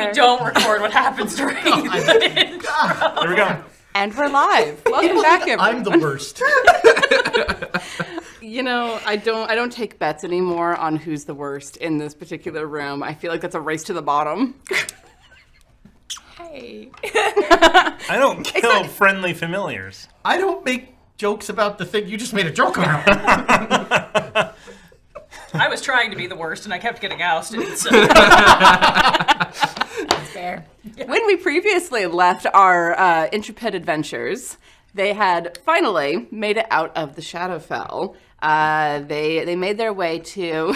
we don't record what happens during the intro. There we go. And we're live. Welcome back, everyone. I'm the worst. You know, I don't take bets anymore on who's the worst in this particular room. I feel like that's a race to the bottom. Hey. I don't kill friendly familiars. I don't make jokes about the thing you just made a joke about. I was trying to be the worst, and I kept getting ousted. So. That's fair. When we previously left our intrepid adventurers, they had finally made it out of the Shadowfell. They made their way to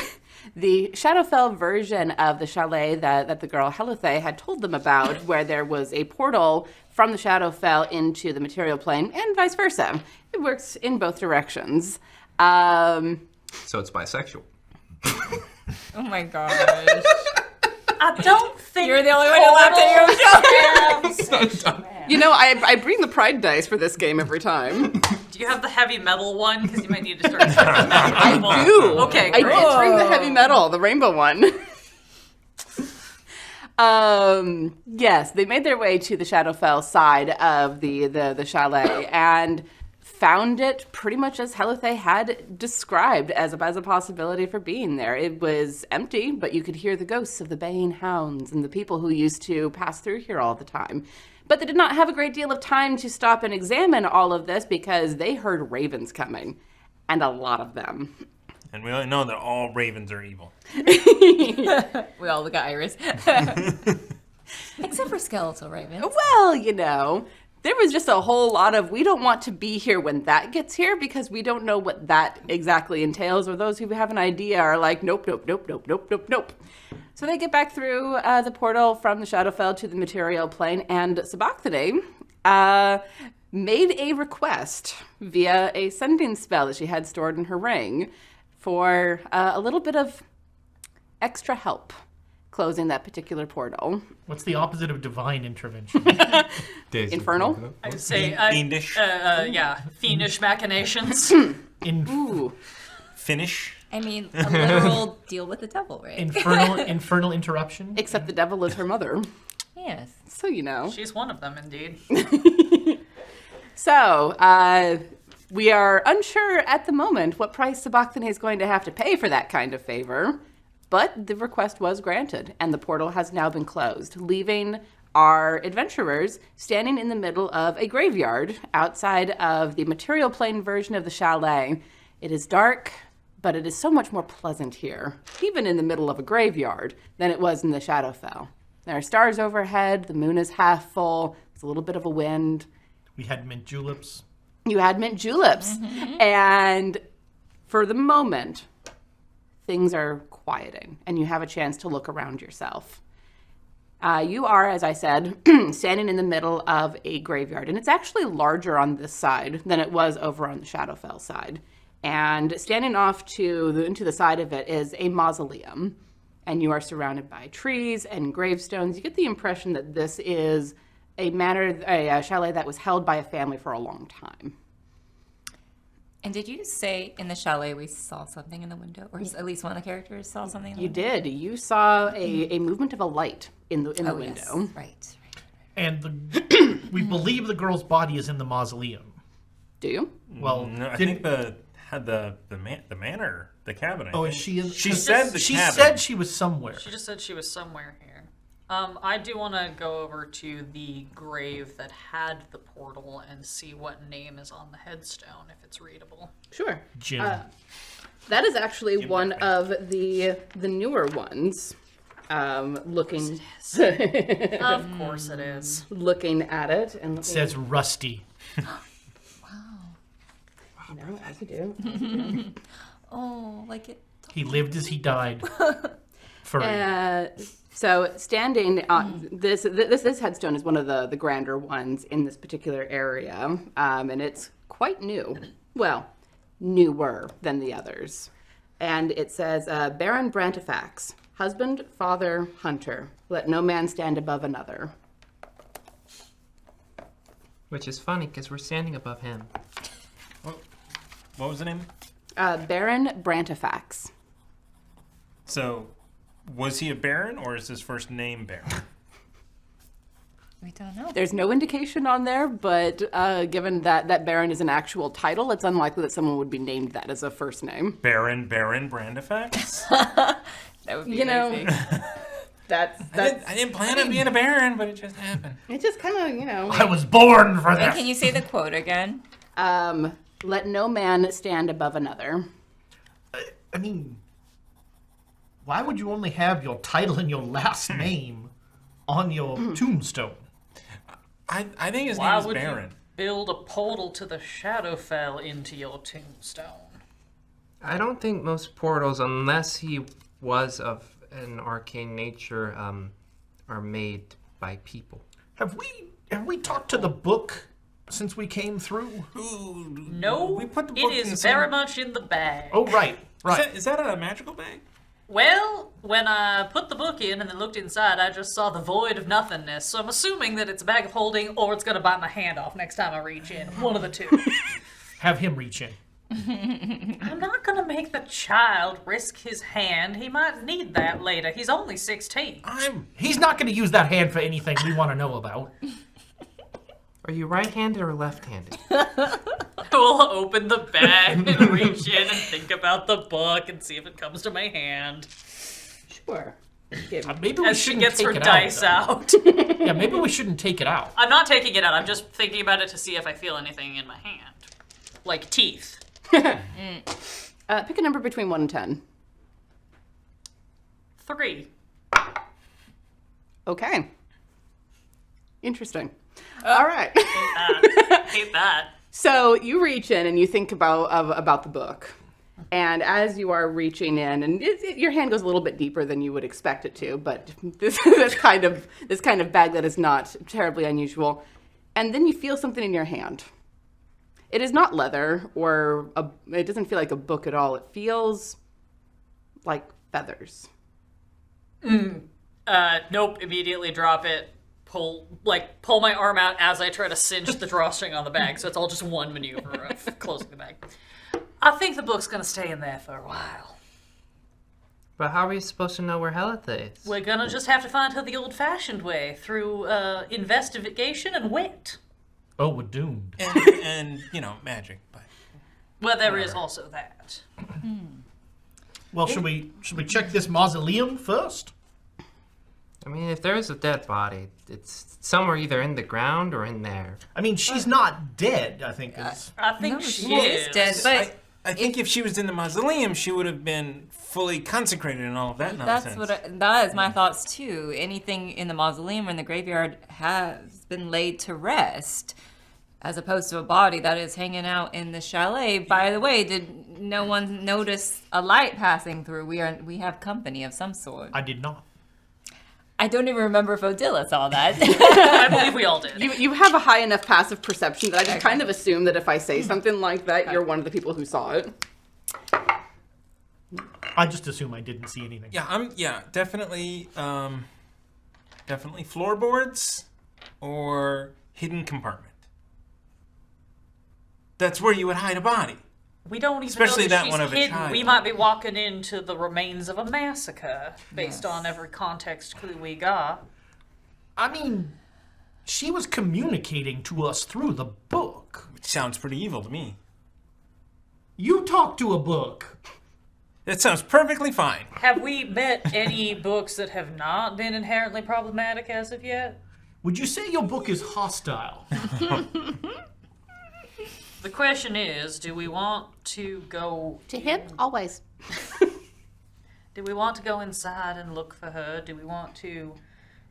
the Shadowfell version of the chalet that the girl Helithe had told them about, where there was a portal from the Shadowfell into the material plane, and vice versa. It works in both directions. So it's bisexual. Oh my gosh. I don't think You're the only one who laughed at you. You know, I bring the pride dice for this game every time. Do you have the heavy metal one? Because you might need to start. I do. Okay, I great. did bring the heavy metal, the rainbow one. Yes, they made their way to the Shadowfell side of the chalet and found it pretty much as Helithe had described as a possibility for being there. It was empty, but you could hear the ghosts of the baying hounds and the people who used to pass through here all the time. But they did not have a great deal of time to stop and examine all of this because they heard ravens coming, and a lot of them. And we all know that all ravens are evil. We all look at Iris. Except for skeletal ravens. Well, you know, there was just a whole lot of, we don't want to be here when that gets here because we don't know what that exactly entails, or those who have an idea are like, nope, nope, nope, nope, nope, nope, nope. So they get back through the portal from the Shadowfell to the material plane, and Sabachthane made a request via a sending spell that she had stored in her ring for a little bit of extra help closing that particular portal. What's the opposite of divine intervention? Infernal? I would say, Fiendish. fiendish machinations. Ooh. Finish. I mean, a literal deal with the devil, right? Infernal interruption? Except the devil is her mother. Yes. So you know. She's one of them, indeed. So, we are unsure at the moment what price Sabachthane is going to have to pay for that kind of favor, but the request was granted, and the portal has now been closed, leaving our adventurers standing in the middle of a graveyard outside of the material plane version of the chalet. It is dark, but it is so much more pleasant here, even in the middle of a graveyard, than it was in the Shadowfell. There are stars overhead, the moon is half full, it's a little bit of a wind. We had mint juleps. You had mint juleps. And for the moment, things are quieting, and you have a chance to look around yourself. You are, as I said, standing in the middle of a graveyard, and it's actually larger on this side than it was over on the Shadowfell side. And standing off into the side of it is a mausoleum, and you are surrounded by trees and gravestones. You get the impression that this is a chalet that was held by a family for a long time. And did you say in the chalet we saw something in the window? Or at least one of the characters saw something in the window? You did. You saw a movement of a light in the window. Yes. Right. And we believe the girl's body is in the mausoleum. Do you? Well, No, I think the manor, the cabin. Oh, is she in? She said the She cabin. said she was somewhere. She just said she was somewhere here. I do want to go over to the grave that had the portal and see what name is on the headstone, if it's readable. Sure. Jim. That is actually one of the newer ones. Looking. Of course it is. Looking at it and It says Rusty. you know, as you do. Oh, like it. He lived as he died. So standing on this headstone is one of the grander ones in this particular area, and it's quite new. Well, newer than the others. And it says, Baron Brantifax, husband, father, hunter. Let no man stand above another. Which is funny, because we're standing above him. What was the name? Baron Brantifax. So, was he a baron, or is his first name Baron? We don't know. There's no indication on there, but given that Baron is an actual title, it's unlikely that someone would be named that as a first name. Baron Brantifax? That would be You know, amazing. That's I didn't plan on being a baron, but it just happened. it. Just kind of, you know. I was born for And this. can you say the quote again? Let no man stand above another. I mean, why would you only have your title and your last name on your tombstone? I think his Why name is would Baron. you build a portal to the Shadowfell into your tombstone? I don't think most portals, unless he was of an arcane nature, are made by people. Have we talked to the book since we came through? No, We put the it book in is the same- very much in the bag. Oh, right. Is that a magical bag? Well, when I put the book in and then looked inside, I just saw the void of nothingness. So I'm assuming that it's a bag of holding or it's going to bite my hand off next time I reach in. One of the two. Have him reach in. I'm not going to make the child risk his hand. He might need that later. He's only 16. He's not going to use that hand for anything we want to know about. Are you right-handed or left-handed? I will open the bag and reach in and think about the book and see if it comes to my hand. Sure. Maybe we As she shouldn't gets take her it dice out. out. Yeah, maybe we shouldn't take it out. I'm not taking it out. I'm just thinking about it to see if I feel anything in my hand. Like teeth. Pick a number between 1 and 10. 3. Okay. Interesting. All right. Hate that. So you reach in and you think about the book, and as you are reaching in, and your hand goes a little bit deeper than you would expect it to, but this kind of bag that is not terribly unusual, and then you feel something in your hand. It is not leather, or it doesn't feel like a book at all. It feels like feathers. Nope. Immediately drop it. Pull my arm out as I try to cinch the drawstring on the bag, so it's all just one maneuver of closing the bag. I think the book's gonna stay in there for a while. But how are we supposed to know where Helitha is? We're gonna just have to find her the old-fashioned way, through investigation and wit. Oh, we're doomed. And magic. But Well, there is also that. Well, should we check this mausoleum first? I mean, if there is a dead body, it's somewhere either in the ground or in there. I mean, she's not dead, I think. Is... I think No, she she is dead, but I think if she was in the mausoleum, she would have been fully consecrated and all of that nonsense. that is my thoughts too. Anything in the mausoleum or in the graveyard has been laid to rest, as opposed to a body that is hanging out in the chalet. By the way, did no one notice a light passing through? We have company of some sort. I did not. I don't even remember if Odila saw that. I believe we all did. You have a high enough passive perception that I just kind of assume that if I say something like that, you're one of the people who saw it. I just assume I didn't see anything. Yeah, definitely floorboards or hidden compartment. That's where you would hide a body. We don't even Especially know that she's one of a hidden. child. We might be walking into the remains of a massacre based on every context clue we got. I mean, she was communicating to us through the book. Which sounds pretty evil to me. You talk to a book. That sounds perfectly fine. Have we met any books that have not been inherently problematic as of yet? Would you say your book is hostile? The question is, do we want to go... To him, always. Do we want to go inside and look for her? Do we want to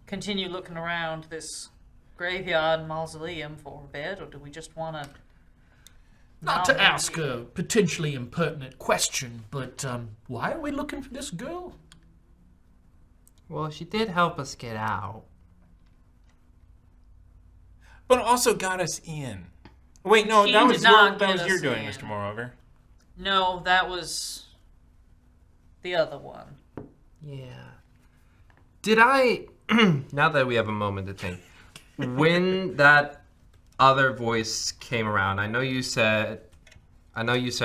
continue looking around this graveyard and mausoleum for a bit? Or do we just want to... Not to ask a potentially impertinent question, but why are we looking for this girl? Well, she did help us get out. But also got us in. Wait, no, She that did was not your, get that was your us doing, in. Mr. Moreover. No, that was the other one. Yeah. Did I, now that we have a moment to think, when that other voice came around, I know you said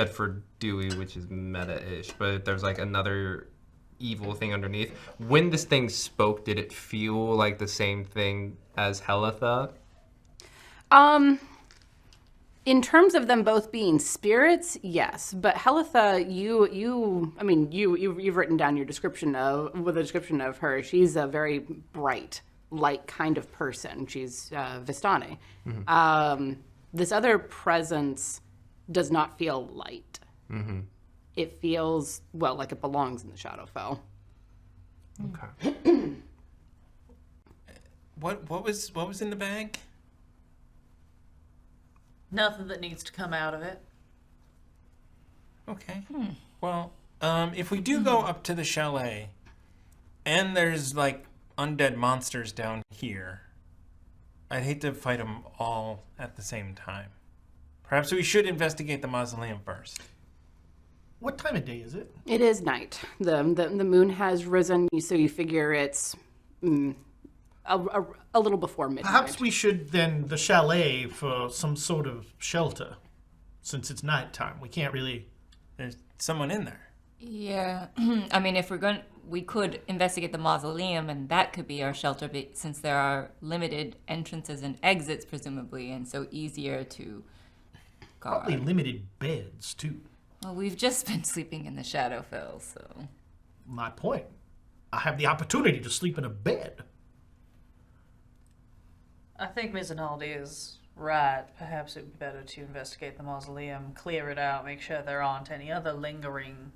for Dewey, which is meta-ish, but there's like another evil thing underneath. When this thing spoke, did it feel like the same thing as Helitha? In terms of them both being spirits, yes. But Helitha, you've written down your description of her. She's a very bright, light kind of person. She's Vistani. Mm-hmm. This other presence does not feel light. Mm-hmm. It feels, well, like it belongs in the Shadowfell. Okay. What was in the bag? Nothing that needs to come out of it. Okay. Well, if we do go up to the chalet, and there's like undead monsters down here, I'd hate to fight them all at the same time. Perhaps we should investigate the mausoleum first. What time of day is it? It is night. The moon has risen, so you figure it's a little before midnight. Perhaps we should then the chalet for some sort of shelter, since it's nighttime. We can't really. There's someone in there. Yeah. I mean, if we could investigate the mausoleum, and that could be our shelter, since there are limited entrances and exits, presumably, and so easier to guard. Probably limited beds too. Well, we've just been sleeping in the Shadowfell, so. My point. I have the opportunity to sleep in a bed. I think Mizanaldi is right. Perhaps it would be better to investigate the mausoleum, clear it out, make sure there aren't any other lingering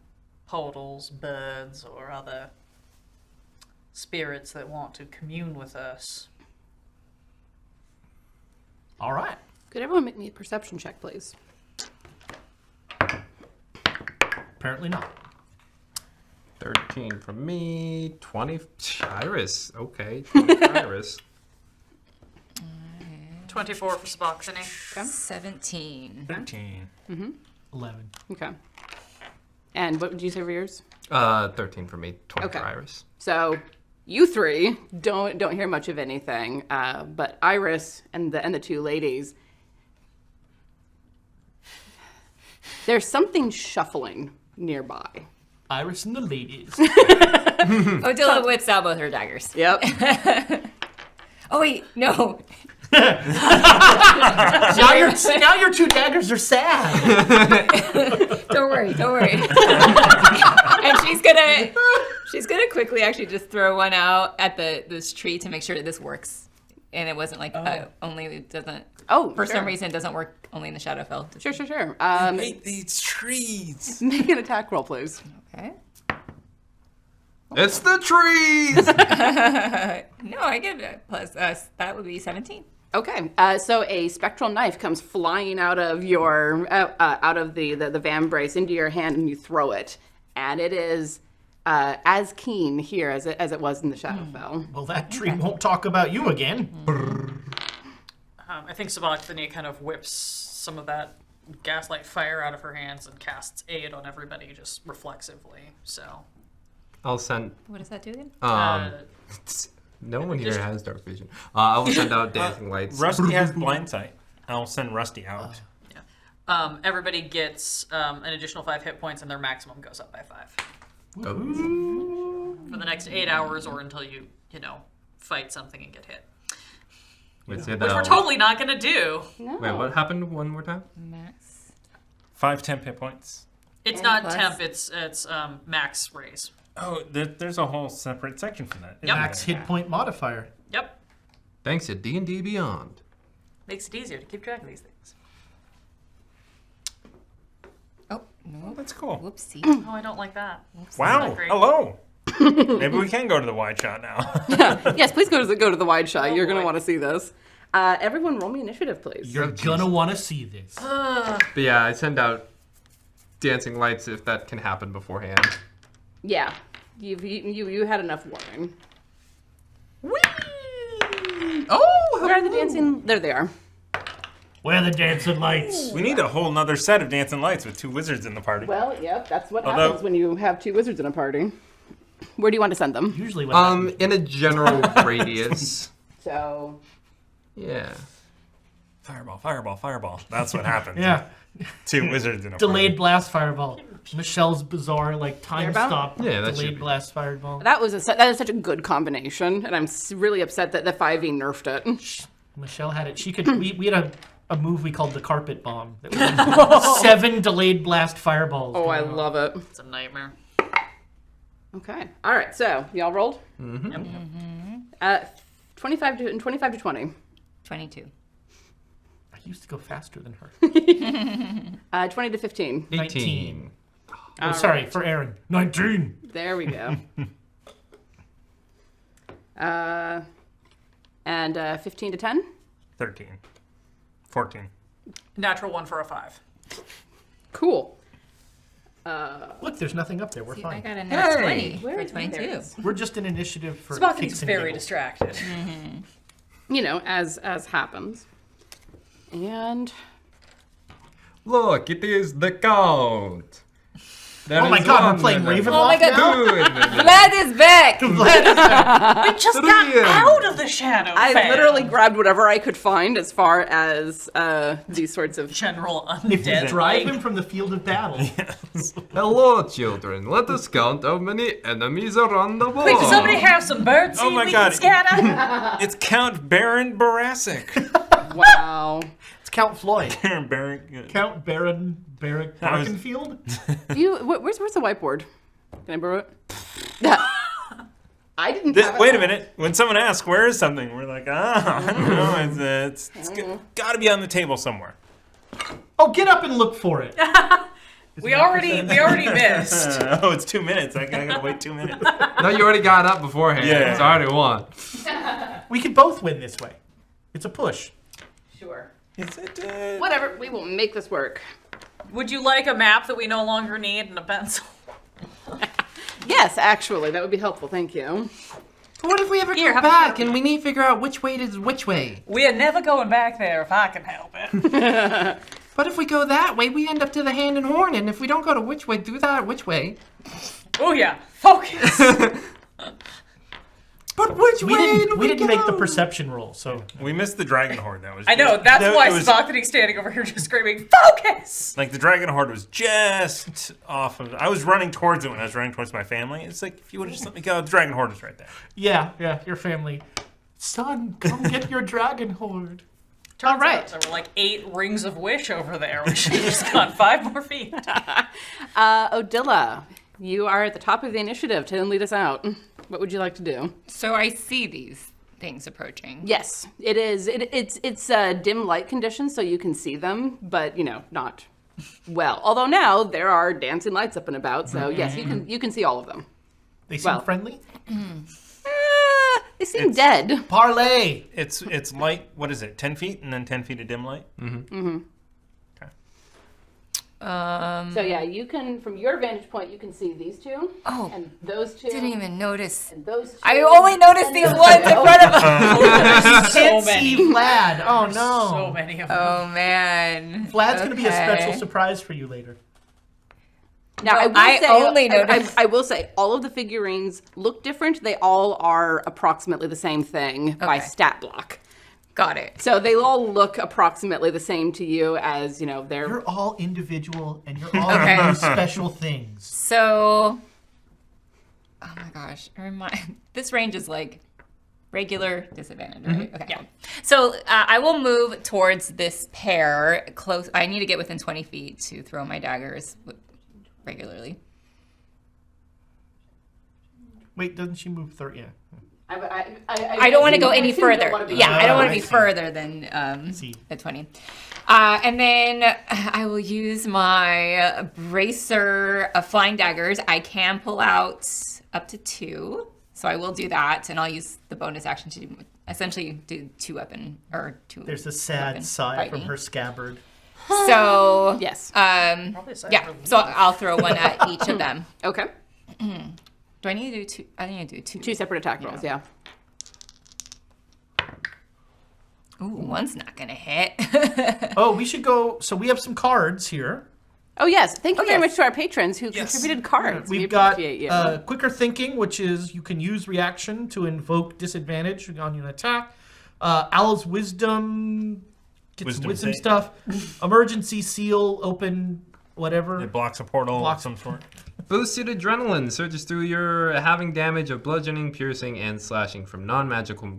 portals, birds, or other spirits that want to commune with us. All right. Could everyone make me a perception check, please? Apparently not. 13 from me, 20 Iris. Okay, 20 Iris. 24 for Suboxone. 17. 13. 11. Okay. And what did you say for yours? 13 for me, 20 Okay. for Iris. So you three don't hear much of anything, but Iris and the two ladies, there's something shuffling nearby. Iris and the ladies. Odila whips out both her daggers. Yep. Oh, wait, no. now your two daggers are sad. Don't worry. And she's gonna quickly actually just throw one out at this tree to make sure that this works. And it wasn't like only it doesn't. Oh, for sure. some reason, it doesn't work only in the Shadowfell. Sure. I hate these trees. Make an attack roll, please. Okay. It's the trees! No, I get it. Plus, that would be 17. Okay, so a spectral knife comes flying out of your out of the van brace into your hand, and you throw it, and it is as keen here as it was in the Shadowfell. Well, that tree won't talk about you again. I think Suboxone kind of whips some of that gaslight fire out of her hands and casts aid on everybody just reflexively. So I'll send. What does that do again? No one here has dark vision. I will send out dancing lights. Rusty has blind sight. I'll send Rusty out. everybody gets an additional 5 hit points, and their maximum goes up by 5 for the next 8 hours, or until you fight something and get hit. Which Which we're totally not going to do. No. Wait, what happened one more time? Max. 5 temp hit points. It's And not plus- temp, it's max raise. Oh, there's a whole separate section for that. Yep. Max hit point modifier. Yep. Thanks to D&D Beyond. Makes it easier to keep track of these things. Oh, no. That's cool. Whoopsie. Oh, I don't like that. Wow. Not great. Hello. Maybe we can go to the wide shot now. Yes, please go to the wide shot. You're going to want to see this. Everyone, roll me initiative, please. You're gonna want to see this. But yeah, I send out dancing lights if that can happen beforehand. Yeah, you had enough warning. Oh! Where are the dancing? There they are. Where are the dancing lights? We need a whole nother set of dancing lights with 2 wizards in the party. Well, yep, that's what Although- happens when you have 2 wizards in a party. Where do you want to send them? Usually when In a general radius. So, Yeah. Fireball, fireball, fireball. That's what happens. Yeah. Two wizards in a Delayed party. blast fireball. Michelle's bizarre time Thereabout? stop. Yeah, that should delayed be. blast fireball. That is such a good combination, and I'm really upset that the 5e nerfed it. Michelle had it. She could. We had a move we called the carpet bomb. That was 7 delayed blast fireballs. Oh, I going off. love it. It's a nightmare. Okay. All right. So y'all rolled. Mm-hmm. 25 to 20. 22. I used to go faster than her. 20 to 15. 18. Oh, sorry, for Aaron. 19. There we go. And 15 to 10. 13. 14. Natural 1 for a 5. Cool. Look, there's nothing up there. We're I fine. got a nat 20 Where for is- there it 22. is. We're just an initiative for Spock kicks is and very giggles. distracted. You know, as happens. And Look, it is the count. There Oh my is God, we're one playing and Ravenloft Oh my God. now? Good. Vlad is back! We just got Three. out of the shadow. I Fam. literally grabbed whatever I could find as far as these sorts of. General If you undead. drive him from the field of battle. Hello, children. Let us count how many enemies are on the board. Wait, does somebody have some bird seed Oh my we God. can scatter? It's Count Baron Barasic. Wow. It's Count Floyd. Baron. Count Baron Barrack That was- Barkenfield? Where's the whiteboard? Can I borrow it? I didn't. Wait a minute. When someone asks, where is something? We're like, I don't know. It's got to be on the table somewhere. Oh, get up and look for it. we already missed. Oh, it's 2 minutes. I gotta wait 2 minutes. No, you already got up beforehand. Yeah. It's already won. We could both win this way. It's a push. Sure. Is it? Whatever. We will make this work. Would you like a map that we no longer need and a pencil? Yes, actually, that would be helpful. Thank you. But what if we ever Here, go have a back Sharpie. and we need to figure out which way is which way? We are never going back there if I can help it. But if we go that way, we end up to the hand and horn, and if we don't go to which way, do that which way. Oh yeah, focus. But which way do We didn't go? make the perception roll, so We missed the Dragon Horde. That was. I know, that's that- why it was- Spock is standing over here just screaming, focus! Like the Dragon Horde was just off of. I was running towards it when I was running towards my family. It's like if you would have just let me go, the Dragon Horde was right there. yeah, your family. Son, come get your dragon horde. Turns All right. out there were like 8 rings of wish over there. We should have just gone 5 more feet. Odila, you are at the top of the initiative to lead us out. What would you like to do? So I see these things approaching. Yes, it is. It's dim light conditions, so you can see them, but not well. Although now there are dancing lights up and about, so yes, you can see all of them. They seem Well. friendly. They seem dead. Parlay. It's light. What is it? 10 feet and then 10 feet of dim light. So yeah, you can, from your vantage point, you can see these two. Oh. And those two. Didn't even notice. And those two. I only noticed these ones in front of us. So See many. Vlad. Oh no. So many of them. Oh man. Vlad's gonna be a special Okay. surprise for you later. Now, I will I say, only noticed- I will say, all of the figurines look different. They all are approximately the same thing by Okay. stat block. Got it. So they all look approximately the same to you as, they're... You're all individual and you're all Okay. doing special things. So, oh my gosh, this range is like regular disadvantage, right? Okay. Yeah. So I will move towards this pair close. I need to get within 20 feet to throw my daggers regularly. Wait, doesn't she move 30? Yeah. I don't want to go any further. Yeah, I don't want I to be see. further than See. the 20. And then I will use my bracer of flying daggers. I can pull out up to 2, so I will do that, and I'll use the bonus action to essentially do 2 weapon or 2. There's a sad weapon sigh fighting. from her scabbard. So Yes. Probably a sign yeah. for So I'll throw one at each of them. Okay. Do I need to do 2? I think I do 2. 2 separate attack rolls, yeah. Ooh, one's not gonna hit. Oh, we should go. So we have some cards here. Oh, yes. Thank you very yes. much to our patrons who contributed cards. We've we got appreciate you. Quicker Thinking, which is you can use reaction to invoke disadvantage on an attack. Owl's Wisdom Get Wisdom some wisdom save. stuff. Emergency seal, open, whatever. It blocks a portal Blocks- of some sort. Boosted adrenaline surges through your having damage of bludgeoning, piercing, and slashing from non-magical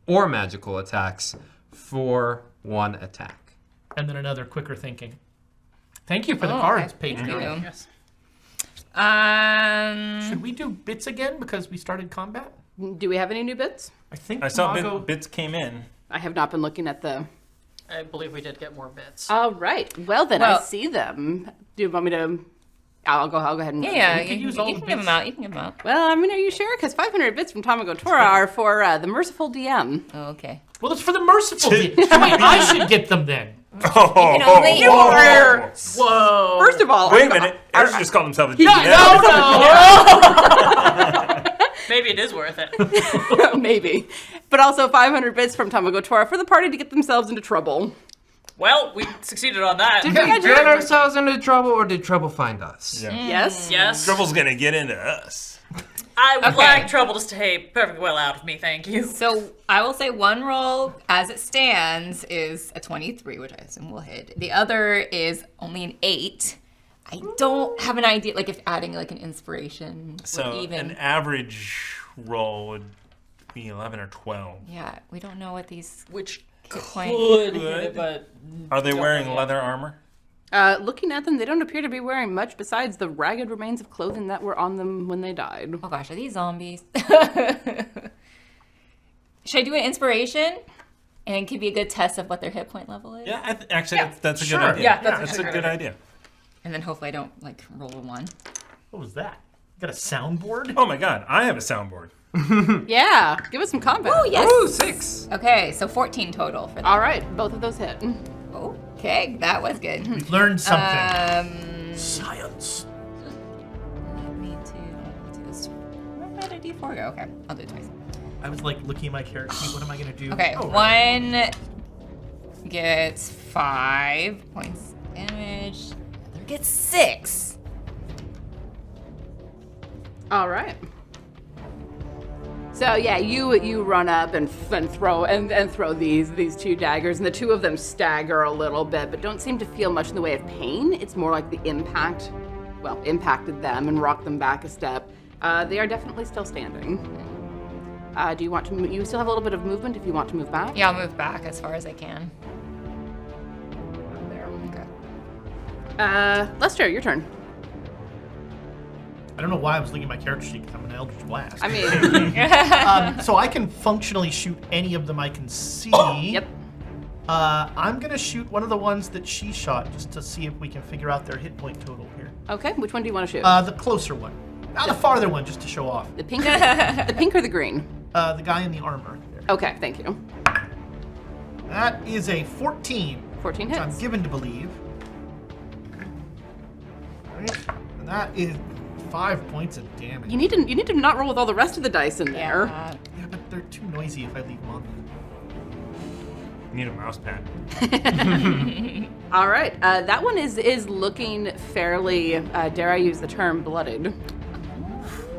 or magical attacks for 1 attack. And then another quicker thinking. Thank you for the Oh, cards, okay. Thank Patreon. you. Yes. Should we do bits again because we started combat? Do we have any new bits? I think I saw Mago... bits came in. I have not been looking at the. I believe we did get more bits. All right. Well, then I Well- see them. Do you want me to? I'll go ahead and. Yeah, could you use all can the give them bits. out. You can give them out. Well, I mean, are you sure? Because 500 bits from Tamago Tora are for the merciful DM. Oh, okay. Well, it's for the merciful. Wait, I should get them then. Oh, can only- You are- Whoa! First of all, Wait a minute. Ours just called themselves a Maybe it is worth it. no, maybe, but also 500 bits from Tamago Tora for the party to get themselves into trouble. Well, we succeeded on that. Did Did we we get get ourselves into trouble, or did trouble find us? Yeah. Yes. Yes. Trouble's gonna get into us. I would Okay. like trouble to stay perfectly well out of me, thank you. So I will say one roll, as it stands, is a 23, which I assume will hit. The other is only an 8. I don't have an idea, like if adding like an inspiration So would even. an average roll would be 11 or 12. Yeah, we don't know what these Which hit points. could hit it, but Are they Don't wearing know yet. leather armor? Looking at them, they don't appear to be wearing much besides the ragged remains of clothing that were on them when they died. Oh gosh, are these zombies? Should I do an inspiration? And it could be a good test of what their hit point level is. Yeah, actually, that's a sure. good idea. Yeah, that's that's actually a a good good idea. And then hopefully I don't like roll a 1. What was that? You got a soundboard? Oh my god, I have a soundboard. Yeah, give us some combat. Oh yes. Ooh, 6. Okay, so 14 total for that. All right, both of those hit. Okay, that was good. We learned something. Science. Let me do this. Where did a D4 go? Okay, I'll do it twice. I was like looking at my character sheet. What am I gonna do? Okay, Oh, right. one gets 5 points damage. The other gets 6. All right. So yeah, you run up and throw these 2 daggers, and the 2 of them stagger a little bit, but don't seem to feel much in the way of pain. It's more like the impact, impacted them and rocked them back a step. They are definitely still standing. Do you want to? You still have a little bit of movement if you want to move back. Yeah, I'll move back as far as I can. There. Okay. Lester, your turn. I don't know why I was looking at my character sheet because I'm an Eldritch Blast. I mean, So I can functionally shoot any of them I can see. yep. I'm gonna shoot one of the ones that she shot just to see if we can figure out their hit point total here. Okay, which one do you want to shoot? The closer one. The farther one, just to show off. The pink, the pink or the green? The guy in the armor. There. Okay, thank you. That is a 14. 14 Which I'm hits. given to believe. Right. And that is 5 points of damage. You need to not roll with all the rest of the dice in there. Yeah. Yeah, but they're too noisy if I leave them on. You need a mouse pad. All right, that one is looking fairly, dare I use the term, blooded.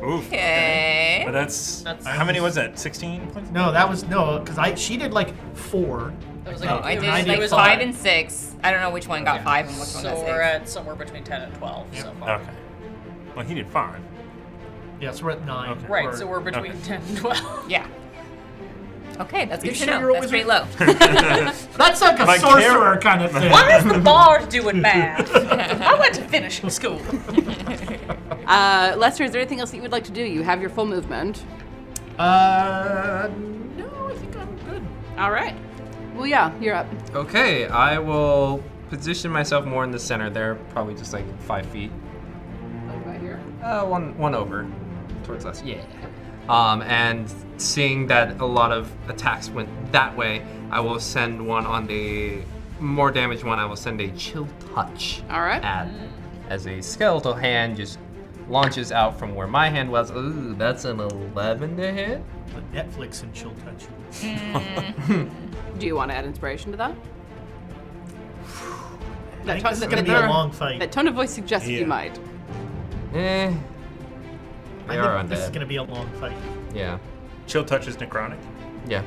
Oof. Okay. But that's That's- how many was that? 16 points? No, that was no, because she did like 4. That was like, Oh, I it did. was- did It was 5 and 6. I don't know which one got 5 and which one So got 6. we're at somewhere between 10 and 12 so far. Okay. Well, he did 5. Yeah, so we're at 9. Okay. Right, Or- so we're between Okay. 10 and 12. Yeah. Okay, that's You good to sure know. you're That's always pretty low. That's like a My sorcerer kind of thing. Why is the bard doing math? I went to finishing school. Lester, is there anything else that you would like to do? You have your full movement. No, I think I'm good. All right. Well, yeah, you're up. Okay, I will position myself more in the center there, probably just like 5 feet. Right here. One over, towards us. Yeah. And seeing that a lot of attacks went that way, I will send one on the more damaged one. I will send a chill touch. All right. As a skeletal hand just launches out from where my hand was. Ooh, that's an 11 to hit. Put Netflix and chill touch. Do you want to add inspiration to that? I think this is gonna be a long fight. That tone of voice suggests Yeah. you might. Eh. I They are think this is undead. gonna be a long fight. Yeah. Chill touch is necrotic. Yeah.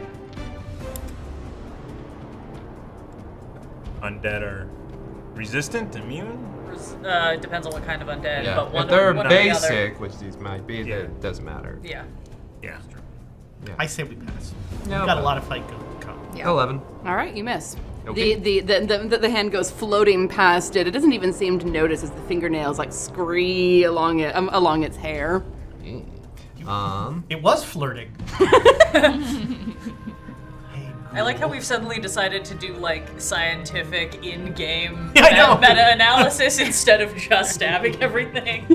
undead are resistant, immune? Depends on what kind of undead. Yeah. But one If they're one or the other. basic, which these might be, then it doesn't matter. Yeah. Yeah. I say we pass. No, We've got a but- lot of fight to come. Yeah. 11. All right, you miss. Okay. The hand goes floating past it. It doesn't even seem to notice as the fingernails like scree along its hair. It was flirting. I like how we've suddenly decided to do like scientific in-game Yeah, I know. meta-analysis instead of just stabbing everything.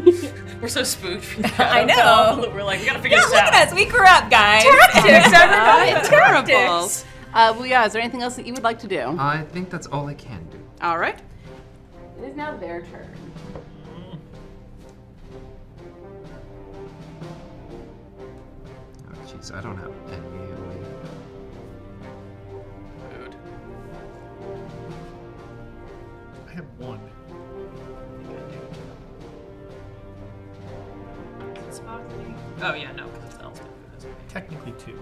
We're so spooked. I know. We're like, we gotta figure Yeah, this look out. at us. We corrupt, guys. Tactics, everybody. Terrible. Tactics. Well, yeah. Is there anything else that you would like to do? I think that's all I can do. All right. It is now their turn. Oh, jeez, I don't have any. I have one. Oh yeah, no, because it's Elspeth. Technically two.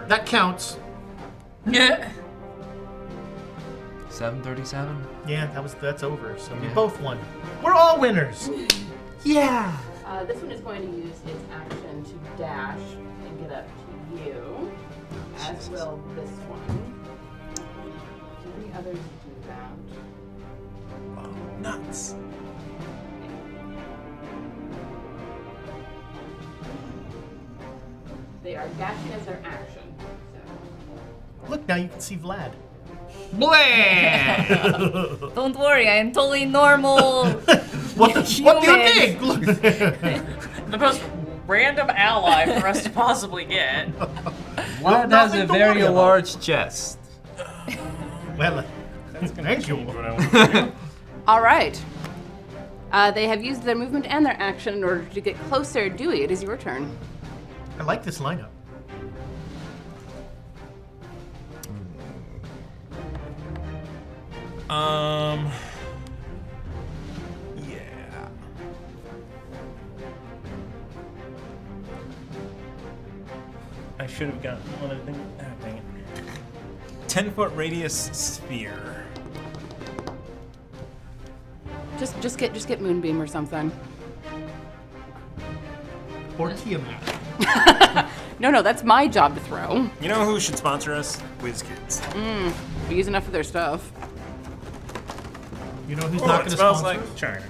That counts. Yeah. 737? Yeah, that's over. So we Yeah. both won. We're all winners. Yeah. This one is going to use its action to dash and get up to you, as will this one. Three others do that. Oh, nuts. They are dashing as their action. Look, now you can see Vlad. Blah! Don't worry, I am totally normal. What do you think? Look. The most random ally for us to possibly get. Vlad has nothing a to very worry about. large chest. Well, That's gonna thank change you. what I want to do. All right. They have used their movement and their action in order to get closer. Dewey, it is your turn. I like this lineup. Yeah. I should have gotten one of the things. Ah, dang it. 10-foot radius sphere. Just get Moonbeam or something. Or Tiamat. No, that's my job to throw. You know who should sponsor us? WizKids. We use enough of their stuff. You know who's Oh, not it going to smells sponsor? like China.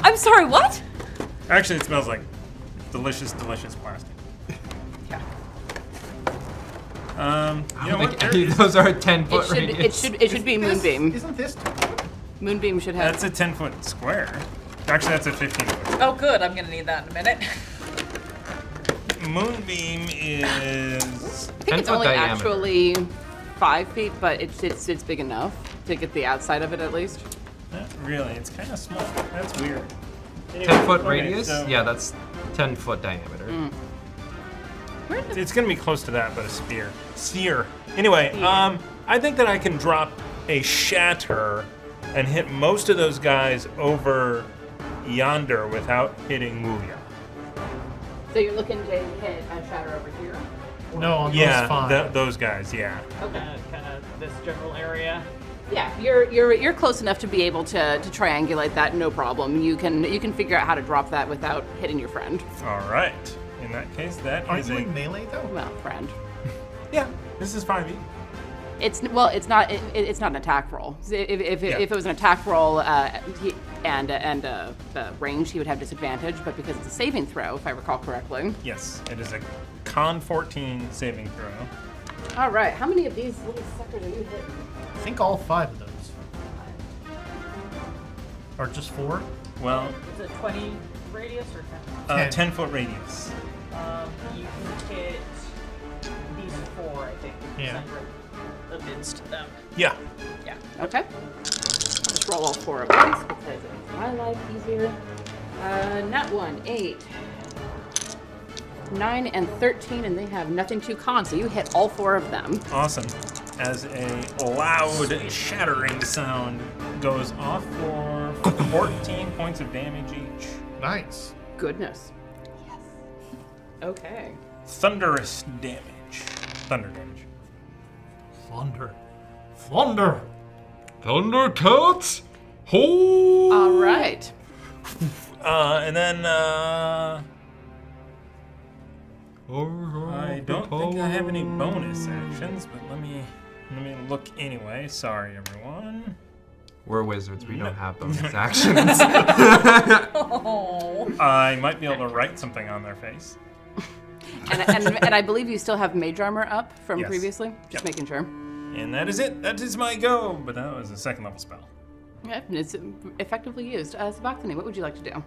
I'm sorry, what? Actually, it smells like delicious, delicious plastic. You know what? There Any is- of those are 10-foot It radius. should be Moonbeam. Isn't this? Moonbeam should have. That's a 10-foot square. Actually, that's a 15-foot. Oh, good. I'm gonna need that in a minute. Moonbeam is. I think it's 10-foot only diameter. actually 5 feet, but it's big enough to get the outside of it at least. Not really. It's kind of small. That's weird. Anyway, 10-foot okay, radius? so Yeah, that's 10-foot diameter. It's gonna be close to that, but a spear. Sphere. Anyway, I think that I can drop a shatter and hit most of those guys over yonder without hitting Muya. So you're looking to hit a shatter over here? No, on those Yeah, five. those guys. Yeah. Kind of this general area. Yeah, you're close enough to be able to triangulate that, no problem. You can figure out how to drop that without hitting your friend. All right. In that case, that Aren't is you a. in melee though? Well, friend. Yeah. This is 5e. It's not an attack roll. If it was an attack roll and range, he would have disadvantage. But because it's a saving throw, if I recall correctly. Yes, it is a con 14 saving throw. All right, how many of these little suckers are you hitting? I think all 5 of those. Or just 4? Well, Is it 20 radius or 10? 10. 10-foot radius. You can hit these 4, I think. Yeah. Amidst them. Yeah. Yeah. Okay. I'll just roll all 4 of these because it makes my life easier. Nat 1, 8, 9, and 13, and they have nothing to con, so you hit all 4 of them. Awesome. As a loud shattering sound goes off for 14 points of damage each. Nice. Goodness. Okay. Thunderous damage. Thunder damage. Thunder. Thunder. Thundercats! Ho! All right. And then, I don't think I have any bonus actions, but let me look anyway. Sorry, everyone. We're wizards. We don't have bonus actions. I might be able to write something on their face. And I believe you still have mage armor up from Yes. previously? Just Yep. making sure. And that is it. That is my go. But that was a second level spell. Yeah, it's effectively used. Sabachthani, what would you like to do?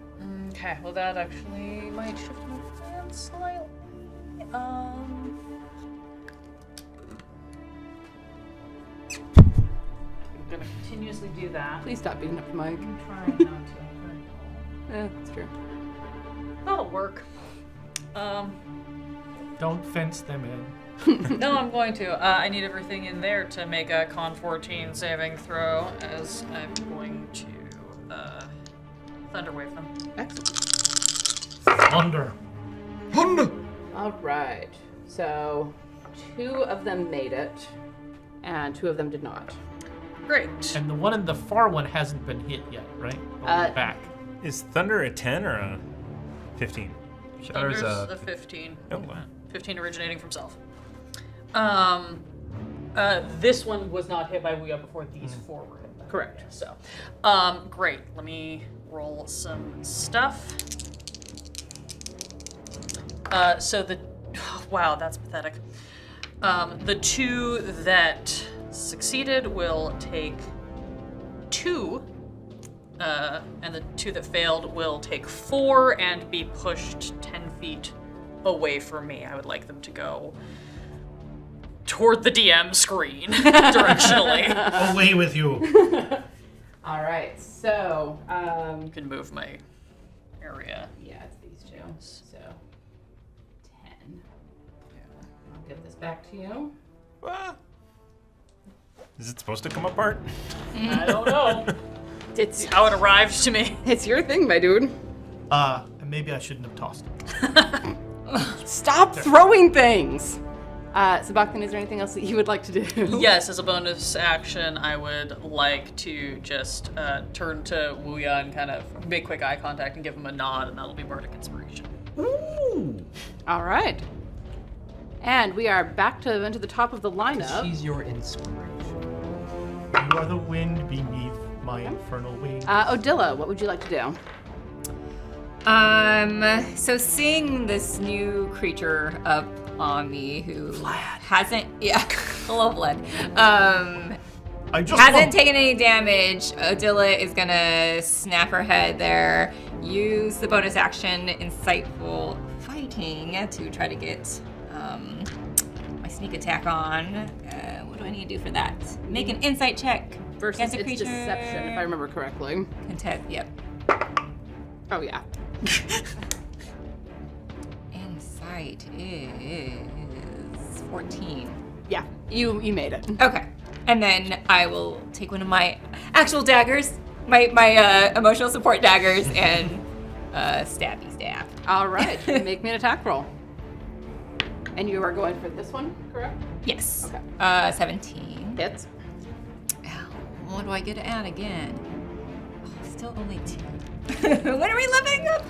Okay, well that actually might shift my plan slightly. I'm gonna continuously do that. Please stop beating up the mic. I'm trying not to. Yeah, that's true. That'll work. Don't fence them in. No, I'm going to. I need everything in there to make a con 14 saving throw, as I'm going to thunder wave them. Excellent. Thunder. All right. So 2 of them made it, and 2 of them did not. Great. And the one in the far one hasn't been hit yet, right? On the back. Is Thunder a 10 or a 15? Shadow's Thunder's a 15. Oh, wow. 15 originating from self. This one was not hit by Ouya before these 4 were hit by Correct. Ouya, so, great. Let me roll some stuff. Wow, that's pathetic. The 2 that succeeded will take 2, and the 2 that failed will take 4 and be pushed 10 feet away from me. I would like them to go toward the DM screen directionally. Away with you. All right. So, You can move my area. yeah, it's these 2. So 10. I'll give this back to you. Ah. Is it supposed to come apart? I don't know. It's How it arrived to me. it's your thing, my dude. Maybe I shouldn't have tossed it. Stop throwing things. Sabachthani, is there anything else that you would like to do? Yes, as a bonus action, I would like to just turn to Ouya and kind of make quick eye contact and give him a nod, and that'll be Bardic Inspiration. Ooh. All right. And we are back into the top of the lineup. She's your inspiration. You are the wind beneath my infernal wings. Odila, what would you like to do? So seeing this new creature up on me who hasn't, hello Vlad, I just hasn't want- taken any damage, Odila is gonna snap her head there, use the bonus action Insightful Fighting to try to get my sneak attack on. What do I need to do for that? Make an insight check. Versus against a it's creature. deception, if I remember correctly. Contest, yep. Oh, yeah. Insight is 14. Yeah, you made it. Okay. And then I will take one of my actual daggers, my emotional support daggers, and stabby stab. All right, make me an attack roll. And you are going for this one, correct? Yes. Okay. 17. Hits. What do I get to add again? Oh, still only 2. When are we living up?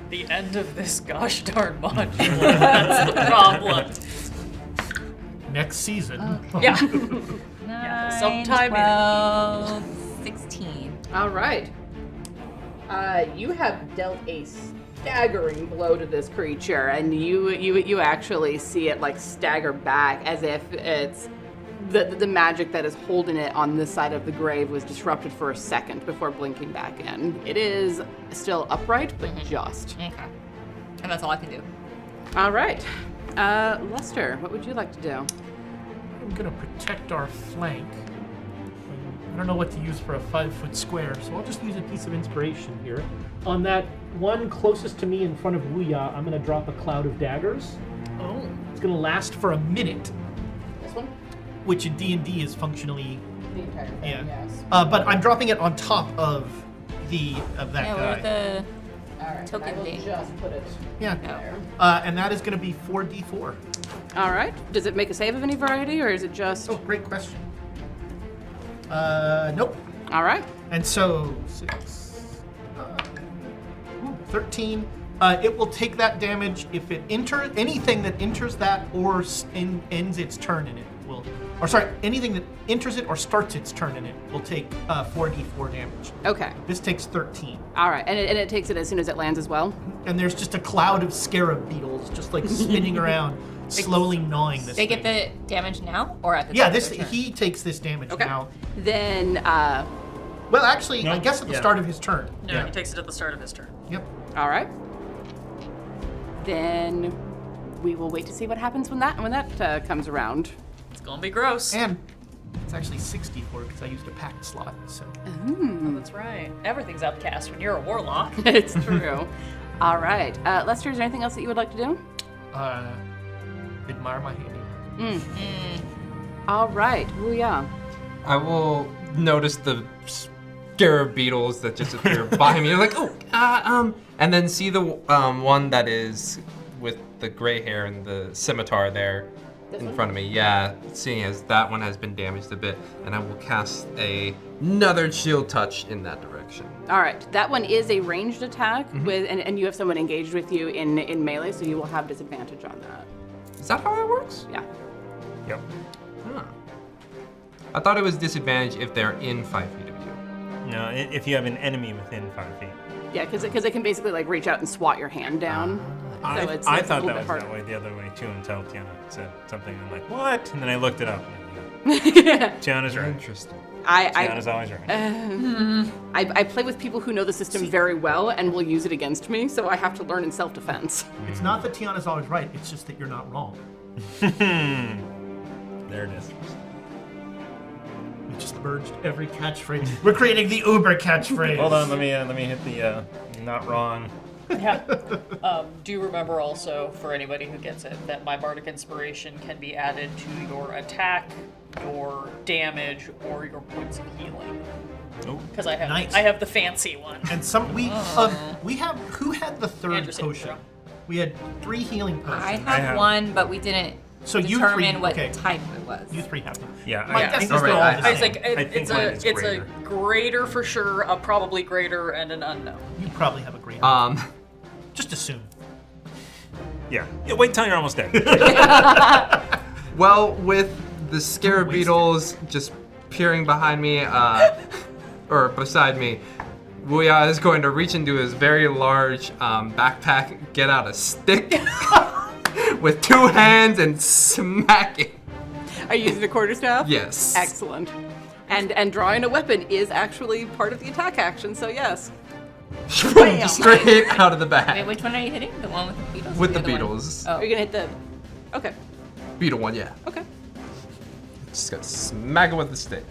The end of this gosh darn module. That's the problem. Next season. Yeah. 9, sometime in- 12, 16. All right. You have dealt a staggering blow to this creature, and you actually see it like stagger back as if it's the magic that is holding it on this side of the grave was disrupted for a second before blinking back in. It is still upright, but just. Okay. And that's all I can do. All right. Lester, what would you like to do? I'm gonna protect our flank. I don't know what to use for a 5-foot square, so I'll just use a piece of inspiration here. On that one closest to me in front of Ouya, I'm gonna drop a cloud of daggers. Oh. It's gonna last for a minute, This one? which in D&D is functionally, The entire thing, yeah. yes. But I'm dropping it on top of that Yeah, guy. where the All right. Token I will thing. just put it. Yeah. There. And that is going to be 4d4. All right. Does it make a save of any variety, or is it just? Oh, great question. Nope. All right. And so 13. It will take that damage if it enters anything that enters that or ends its turn in it will, or sorry, anything that enters it or starts its turn in it will take 4d4 damage. Okay. This takes 13. All right. And it takes it as soon as it lands as well. And there's just a cloud of scarab beetles just like spinning around, slowly gnawing this They thing. get the damage now or at the Yeah, top this of their turn? he takes this damage Okay. now. Then. Well, actually, I No, guess at the yeah. start of his turn. No, Yeah. he takes it at the start of his turn. Yep. All right. Then we will wait to see what happens when that comes around. It's gonna be gross. And it's actually 64 because I used a pact slot. So Oh, that's right. Everything's upcast when you're a warlock. It's true. All right. Lester, is there anything else that you would like to do? admire my handiwork. All right. Booyah. I will notice the scarab beetles that just appear behind me. Like, and then see the one that is with the gray hair and the scimitar there in front of me. Yeah, seeing as that one has been damaged a bit, and I will cast another chill touch in that direction. All right. That one is a ranged attack with, and you have someone engaged with you in melee, so you will have disadvantage on that. Is that how that works? Yeah. Yep. Huh. I thought it was disadvantage if they're in 5 feet of you. No, if you have an enemy within 5 feet. Yeah, because it can basically like reach out and swat your hand down. I it's thought a little that bit was harder. that way the other way too until Tiana said something. I'm like, what? And then I looked it up. Tiana's right. Interesting. Tiana's always right. I play with people who know the system very well and will use it against me, so I have to learn in self-defense. It's not that Tiana's always right. It's just that you're not wrong. There it is. We just merged every catchphrase. We're creating the Uber catchphrase. Hold on, let me hit the not wrong. Yeah. Do remember also, for anybody who gets it, that my bardic inspiration can be added to your attack, your damage, or your points of healing. Oh, Because I have Nice. I have the fancy one. And some we have who had the third Andrew, save potion? throw. We had 3 healing potions. I have have- one, but we didn't So you determine three- what okay. type it was. You 3 have them. yeah. My I guess think is they're all I- the I was same. like, I think it's mine a is it's greater. a greater for sure, a probably greater, and an unknown. You probably have a great. Just assume. yeah. Wait till you're almost dead. Well, with the scarab beetles just peering behind me, or beside me, Wuya is going to reach into his very large backpack, get out a stick with 2 hands, and smack it. Are you using a quarterstaff? Yes. Excellent. And drawing a weapon is actually part of the attack action, so yes. Bam. Straight out of the Wait, bag. which one are you hitting? The one with the beetles? With the other one? beetles. Oh. Are you gonna hit the? Okay. Beetle one, yeah. Okay. Just gonna smack it with the stick.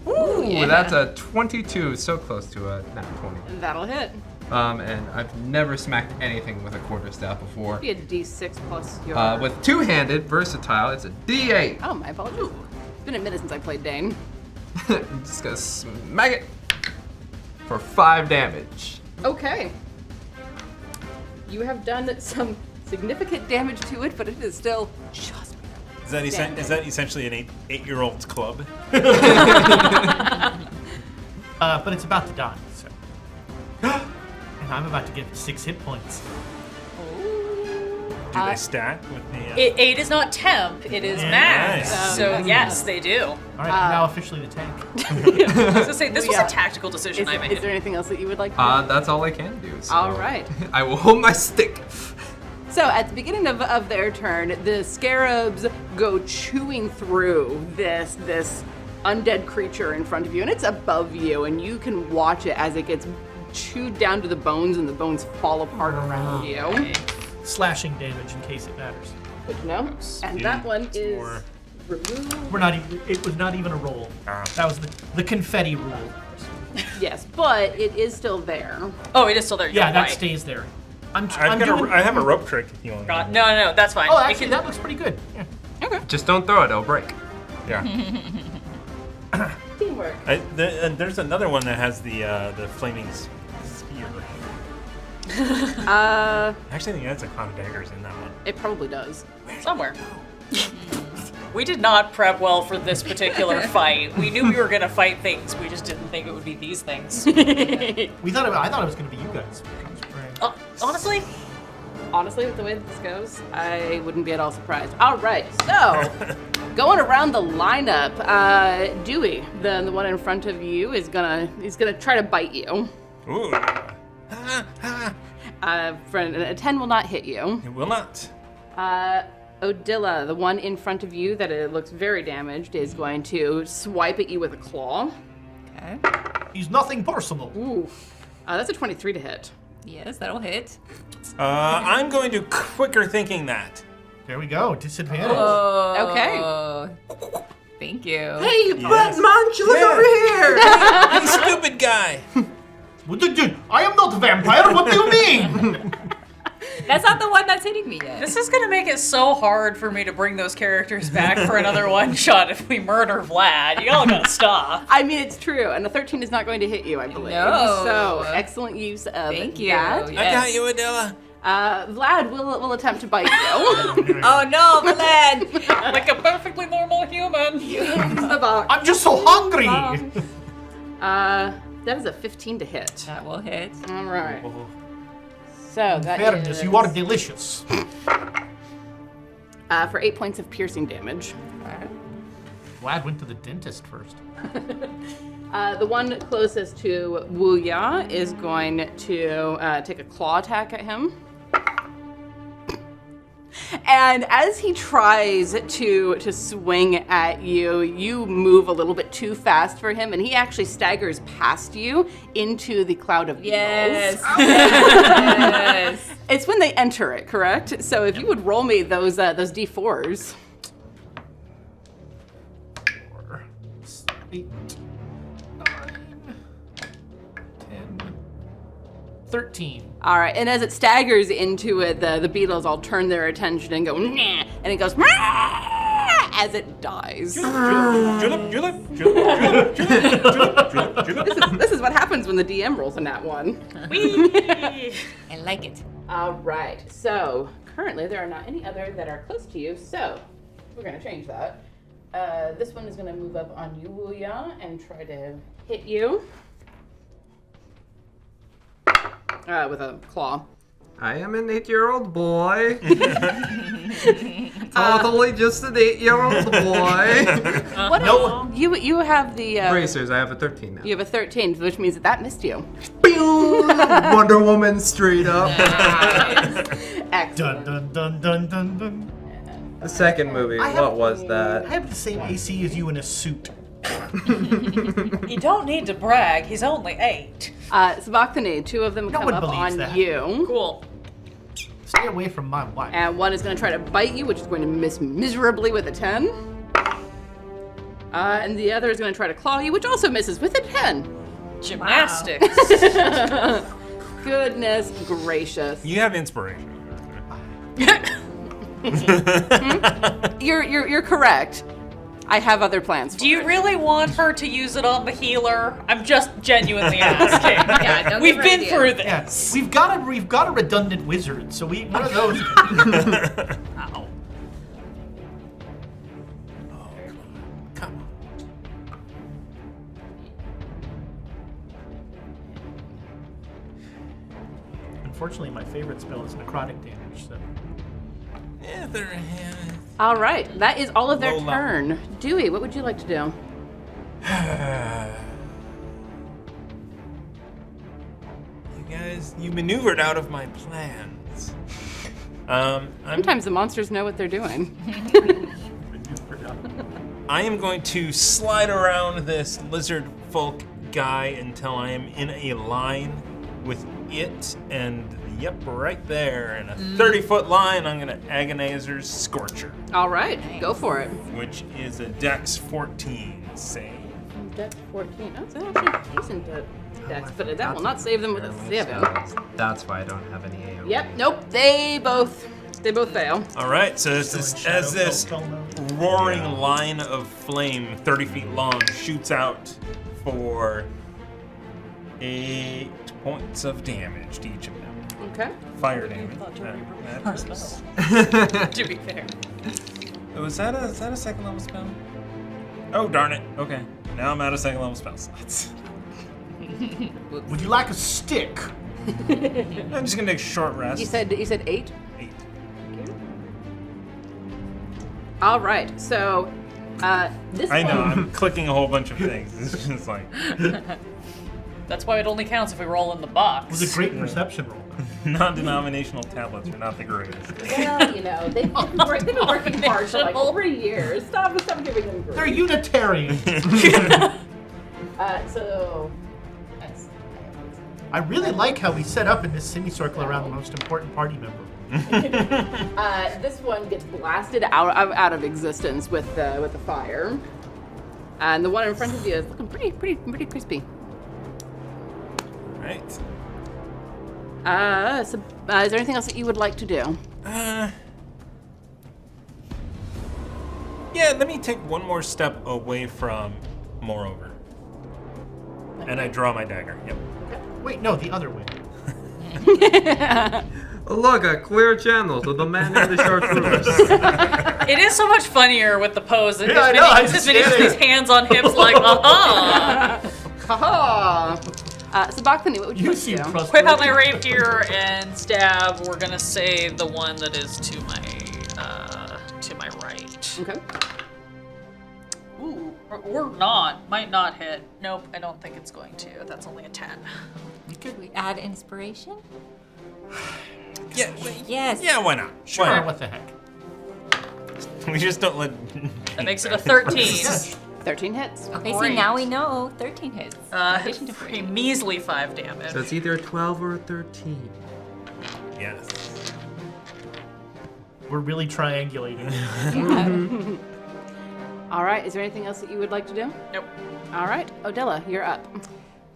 Ooh, yeah. Ooh, that's a 22, so close to a nat 20. That'll hit. And I've never smacked anything with a quarterstaff before. Be a D6 plus your. With two-handed, versatile, it's a D8. Oh, my apologies. It's been a minute since I played Dane. I'm just gonna smack it for 5 damage. Okay. You have done some significant damage to it, but it is still just. Is that essentially an 8-year-old's club? But it's about to die. So. And I'm about to get 6 hit points. Do they stack with the? 8 is not temp; it is max. Nice. So yes, they do. All right, I'm now officially the tank. I was gonna say this was Yeah. a tactical decision I Is made. there anything else that you would like to do? That's all I can do. So. All right. I will hold my stick. So at the beginning of their turn, the scarabs go chewing through this undead creature in front of you, and it's above you, and you can watch it as it gets chewed down to the bones, and the bones fall apart around you. Slashing damage in case it matters. Good to know. And that one is Or- removed. We're not even. It was not even a roll. That was the confetti rule. Yes, but it is still there. Oh, it is still there. Yeah, You're that right. stays there. I'm I have a rope trick if you want. No, that's fine. Oh, It actually, can- that looks pretty good. Yeah. Just don't throw it; it'll break. Yeah. Teamwork. And there's another one that has the flaming spear. I actually think that's a cloud of daggers in that one. It probably does. Somewhere. We did not prep well for this particular fight. We knew we were gonna fight things. We just didn't think it would be these things. I thought it was going to be you guys. Honestly, Honestly, with the way that this goes, I wouldn't be at all surprised. All right, so going around the lineup, Dewey, the one in front of you, he's gonna try to bite you. Ooh. Friend, a 10 will not hit you. It will not. Odilla, the one in front of you that it looks very damaged, is going to swipe at you with a claw. Okay. He's nothing personal. Ooh, that's a 23 to hit. Yes, that'll hit. I'm going to quicker thinking that. There we go. Disadvantage. Oh. Okay. Thank you. Hey, Brent Munch, look over here! You stupid guy! I am not a vampire. What do you mean? That's not the one that's hitting me yet. this is gonna make it so hard for me to bring those characters back for another one shot if we murder Vlad. Y'all gotta stop. I mean, it's true, and a 13 is not going to hit you, I believe. No. So, excellent use of Thank you. that. I got you, Adela. Vlad will attempt to bite you. Oh no, Vlad! Like a perfectly normal human. I'm just so hungry. That is a 15 to hit. That will hit. All right. So that Fairness, is you are delicious. for 8 points of piercing damage. Vlad went to the dentist first. The one closest to Wuya is going to take a claw attack at him. And as he tries to swing at you, you move a little bit too fast for him, and he actually staggers past you into the cloud of Yes. eagles. Yes. It's when they enter it, correct? So if you would roll me those D4s. 4, 8, 9, 10, 13. All right, and as it staggers into it, the beetles all turn their attention and go, nah, and it goes, "Rah!" as it dies. This is what happens when the DM rolls in that one. I like it. All right, so currently there are not any other that are close to you, so we're going to change that. This one is going to move up on you, Wuya, and try to hit you with a claw. I am an 8-year-old boy. Totally just an 8-year-old boy. What No. You have the Bracers, I have a 13 now. you have a 13, which means that missed you. Wonder Woman straight up. Excellent. Dun dun dun dun dun dun. The second movie, what was I that? have the same AC as you in a suit. You don't need to brag. He's only 8. Sabachthani, 2 of them No come one up believes on that. you. Cool. Stay away from my wife. And one is going to try to bite you, which is going to miss miserably with a 10. And the other is going to try to claw you, which also misses with a 10. Gymnastics. Goodness gracious. You have inspiration. You're correct. I have other plans. Do you really want her to use it on the healer? I'm just genuinely asking. Yeah, don't We've give her been ideas. through Yeah, this. we've got a redundant wizard, so one of those. Ow. Come on. Unfortunately, my favorite spell is necrotic damage. So Yeah, they're All right, that is all of their Low level. turn. Dewey, what would you like to do? You guys, you maneuvered out of my plans. Sometimes the monsters know what they're doing. I am going to slide around this lizard folk guy until I am in a line with it, and yep, right there, in a 30-foot line, I'm gonna Agonizer's Scorcher, All right, go for it. which is a Dex 14 save. Dex 14. Oh, so that's actually decent Dex, but that will not save them with a 7. That's why I don't have any AoE. Yep, nope, they both fail. All right, so as this roaring Yeah. line of flame, 30 feet long, shoots out for 8 points of damage to each of them. Okay. Fire damage. To be fair. Was that a second level spell? Oh darn it. Okay. Now I'm out of second level spell slots. Would you like a stick? I'm just gonna take a short rest. You said 8? 8. All right. So this I know. one- I'm clicking a whole bunch of things. It's just like That's why it only counts if we roll in the It box. was a great perception roll. non-denominational tablets are not the greatest. Well, you know, they've been working hard for like 3 years. Stop giving them They're grief. Unitarian. So, I really like how we set up in this semicircle around the most important party member. this one gets blasted out of existence with the fire, and the one in front of you is looking pretty crispy. Right. So, is there anything else that you would like to do? Yeah, let me take one more step away from Moreover. And I draw my dagger. Yep. Wait, no, the other way. Look, a clear channel to the man in the chartreuse. It is so much funnier with the pose that Yeah, I know, I just his get his it. hands on hips like, aha! Haha! So, Bakthani, what would you You like seem to do? trustworthy. Whip out my rapier and stab. We're gonna say the one that is to my right. Okay. Ooh, or not. Might not hit. Nope, I don't think it's going to. That's only a 10. Could we add inspiration? Yeah. Yes. Yeah. Why not? Sure, Why not? what the heck. We just don't let. That makes it a 13. 13 hits. Okay, Great. see, now we know 13 hits. In addition to A 3. measly 5 damage. So it's either 12 or 13. Yes. We're really triangulating. All right. Is there anything else that you would like to do? Nope. All right, Odella, you're up.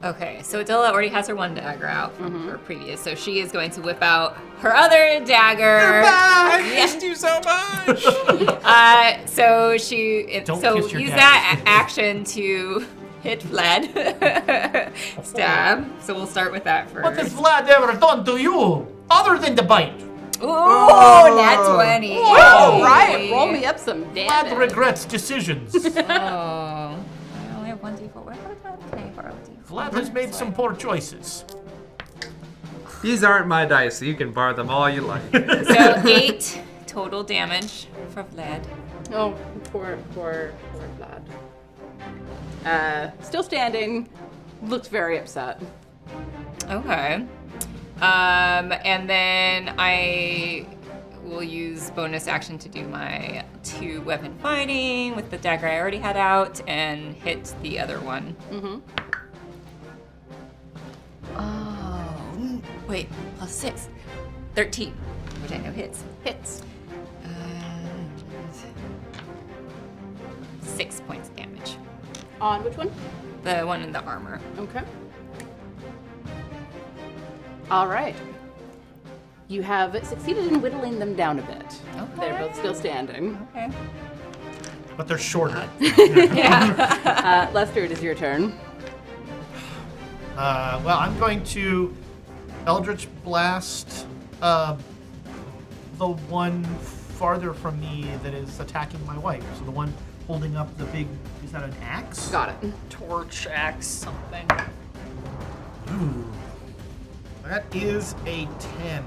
Okay, so Adela already has her one dagger out from her previous, so she is going to whip out her other dagger. I missed you so much. So she Don't so kiss your use dagger. that action to hit Vlad. Stab. So we'll start with that first. What has Vlad ever done to you? Other than the bite. Ooh, nat 20. All right, roll me up some damage. Vlad regrets decisions. Oh, I only have 1d4. Where would I pay for a d4? Vlad has made some poor choices. These aren't my dice, so you can bar them all you like. So 8 total damage for Vlad. Oh, poor Vlad. Still standing, looks very upset. Okay. And then I will use bonus action to do my 2 weapon fighting with the dagger I already had out and hit the other one. Mm-hmm. Oh, wait, plus 6. 13, which I know hits. Hits. 6 points of damage. On which one? The one in the armor. Okay. All right. You have succeeded in whittling them down a bit. Okay. They're both still standing. Okay. But they're shorter. Lester, it is your turn. Well, I'm going to Eldritch Blast the one farther from me that is attacking my wife. So the one holding up the big, is that an axe? Got it. Torch, axe, something. Ooh. That is a 10.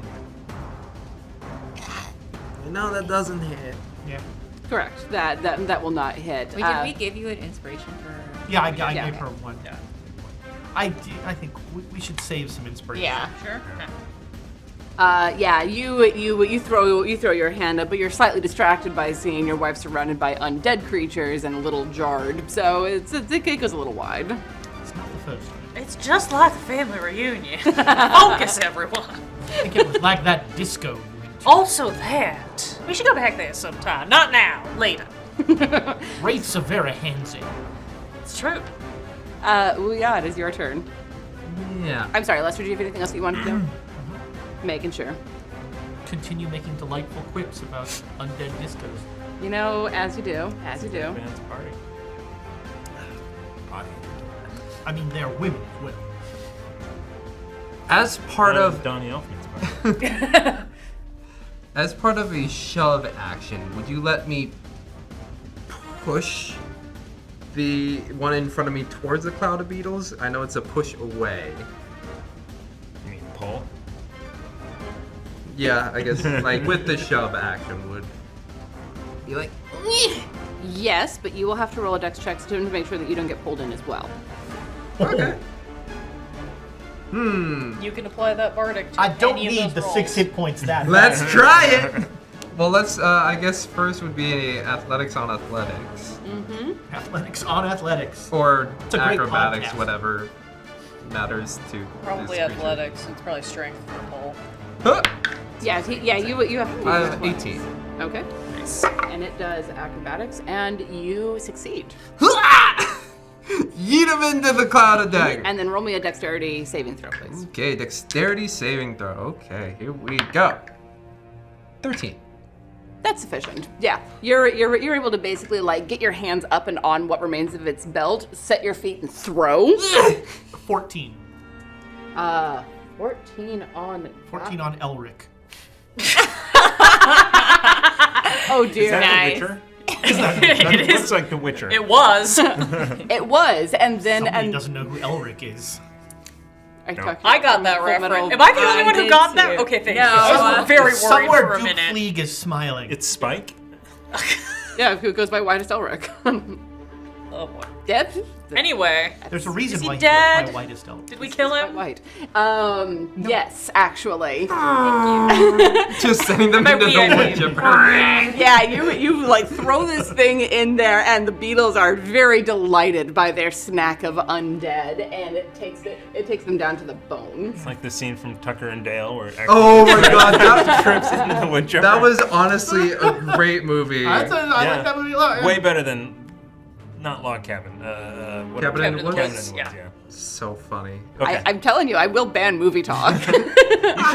No, that doesn't hit. Yeah. Correct. That will not hit. Wait, did we give you an inspiration for? Yeah, I Yeah. gave her one. Yeah. I think we should save some inspiration. Yeah. Sure. Okay. Yeah, you throw your hand up, but you're slightly distracted by seeing your wife surrounded by undead creatures and a little jarred. So it goes a little wide. It's not the first. It's just like the family reunion. Focus, everyone. I think it was like that disco. you went to. Also that. We should go back there sometime. Not now. Later. Wraiths are very handsy. It's true. Yeah, it is your turn. Yeah. I'm sorry, Lester, do you have anything else that you wanted to do? Making sure. Continue making delightful quips about undead discos. You know, as you do. Advanced party. Body. I mean, they're women as well. As part of Donnie Elfman's party. As part of a shove action, would you let me push the one in front of me towards the cloud of beetles? I know it's a push away. You mean pull? Yeah, I guess like with the shove action would be like. Yes, but you will have to roll a dex check to make sure that you don't get pulled in as well. Okay. You can apply that bardic to I don't any of need those the rolls. 6 hit points that Let's bad. try it. Well, let's. I guess first would be athletics on athletics, Athletics on athletics. or It's a great acrobatics, podcast. whatever matters to. Probably this creature. athletics. It's probably strength for a pull. Huh. Yeah, you have to do I this have one. 18. Okay. And it does acrobatics, and you succeed. Yeet him into the cloud of dagger. And then roll me a dexterity saving throw, please. Okay, dexterity saving throw. Okay, here we go. 13. That's sufficient. Yeah, you're able to basically like get your hands up and on what remains of its belt, set your feet and throw. 14. 14 on. 14 on Elric. Oh dear. Is that Nice. the Witcher? It Looks is. like the Witcher. It was. It was, and then Somebody doesn't know who Elric is. Are you No. talking I got that Full Metal? reference. Am I the only one who did got that? too. Okay, thank No, you. I was very worried Somewhere for a Duke minute. Fleeg is smiling. It's Spike? Yeah, who goes by Whitest Elric? Oh boy. Dead? Anyway, There's a reason Is he why he dead? goes by whitest Elric. did we kill Quite him? white. Yes, actually. Just sending them By into we, the I wood mean- chipper. Yeah, you like throw this thing in there, and the beetles are very delighted by their snack of undead, and it takes them down to the bone. It's like the scene from Tucker and Dale where Oh my god, that, trips into the wood chipper. that was honestly a great movie. I Yeah. like that movie a lot. way better than not Log Cabin. What- Cabin in the Woods? Cabin in the Woods, Yeah. yeah. So funny. Okay. I'm telling you, I will ban movie talk. I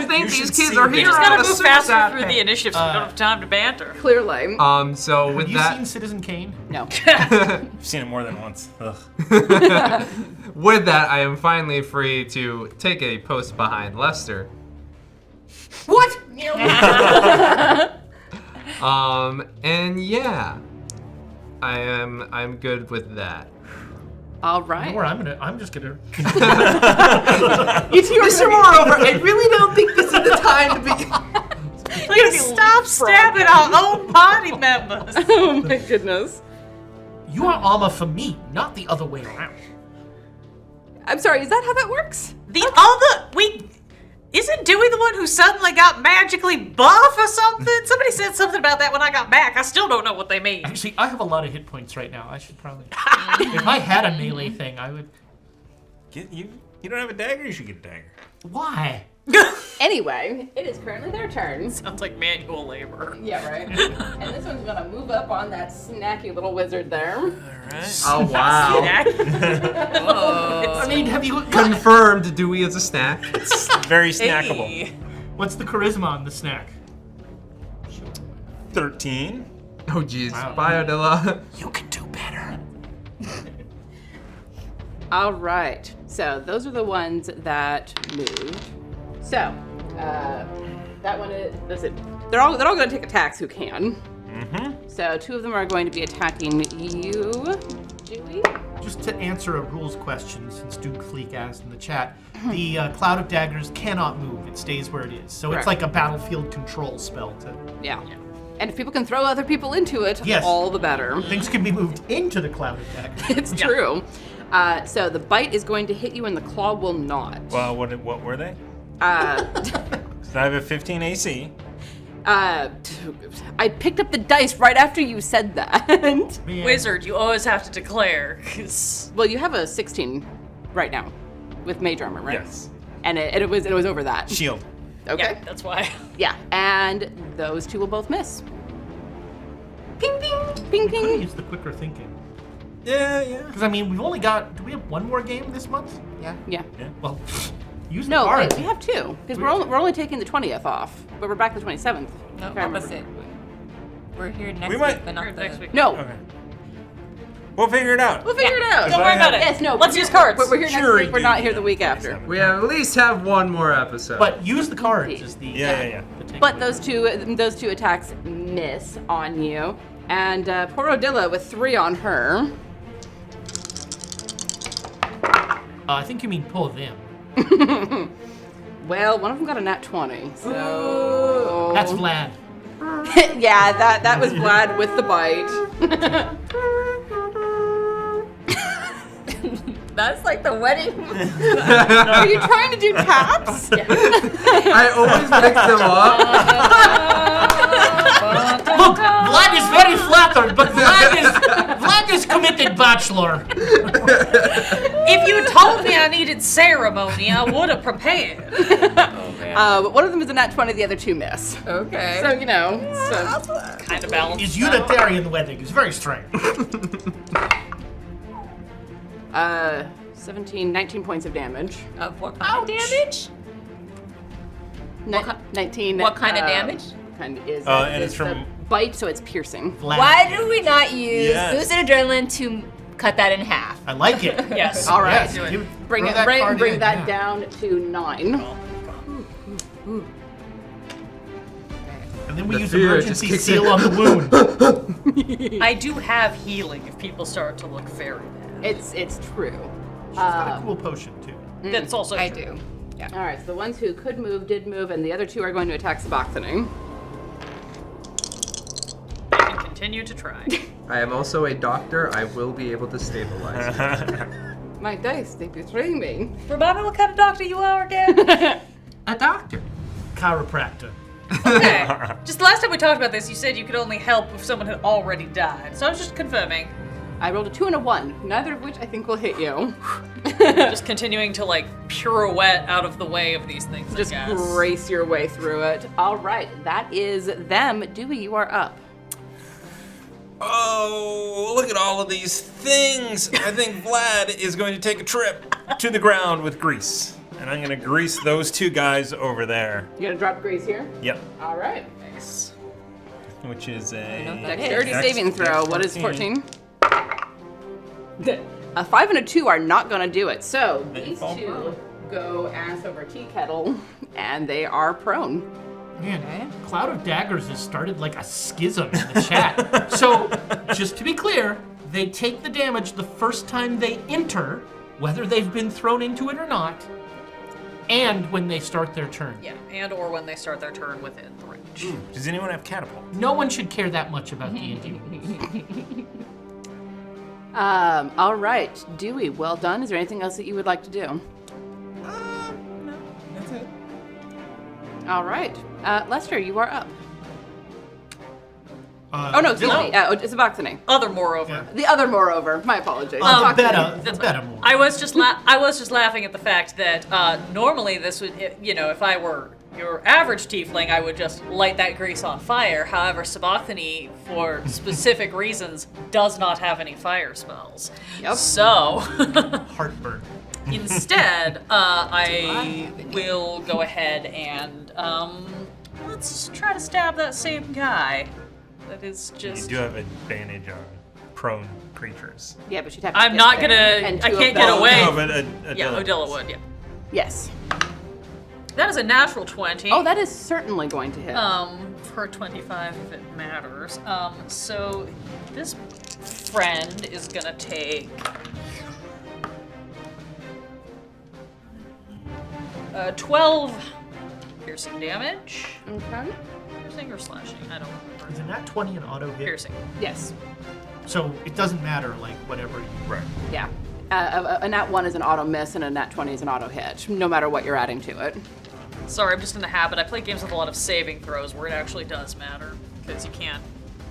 think you these should kids see are this. here. We just gotta on a move super faster sad through the thing. initiative so we don't have time to banter. Clearly. So Have with you that, seen Citizen Kane? No. I've seen it more than once. Ugh. with that, I am finally free to take a post behind Lester. What? And yeah, I'm good with that. All You know right. where I'm just gonna. You two are Mr. Moreover, I really don't think this is the time to be. Please stop stabbing our own party members. Oh my goodness. You are armor for me, not the other way around. I'm sorry, is that how that works? Isn't Dewey the one who suddenly got magically buff or something? Somebody said something about that when I got back. I still don't know what they mean. Actually, I have a lot of hit points right now. I should probably. If I had a melee thing, I would. You don't have a dagger? You should get a dagger. Why? Anyway, it is currently their turn. Sounds like manual labor. Yeah, right. And this one's gonna move up on that snacky little wizard there. Alright. Oh wow! I mean, have you? Confirmed. Dewey is a snack. Very snackable. Hey. What's the charisma on the snack? 13. Oh jeez. Wow. Bye, Odilla. You can do better. All right. So those are the ones that moved. So that one is. They're all going to take attacks who can. Mm-hmm. So two of them are going to be attacking you, Dewey. Just to answer a rules question, since Duke Fleek asked in the chat, the Cloud of Daggers cannot move. It stays where it is. So Correct. it's like a battlefield control spell. Yeah. And if people can throw other people into it, Yes. all the better. Things can be moved into the Cloud of Daggers. It's true. So the bite is going to hit you and the claw will not. Well, what were they? Uh, So I have a 15 AC. I picked up the dice right after you said that. Man. Wizard, you always have to declare. 'Cause Well, you have a 16 right now with mage armor, right? Yes. And it was over that. Shield. Okay. yeah, that's why. Yeah. And those two will both miss. Ping ping ping Could ping. use the quicker thinking. Yeah, yeah. Because, I mean, we've only got. Do we have one more game this month? Yeah. Yeah. Well, use the No, card. wait, we have two because we're only taking the 20th off, but we're back the 27th. No, if I remember. opposite. We're here next We week, might- but Or not next the. week. No, Okay. We'll figure it out. We'll figure it out. Don't worry about it. Yes, no. Let's use cards. We're here Sure, next week. We're not here the week after. We at least have one more episode. But use the cards is the Yeah. the takeaway. But those two attacks miss on you, and poor Odilla with 3 on her. I think you mean pull them. Well, one of them got a nat 20, so That's Vlad. yeah, that was Vlad with the bite. That's like the wedding. Are you trying to do cats? I always mix them up. Look, Vlad is very flattered, but Vlad is committed bachelor. If you told me I needed ceremony, I would have prepared. But one of them is a nat 20, the other 2 miss. Okay. So, you know, Kind of balanced. His Unitarian wedding is very strange. 17, 19 points of damage. Of what kind of damage? 19. What kind of damage? Kind of is. And it's the from- bite, so it's piercing. Vlad. Why do we not use Yes. boosted adrenaline to cut that in half? I like it. Yes. All right. Yes, give- Bring throw it. that card Bring in, that yeah. down to 9. And then we The use fear emergency just kicks seal in. on the wound. I do have healing if people start to look very bad. It's true. She's got a cool potion too. That's also I true. do. Yeah. All right, so the ones who could move did move, and the other 2 are going to attack Suboxone. I can continue to try. I am also a doctor. I will be able to stabilize it. My dice, they betray me. Remind me what kind of doctor you are again? A doctor. Chiropractor. Okay. Just last time we talked about this, you said you could only help if someone had already died. So I was just confirming. I rolled a 2 and a 1, neither of which I think will hit you. Just continuing to like pirouette out of the way of these things. Just I guess. brace your way through it. All right, that is them. Dewey, you are up. Oh, look at all of these things. I think Vlad is going to take a trip to the ground with grease. And I'm going to grease those 2 guys over there. You gonna drop Grace here? Yep. All right. Nice. Which is a Dexterity Dex- saving throw. Dex What is 14? 14? A 5 and a 2 are not gonna do it. So They these fall 2 prone. go ass over tea kettle, and they are prone. Man, Cloud of Daggers has started like a schism in the chat. So, just to be clear, they take the damage the first time they enter, whether they've been thrown into it or not, and when they start their turn. Yeah, and or when they start their turn within the range. Does anyone have catapult? No one should care that much about D&D. All right, Dewey, well done. Is there anything else that you would like to do? No, that's it. All right, Lester, you are up. Oh no, excuse me. It's a Boxing. Other moreover. Yeah. The other, moreover. My apologies. The Boxing. better more. I was just laughing at the fact that normally this would, if I were your average tiefling, I would just light that grease on fire. However, Sabachthani, for specific reasons, does not have any fire spells. Yep. So Heartburn. instead, I will go ahead and let's try to stab that same guy. That is You just. do have advantage on prone creatures. Yeah, but you'd have to I'm get not there. gonna. And I 2 of can't them- get away. No, but Yeah, Adela- Odilla would. Yeah. Yes. That is a natural 20. Oh, that is certainly going to hit. For 25 if it matters. So this friend is gonna take 12 piercing damage. Okay. Piercing or slashing? I don't remember. Is a nat 20 an auto hit? Piercing. Yes. So it doesn't matter, like, whatever you... Right. Yeah. A nat 1 is an auto miss, and a nat 20 is an auto hit, no matter what you're adding to it. Sorry, I'm just in the habit. I play games with a lot of saving throws where it actually does matter because you can't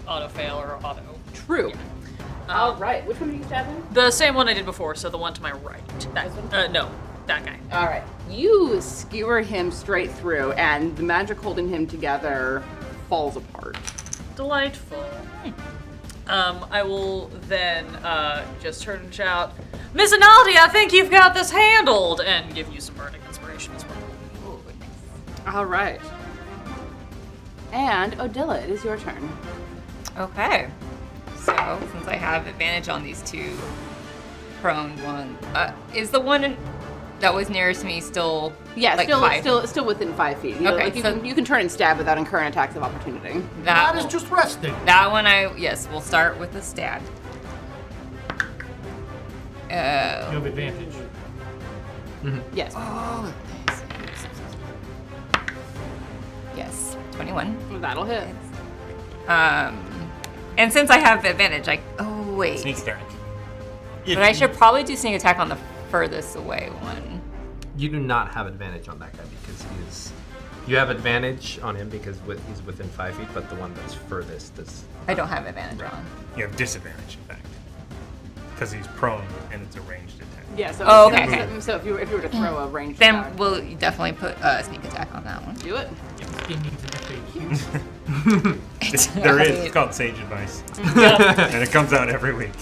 auto fail or auto. True. All right. Which one are you stabbing? The same one I did before, so the one to my right. That, no, that guy. All right. You skewer him straight through, and the magic holding him together falls apart. Delightful. I will then just turn and shout, Miss Analdi, I think you've got this handled, and give you some burning inspiration as well. All right. And Odilla, it is your turn. Okay. So, since I have advantage on these two prone ones, is the one that was nearest me still Yeah, like still within 5 feet. You know, Okay, like so- you can turn and stab without incurring attacks of opportunity. That is just resting. That one, we'll start with the stab. You have advantage. Yes. Oh, yes, 21. That'll hit. And since I have advantage, wait. Sneak attack. But I should probably do sneak attack on the furthest away one. You do not have advantage on that guy because you have advantage on him because he's within 5 feet, but the one that's furthest is. I don't have advantage on. You have disadvantage, in fact, because he's prone and it's a ranged attack. Yeah. So Oh, okay. So if you were to throw a ranged Then attack, we'll definitely put sneak attack on that one. do it. Skin needs an FAQ. There is. It's called Sage Advice, and it comes out every week.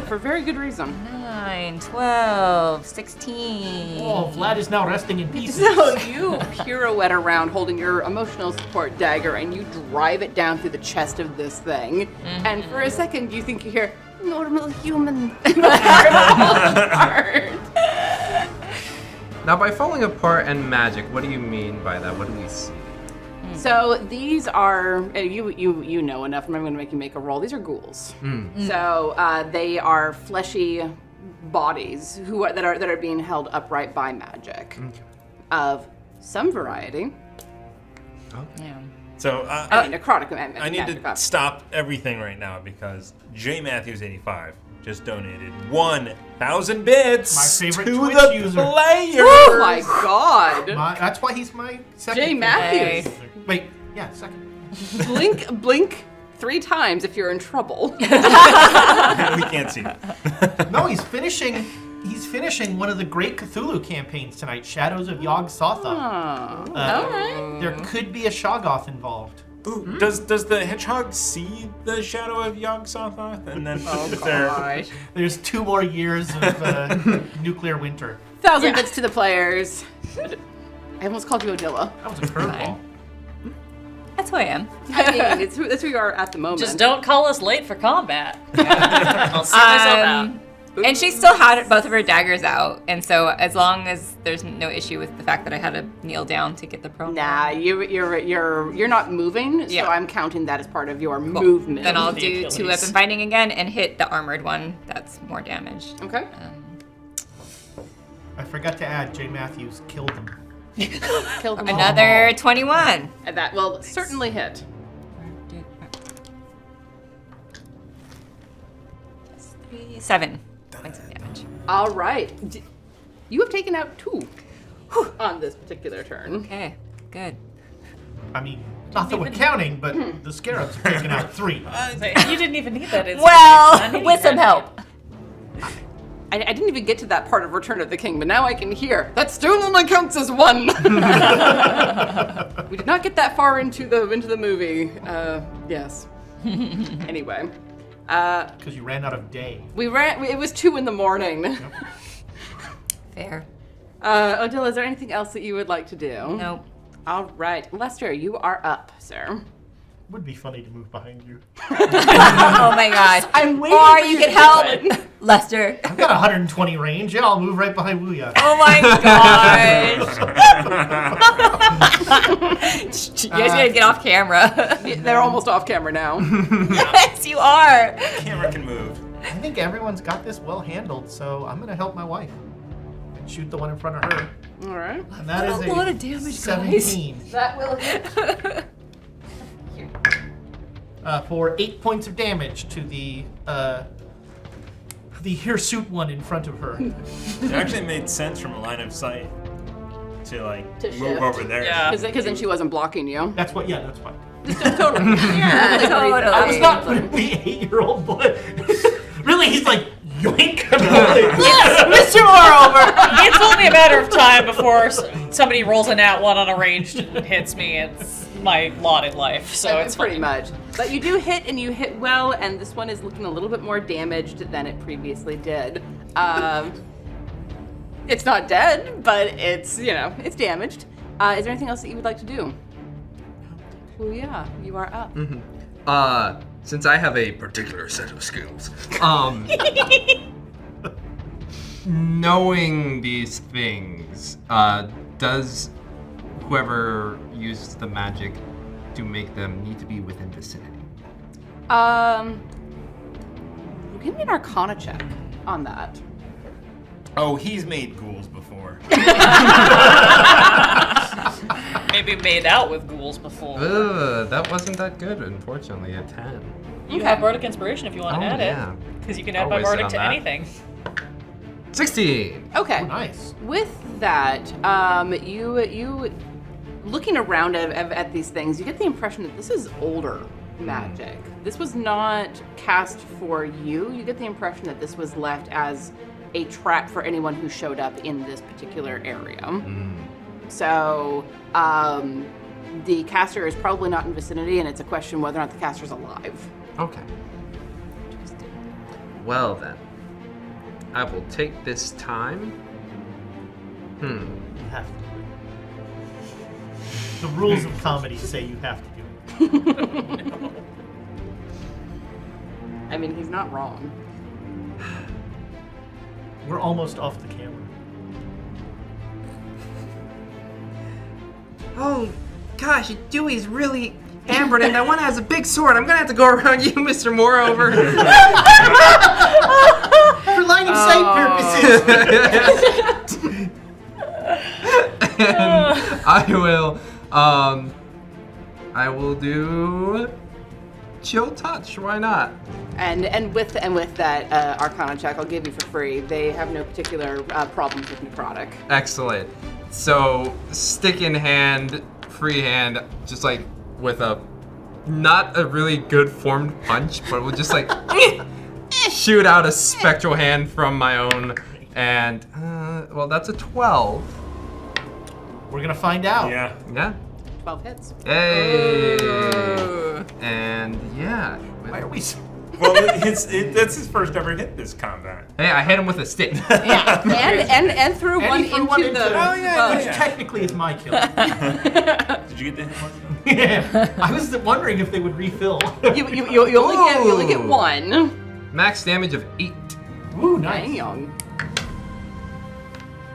For very good reason. 9, 12, 16. Oh, Vlad is now resting in pieces. So you pirouette around holding your emotional support dagger and you drive it down through the chest of this thing. And for a second you think you hear normal human. Now, by falling apart and magic, what do you mean by that? What do we see? So these are you know enough. I'm going to make you make a roll. These are ghouls. So they are fleshy bodies that are being held upright by magic of some variety. Yeah. So Necrotic. I need to stop everything right now because J Matthews 85 just donated 1,000 bits My favorite to Twitch the user. player. Oh my God! That's why he's my second. Jay favorite. Matthews. Wait, yeah, second. Blink 3 times if you're in trouble. We can't see it. No, he's finishing one of the great Cthulhu campaigns tonight, Shadows of Yog-Sothoth. All right. There could be a Shoggoth involved. Ooh, does the hedgehog see the shadow of Yog-Sothoth? And then is there... There's 2 more years of nuclear winter. 1,000 bits to the players. I almost called you Odilla. That was a curveball. That's who I am. I mean, that's who you are at the moment. Just don't call us late for combat. I'll see myself out. And she still had both of her daggers out, and so as long as there's no issue with the fact that I had to kneel down to get the prone. Nah, you're not moving, Yeah. so I'm counting that as part of your movement. Then I'll The do Achilles. 2 weapon fighting again and hit the armored one. That's more damage. Okay. I forgot to add, Jay Matthews killed him. Killed them all. Another 21. And that will certainly hit. 7 points of damage. All right. You have taken out 2 on this particular turn. Okay, good. I mean, not that we're counting, but the scarabs have taken out 3. You didn't even need that. Well, with some help. I didn't even get to that part of Return of the King, but now I can hear. That still only counts as 1. We did not get that far into the movie. Yes. Anyway. Because you ran out of day. It was 2 in the morning. Fair. Odile, is there anything else that you would like to do? Nope. All right. Lester, you are up, sir. Would be funny to move behind you. Oh my gosh. I'm waiting Or for you you can to help do it. Lester. I've got 120 range. Yeah, I'll move right behind Wuya. Oh my gosh. You guys gotta get off camera. They're almost off camera now. Yes, you are. Camera can move. I think everyone's got this well handled, so I'm gonna help my wife and shoot the one in front of her. All right. And that is a lot of damage, 17 That will hit. for 8 points of damage to the hirsute one in front of her. It actually made sense from a line of sight to To move shift. over there. Yeah. Because then she wasn't blocking you. That's what. Yeah, that's fine. Totally. Yeah, Totally. I was not putting the 8-year-old boy. Really, he's like yoink. Mr. Moreover, it's only a matter of time before somebody rolls a nat 1 on a ranged and hits me. It's my lot in life, so it's pretty fine. much. But you do hit, and you hit well, and this one is looking a little bit more damaged than it previously did. It's not dead, but it's it's damaged. Is there anything else that you would like to do? Oh yeah, you are up. since I have a particular set of skills, knowing these things, does whoever uses the magic to make them need to be within vicinity? Give me an Arcana check on that. Oh, he's made ghouls before. Maybe made out with ghouls before. That wasn't that good, unfortunately. A 10. You have Bardic Inspiration if you want to add yeah. it. Because you can add my Always Bardic on to that. anything. 16. Okay. Oh, nice. With that, you looking around at these things, you get the impression that this is older magic. This was not cast for you. You get the impression that this was left as a trap for anyone who showed up in this particular area. So the caster is probably not in vicinity, and it's a question whether or not the caster's alive. Okay. Well then, I will take this time. You have to do it. The rules of comedy say you have to do it. I mean, he's not wrong. We're almost off the camera. Oh, gosh, Dewey's really hammered, and that one has a big sword. I'm gonna have to go around you, Mr. Moreover. For line of sight purposes. And I will do chill touch. Why not? And with that Arcana check, I'll give you for free. They have no particular problems with necrotic. Excellent. So stick in hand, free hand, just like with a not a really good formed punch, but we'll just like shoot out a spectral hand from my own, and well, that's a 12. We're gonna find out. Yeah. Yeah. 12 hits. Hey. And yeah. Why are we so... Well, that's his first ever hit this combat. Hey, I hit him with a stick. Yeah, and threw And one he threw into one the. into Oh, yeah, Which yeah. technically is my kill. Did you get the hit mark? Yeah. I was wondering if they would refill. You only get one. Max damage of 8. Ooh, nice. Dang young.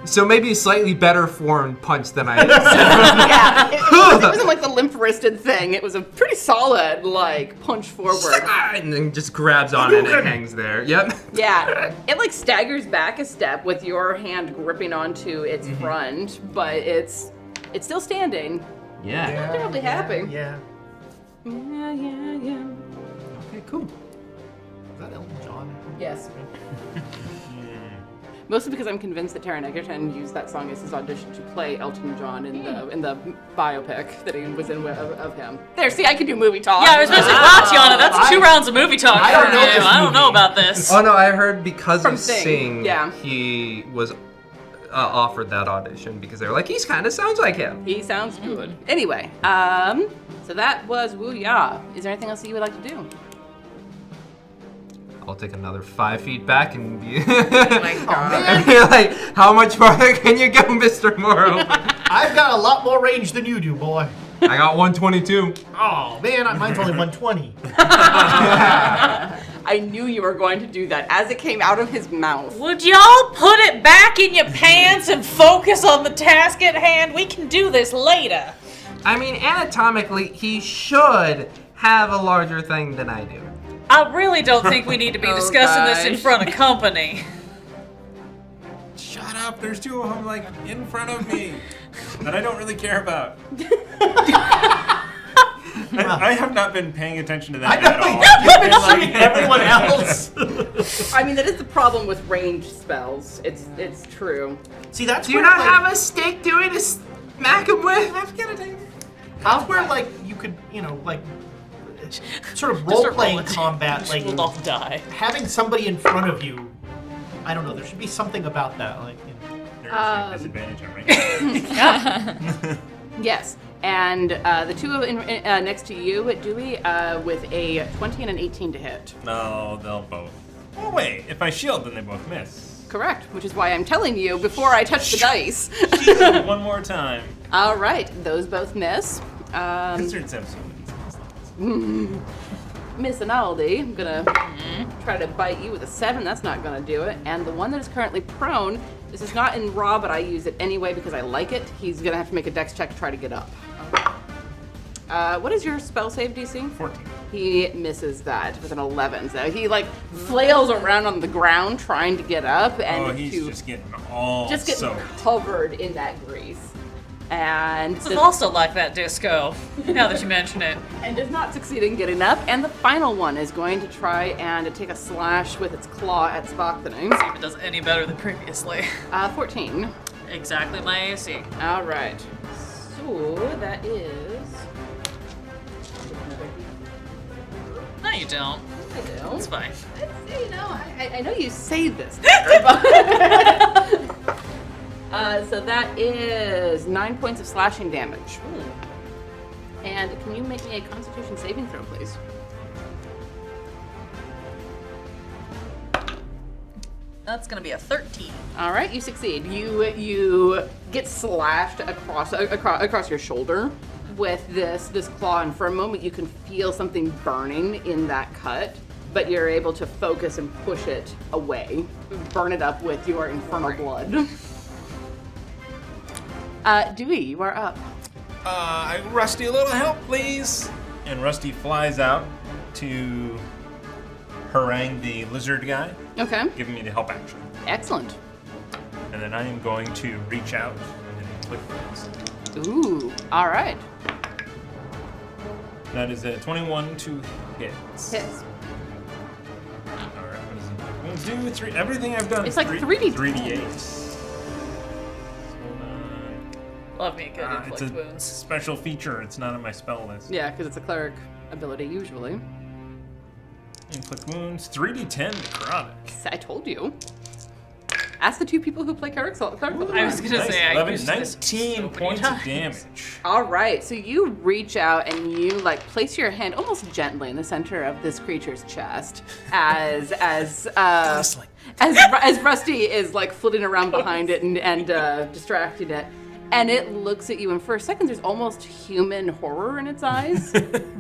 So maybe a slightly better formed punch than I Yeah, it wasn't like the limp-wristed thing. It was a pretty solid, like, punch forward. and then just grabs on it and it hangs there. Yep. Yeah, it like staggers back a step with your hand gripping onto its front, but it's still standing. Yeah. Not terribly happy. Yeah. Yeah. Okay, cool. Is that Elton John? Yes. Mostly because I'm convinced that Taron Egerton used that song as his audition to play Elton John in the biopic that he was in of him. There, see, I can do movie talk. Yeah, I was going to say, wow, Tiana, that's 2 rounds of movie talk I for don't know you. this I don't movie. know about this. Oh no, I heard because From of Sing, Sing, yeah. he was offered that audition because they were like, he's kind of sounds like him. He sounds good. Anyway, so that was Wu Ya. Is there anything else that you would like to do? I'll take another 5 feet back and be my God. and you're like, how much farther can you go, Mr. Morrow? I've got a lot more range than you do, boy. I got 122. Oh, man, mine's only 120. I knew you were going to do that as it came out of his mouth. Would y'all put it back in your pants and focus on the task at hand? We can do this later. I mean, anatomically, he should have a larger thing than I do. I really don't think we need to be discussing this in gosh. front of company. Shut up! There's 2 of them like in front of me that I don't really care about. I have not been paying attention to them I at all. know, you've been shooting everyone else. I mean, that is the problem with ranged spells. It's true. See, that's Do you where, not like, have a stick to it to smack him with? that's where, like, you could, like, sort of Just a role-playing roll it. combat, like, We'll all die. having somebody in front of you. I don't know, there should be something about that, like, There's a disadvantage on me. Yes. And the 2 next to you, Dewey, with a 20 and an 18 to hit. No, they'll both. Oh wait, if I shield, then they both miss. Correct, which is why I'm telling you before I touch the dice. Shield one more time. All right, those both miss. Considered them so many. Miss Analdi, I'm gonna try to bite you with a 7. That's not gonna do it. And the one that is currently prone, this is not in raw, but I use it anyway because I like it. He's gonna have to make a dex check to try to get up. What is your spell save DC? 14. He misses that with an 11. So he like flails around on the ground trying to get up, and He's to just getting all getting soaked. covered in that grease. And This is also like that disco, now that you mention it. and does not succeed in getting up. And the final one is going to try and take a slash with its claw at Spockthany. If it does any better than previously. 14. Exactly my AC. All right. So that is. No, you don't. I do. It's fine. You know, I know you say this, but so that is 9 points of slashing damage. And can you make me a Constitution saving throw, please? That's gonna be a 13. All right, you succeed. You get slashed across your shoulder with this claw, and for a moment you can feel something burning in that cut, but you're able to focus and push it away, burn it up with your infernal blood. Dewey, you are up. Rusty, a little help, please. And Rusty flies out to harangue the lizard guy, Okay, giving me the help action. excellent. And then I am going to reach out and click this. Ooh, all right. That is a 21 to hit. Hits. All right, what does it do? 1, 2, 3. Everything I've done. It's is like 3D10. 3d8. Love me a good It's inflict a wounds. special feature. It's not on my spell list. Yeah, because it's a cleric ability usually. Inflict wounds. 3d10 necrotic. I told you. Ask the 2 people who play clerics. I was gonna Nice. say, I 11, used this 19 so many points times. of damage. All right, so you reach out and you like place your hand almost gently in the center of this creature's chest as Rusty is like flitting around behind it and distracting it, and it looks at you. And for a second, there's almost human horror in its eyes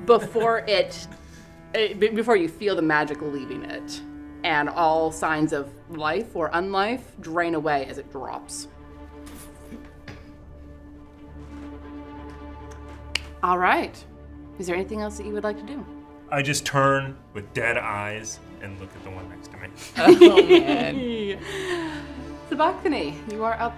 before you feel the magic leaving it, and all signs of life or unlife drain away as it drops. All right. Is there anything else that you would like to do? I just turn with dead eyes and look at the one next to me. Oh, man. Sabachthani, you are up.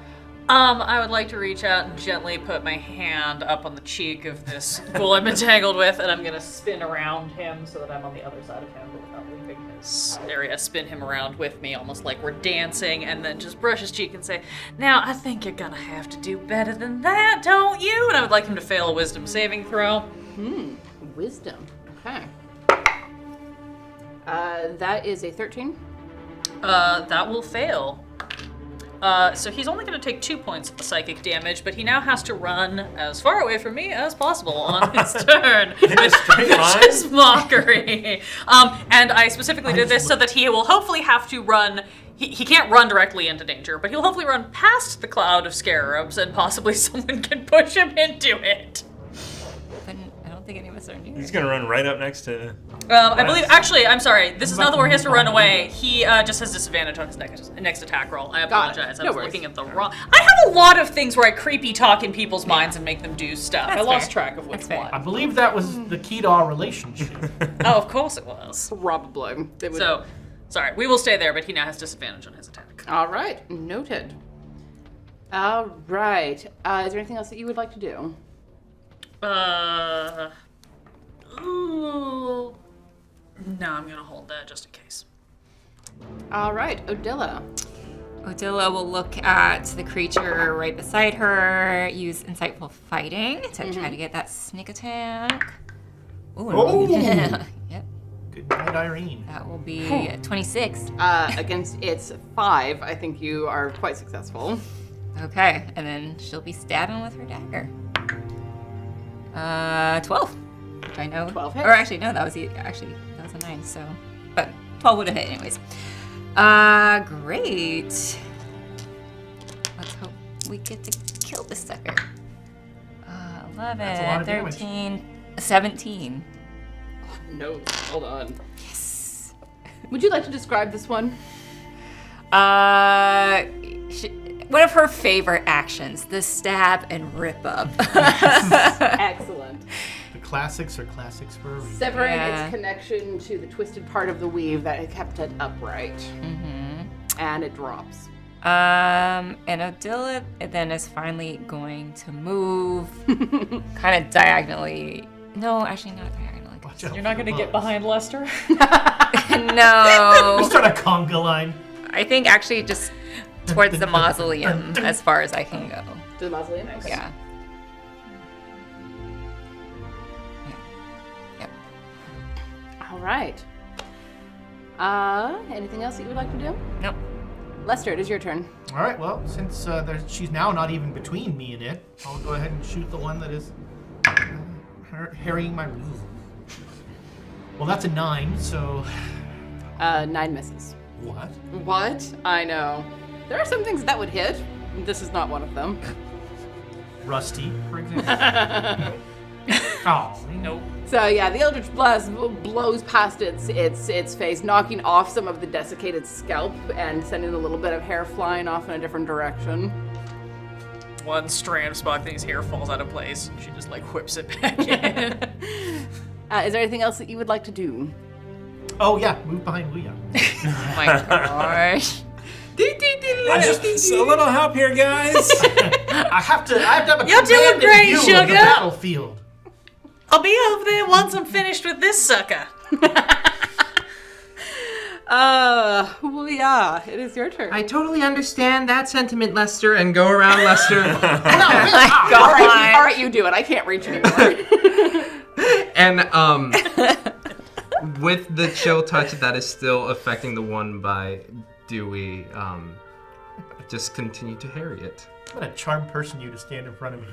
I would like to reach out and gently put my hand up on the cheek of this ghoul I'm entangled with, and I'm gonna spin around him so that I'm on the other side of him, but without leaving his area. Spin him around with me, almost like we're dancing, and then just brush his cheek and say, "Now, I think you're gonna have to do better than that, don't you?" And I would like him to fail a wisdom saving throw. Wisdom. Okay. That is a 13. That will fail. So he's only going to take 2 points of psychic damage, but he now has to run as far away from me as possible on his turn. In a straight line? Which is mockery. And I specifically did this so that he will hopefully have to run. He can't run directly into danger, but he'll hopefully run past the cloud of scarabs, and possibly someone can push him into it. But I don't think any of us are near. He's gonna run right up next to. I believe, actually, I'm sorry. This is not the where he has to run away. He just has disadvantage on his next attack roll. I Got it. apologize. I No was worries. looking at the wrong. I have a lot of things where I creepy talk in people's minds and make them do stuff. I lost track of which That's fair. one. I believe that was the key to our relationship. Oh, of course it was. Probably. They would- So, sorry. We will stay there, but he now has disadvantage on his attack. All right. Noted. All right. Is there anything else that you would like to do? Ooh. No, I'm gonna hold that just in case. All right. Odilla. Odilla will look at the creature right beside her, use insightful fighting to try to get that sneak attack. Ooh, Oh! yeah. Yep. Good night, Irene. That will be 26. Against its 5, I think you are quite successful. Okay, and then she'll be stabbing with her dagger. 12. Which I know. 12 hits. Or actually, no, that was a 9. So, but 12 would have hit anyways. Great. Let's hope we get to kill this sucker. 11, That's a lot of damage. 13, 17. No, hold on. Yes. Would you like to describe this one? One of her favorite actions, the stab and rip up. Excellent. The classics are classics for a reason. Severing Yeah. its connection to the twisted part of the weave that had kept it upright. And it drops. And Odila then is finally going to move kind of diagonally. No, actually not diagonally. Watch out You're for not the gonna get bugs. behind Lester? No. Start a conga line. I think actually just towards the mausoleum as far as I can go. To the mausoleum? Okay. Yeah. Yep. All right. Anything else that you would like to do? Nope. Lester, it is your turn. All right. Well, since she's now not even between me and it, I'll go ahead and shoot the one that is harrying my weave. Well, that's a 9. So 9 misses. what? What? I know. There are some things that would hit. This is not one of them. Rusty, for example. Oh, Nope. So yeah, the Eldritch Blast blows past its face, knocking off some of the desiccated scalp and sending a little bit of hair flying off in a different direction. One strand of Spock's hair falls out of place, and she just like whips it back in. Is there anything else that you would like to do? Oh yeah, move behind Leah. Oh my gosh. Just a little help here, guys. I have to have a You're doing commanding great, view of sugar. the battlefield. I'll be over there once I'm finished with this sucker. Well, yeah, it is your turn. I totally understand that sentiment, Lester, and go around Lester. All right, you do it. I can't reach anymore. And with the chill touch that is still affecting the one by Dewey, just continue to harry it. What a charmed person you to stand in front of me.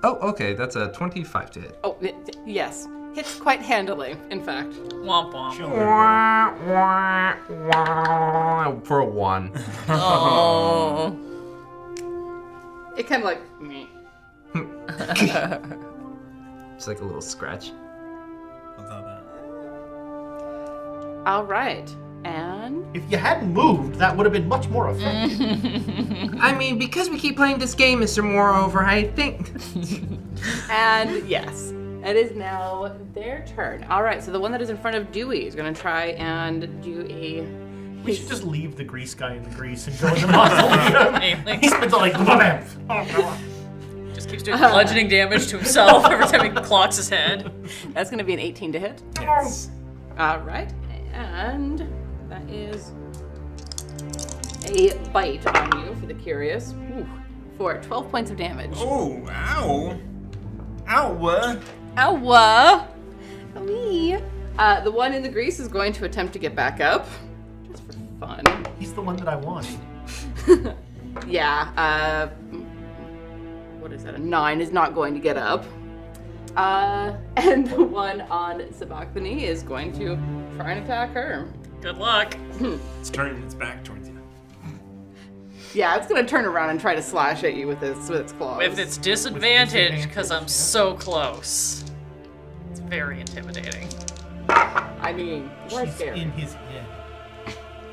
Okay, that's a 25 to hit. Oh, yes. Hits quite handily, in fact. Womp womp. For a 1. Oh. It kind of like... meh. Just like a little scratch. All right. And... If you hadn't moved, that would have been much more effective. I mean, because we keep playing this game, Mr. Moreover, I think. And yes, it is now their turn. All right, so the one that is in front of Dewey is going to try and do a... We should just leave the grease guy in the grease and go in the mausoleum. He spends all like, bam. Just keeps doing bludgeoning damage to himself every time he clocks his head. That's going to be an 18 to hit. Yes. All right, and that is a bite on you for the curious. Ooh, for 12 points of damage. Oh, ow. Ow. Ow! Owie. The one in the grease is going to attempt to get back up, just for fun. He's the one that I want. Yeah, what is that? A 9 is not going to get up. And the one on Sabachthani is going to try and attack her. Good luck. It's turning its back towards you. Yeah, it's going to turn around and try to slash at you with its claws. With its disadvantage, because I'm so close. It's very intimidating. I mean, we're She's scared. in his head.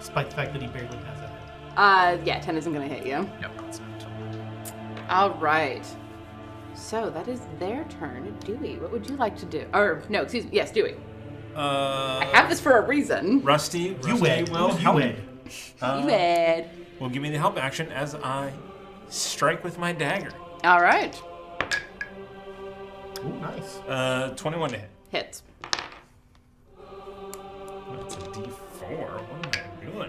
Despite the fact that he barely has a head. Yeah, 10 isn't going to hit you. No, it's not. All right. So that is their turn. Dewey, what would you like to do? Or, no, excuse me. Yes, Dewey. I have this for a reason. Rusty You wed. will You help. wed. You had. Will give me the help action as I strike with my dagger. All right. Ooh, nice. 21 to hit. Hits. That's a D4. What am I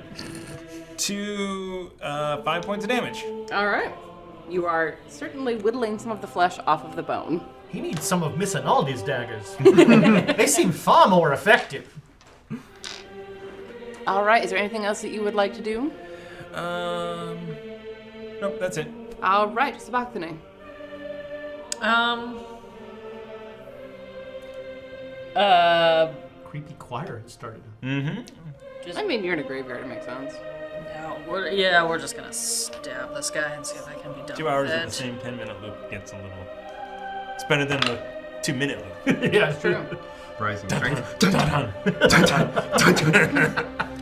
doing? 5 points of damage. All right. You are certainly whittling some of the flesh off of the bone. He needs some of Miss Analdi's daggers. They seem far more effective. All right. Is there anything else that you would like to do? Nope, that's it. All right. Sabachthani. Creepy choir had started. Mm-hmm. I mean, you're in a graveyard. It makes sense. No. No, we're just gonna stab this guy and see if I can be done 2 hours with of it. the same 10-minute loop gets a little. It's better than the 2-minute loop. Yeah, it's true. Rising strength.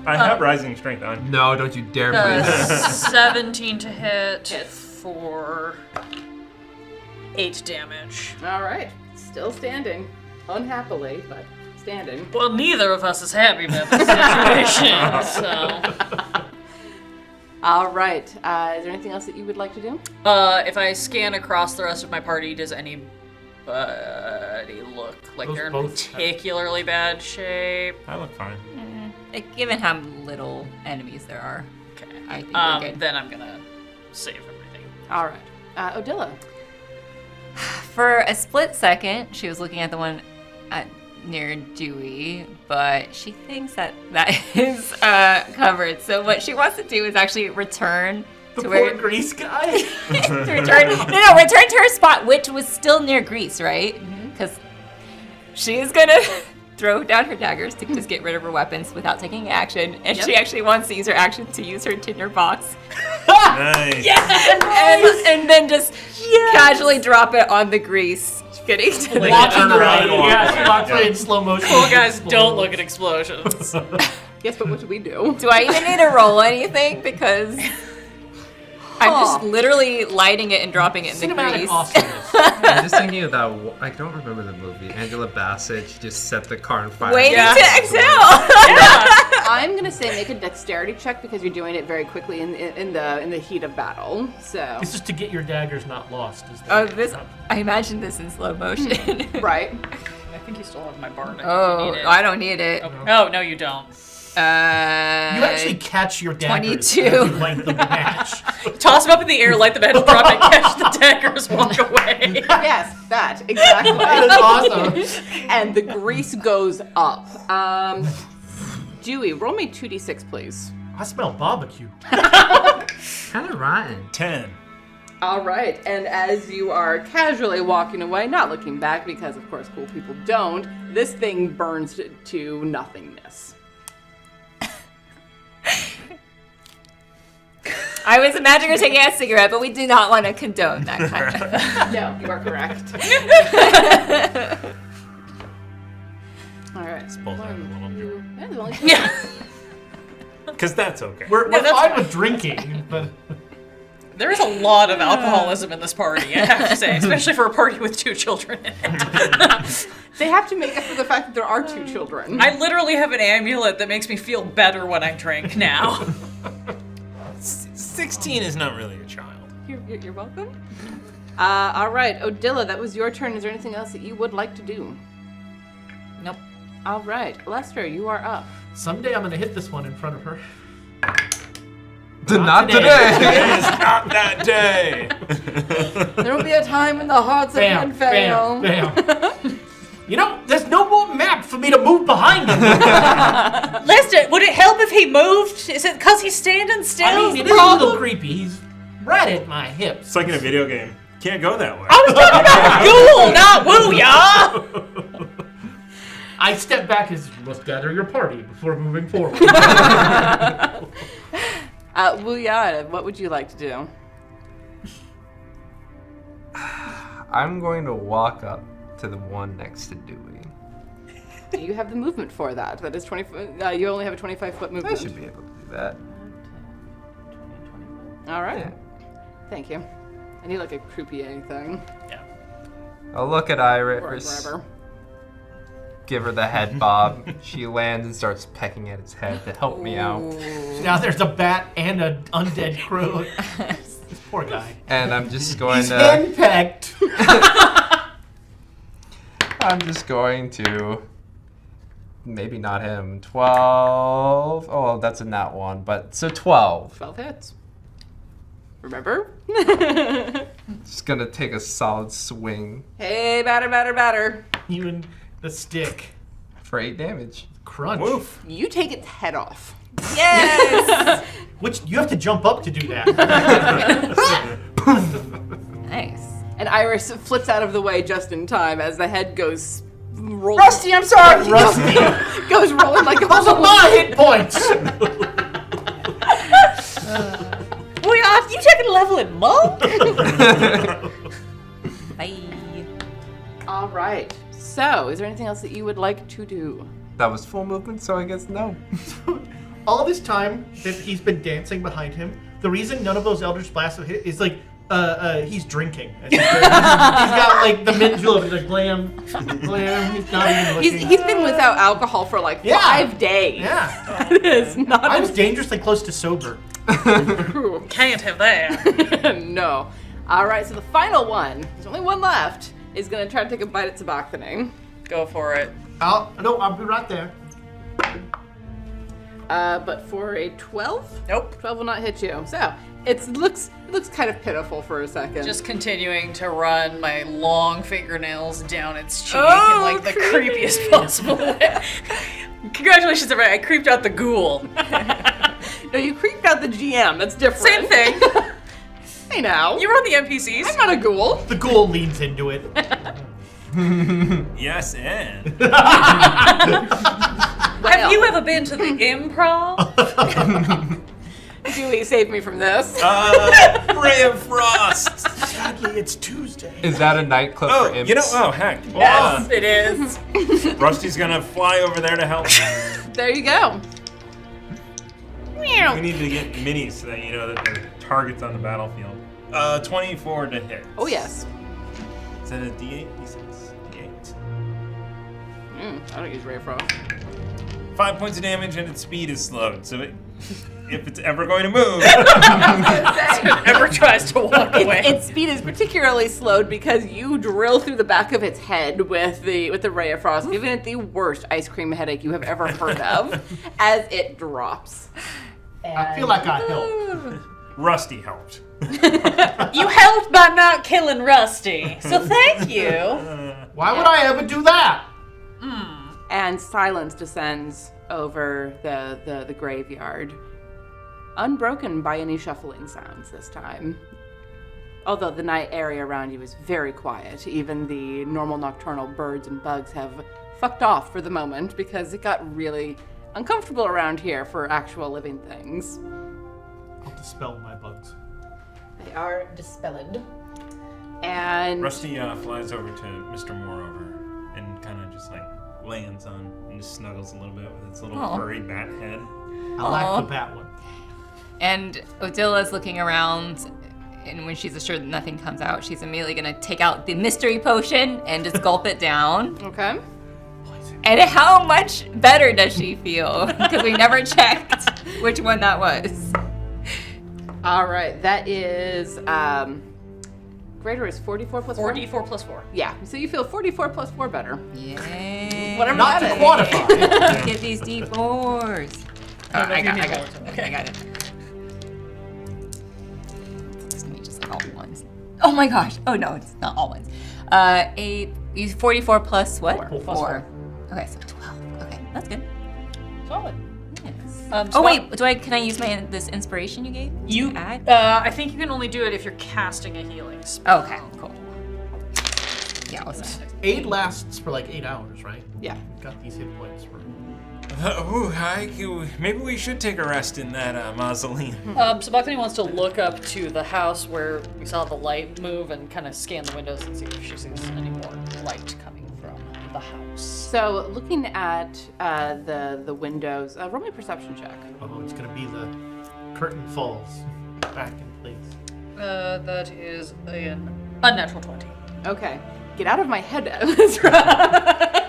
I have rising strength on. No, don't you dare please. 17 to hit for 8 damage. All right. Still standing. Unhappily, but standing. Well, neither of us is happy about the situation, so... All right. Is there anything else that you would like to do? If I scan across the rest of my party, does anybody look like Those they're in both- particularly bad shape? I look fine. Given how little enemies there are, Okay. I think we're good. Then I'm gonna save everything. All right. Odila. For a split second, she was looking at the one near Dewey, but she thinks that is covered. So what she wants to do is actually return The to poor where grease guy. return to her spot, which was still near Grease, right? Because she is gonna throw down her daggers to just get rid of her weapons without taking action, and she actually wants to use her action to use her tinder box. Nice. And then just casually drop it on the Grease. Kidding. Walking turn around away. and walk Yeah, away. she walks away in slow motion. Cool guys, don't look at explosions. Yes, but what do we do? Do I even need to roll anything? Because I'm just literally lighting it and dropping it in the Cinematic grease. awesomeness. I'm just thinking of that. I don't remember the movie. Angela Bassett she just set the car on fire. Waiting Yeah. to exhale. I'm gonna say make a dexterity check because you're doing it very quickly in the heat of battle. So This is to get your daggers not lost. Is the- Oh, this! I imagine this in slow motion. right. I think you still have my bardic. Oh, Need it. I don't need it. Oh, no, you don't. You actually catch your daggers 22. as you light the match. Toss them up in the air, light the match, drop it, catch the daggers, walk away. Yes, that exactly. That is awesome. And the grease goes up. Dewey, roll me 2d6, please. I smell barbecue. Kind of rotten. 10. All right, and as you are casually walking away, not looking back because, of course, cool people don't, this thing burns to nothingness. I was imagining her taking a cigarette, but we do not want to condone that kind of. No, you are correct. All right. Both have a little bit. Yeah, there's only two. Because that's okay. We're that's fine fine. with drinking, but There is a lot of alcoholism in this party, I have to say, especially for a party with 2 children in it. They have to make up for the fact that there are 2 children. I literally have an amulet that makes me feel better when I drink now. 16 is not really a child. You're welcome. All right, Odila, that was your turn. Is there anything else that you would like to do? Nope. All right, Lester, you are up. someday I'm gonna hit this one in front of her. Not today. today. It is not that day. There will be a time when the hearts of men Bam, fail. bam, bam. You know, there's no more map for me to move behind him. Lester, would it help if he moved? Is it because he's standing still? I mean, it is a little creepy. He's right at my hips. It's like in a video game. Can't go that way. I was talking about the ghoul, not Wooya! I step back as you must gather your party before moving forward. Wuyada, what would you like to do? I'm going to walk up to the one next to Dewey. You have the movement for that. That is 20. You only have a 25-foot I movement. should be able to do that. All right. Yeah. Thank you. I need like a croupier thing. I'll look at Or a Iris, grabber. give her the head bob. She lands and starts pecking at its head to help me out. Now there's a bat and an undead crow. This poor guy. And I'm just going He's to. henpecked. I'm just going to. Maybe not him. 12. Oh, that's a nat one, but so 12. 12 hits. Remember? Just gonna take a solid swing Hey, batter, batter, batter. You and the stick. for 8 damage. Crunch. Woof. You take its head off. Yes! Which you have to jump up to do that. Nice. And Iris flips out of the way just in time as the head goes rolling. Rusty, I'm sorry! Rusty. Goes rolling like a Those are my hit points. Wait, are you taking a level in monk? Bye. All right. So, is there anything else that you would like to do? That was full movement, so I guess no. All this time that he's been dancing behind him, the reason none of those Eldritch Blasts have hit is like, he's drinking. He's got like the mint of the glam. He's not even looking. He's been without alcohol for like 5 days. Yeah. That is not. I was dangerously close to sober. Can't have that. No. All right. So the final one, there's only one left, is gonna try to take a bite at Sabachthani. Go for it. I'll be right there. But for a 12, Nope. 12 will not hit you. So it looks kind of pitiful for a second. Just continuing to run my long fingernails down its cheek Oh, in like the creepy. creepiest possible way. Congratulations, everybody. I creeped out the ghoul. No, you creeped out the GM. That's different. Same thing. Hey now. You run the NPCs. I'm not a ghoul. The ghoul leans into it. Yes, and. Have you ever been to the improv? Dewey, save me from this. Ray of Frost. Sadly, it's Tuesday. Is that a nightclub Oh, for imps? you know, oh heck. Yes, it is. Rusty's gonna fly over there to help. There you go. We need to get minis so that you know that they're targets on the battlefield. 24 to hit. Oh yes. Is that a D8? D6? D8. I don't use Ray of Frost. 5 points of damage and its speed is slowed, so if it's ever going to move, Ever tries to walk away. Its speed is particularly slowed because you drill through the back of its head with the Ray of Frost, giving it the worst ice cream headache you have ever heard of, as it drops. I feel like I helped. Rusty helped. You helped by not killing Rusty, so thank you. Why would I ever do that? And silence descends over the graveyard, unbroken by any shuffling sounds this time. Although the night area around you is very quiet, even the normal nocturnal birds and bugs have fucked off for the moment because it got really uncomfortable around here for actual living things. I'll dispel my bugs. They are dispelled. And Rusty flies over to Mr. Moreover and kind of just like lands on and just snuggles a little bit with its little furry bat head. I like the bat one. And Odilla's looking around, and when she's assured that nothing comes out, she's immediately gonna take out the mystery potion and just gulp it down. okay. And how much better does she feel? Because we never checked which one that was. All right, that is greater is 44 plus 4? 4d4 plus 4. Yeah, so you feel 44 plus 4 better. Yay. Whatever Not to that is. quantify. Get these D4s. I got need it. more. Okay. I got it. It's gonna be just like all ones. Oh my gosh. Oh no, it's not all ones. 44 plus what? Four. Plus four. Okay, so 12. Okay, that's good. Solid. Yes. So Oh wait, can I use this inspiration you gave? You to add? I think you can only do it if you're casting a healing spell. Okay, cool. Yeah, what's that? Aid lasts for like 8 hours, right? Yeah. We've got these hit points for. Maybe we should take a rest in that mausoleum. So Bethany wants to look up to the house where we saw the light move and kind of scan the windows and see if she sees any more light coming from the house. So looking at the windows, roll me a perception check. Oh, it's gonna be the curtain falls back in place. That is an unnatural 20. Okay, get out of my head, Ezra.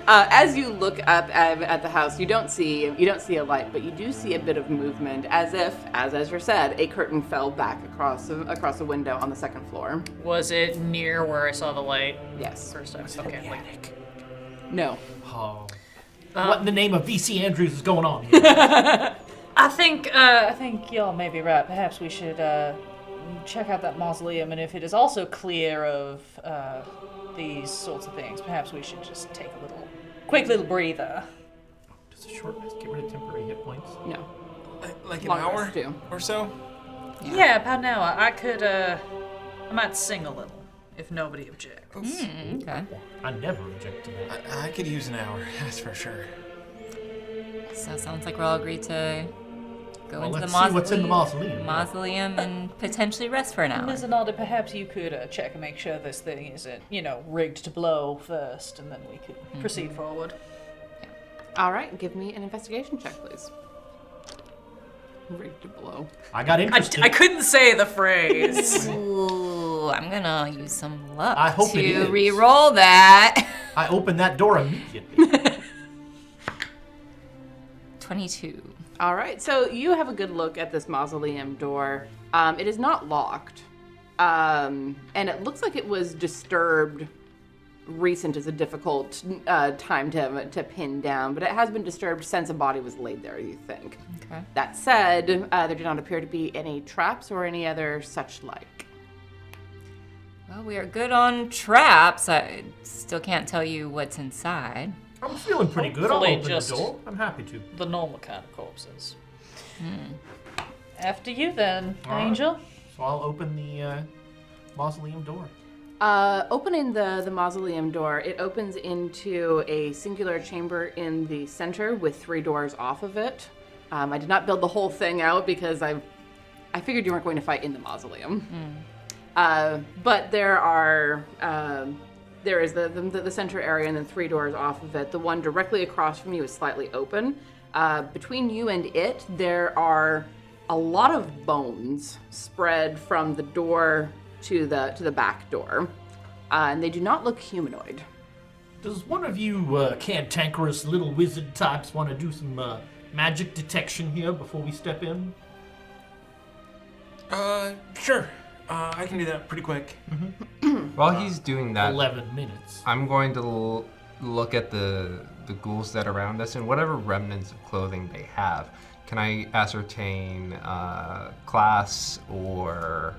As you look up at the house, you don't see a light, but you do see a bit of movement, as if, as Ezra said, a curtain fell back across a window on the second floor. Was it near where I saw the light Yes. first time? Okay. Like, No. Oh. What in the name of VC Andrews is going on here? I think y'all may be right. Perhaps we should check out that mausoleum, and if it is also clear of these sorts of things, perhaps we should just take a quick little breather. Does a short rest get rid of temporary hit points? No. Like an Long hour rest too. or so? Yeah, about an hour. I might sing a little, if nobody objects. Okay. I never object to that. I could use an hour, that's for sure. So it sounds like we're all agreed to go Well, into let's the see what's in the mausoleum. mausoleum and potentially rest for an hour. Ms. Anada, perhaps you could check and make sure this thing isn't, rigged to blow first, and then we could proceed forward. All right, give me an investigation check, please. Rigged to blow. I got interested. I couldn't say the phrase. Ooh, I'm gonna use some luck I hope it to is. re-roll that. I opened that door immediately. 22. All right, so you have a good look at this mausoleum door. It is not locked, and it looks like it was disturbed. Recent is a difficult time to pin down, but it has been disturbed since a body was laid there, you think. Okay. That said, there do not appear to be any traps or any other such like. Well, we are good on traps. I still can't tell you what's inside. I'm feeling pretty good. I'll Hopefully open just- the door. I'm happy to. The normal kind of corpses. After you then, All right. Angel. So I'll open the mausoleum door. Opening the mausoleum door, it opens into a singular chamber in the center with 3 doors off of it. I did not build the whole thing out because I figured you weren't going to fight in the mausoleum. But there is the center area and then 3 doors off of it. The one directly across from you is slightly open. Between you and it, there are a lot of bones spread from the door to the back door, and they do not look humanoid. Does one of you cantankerous little wizard types want to do some magic detection here before we step in? Sure. I can do that pretty quick. While he's doing that, 11 minutes. I'm going to look at the ghouls that are around us and whatever remnants of clothing they have. Can I ascertain class or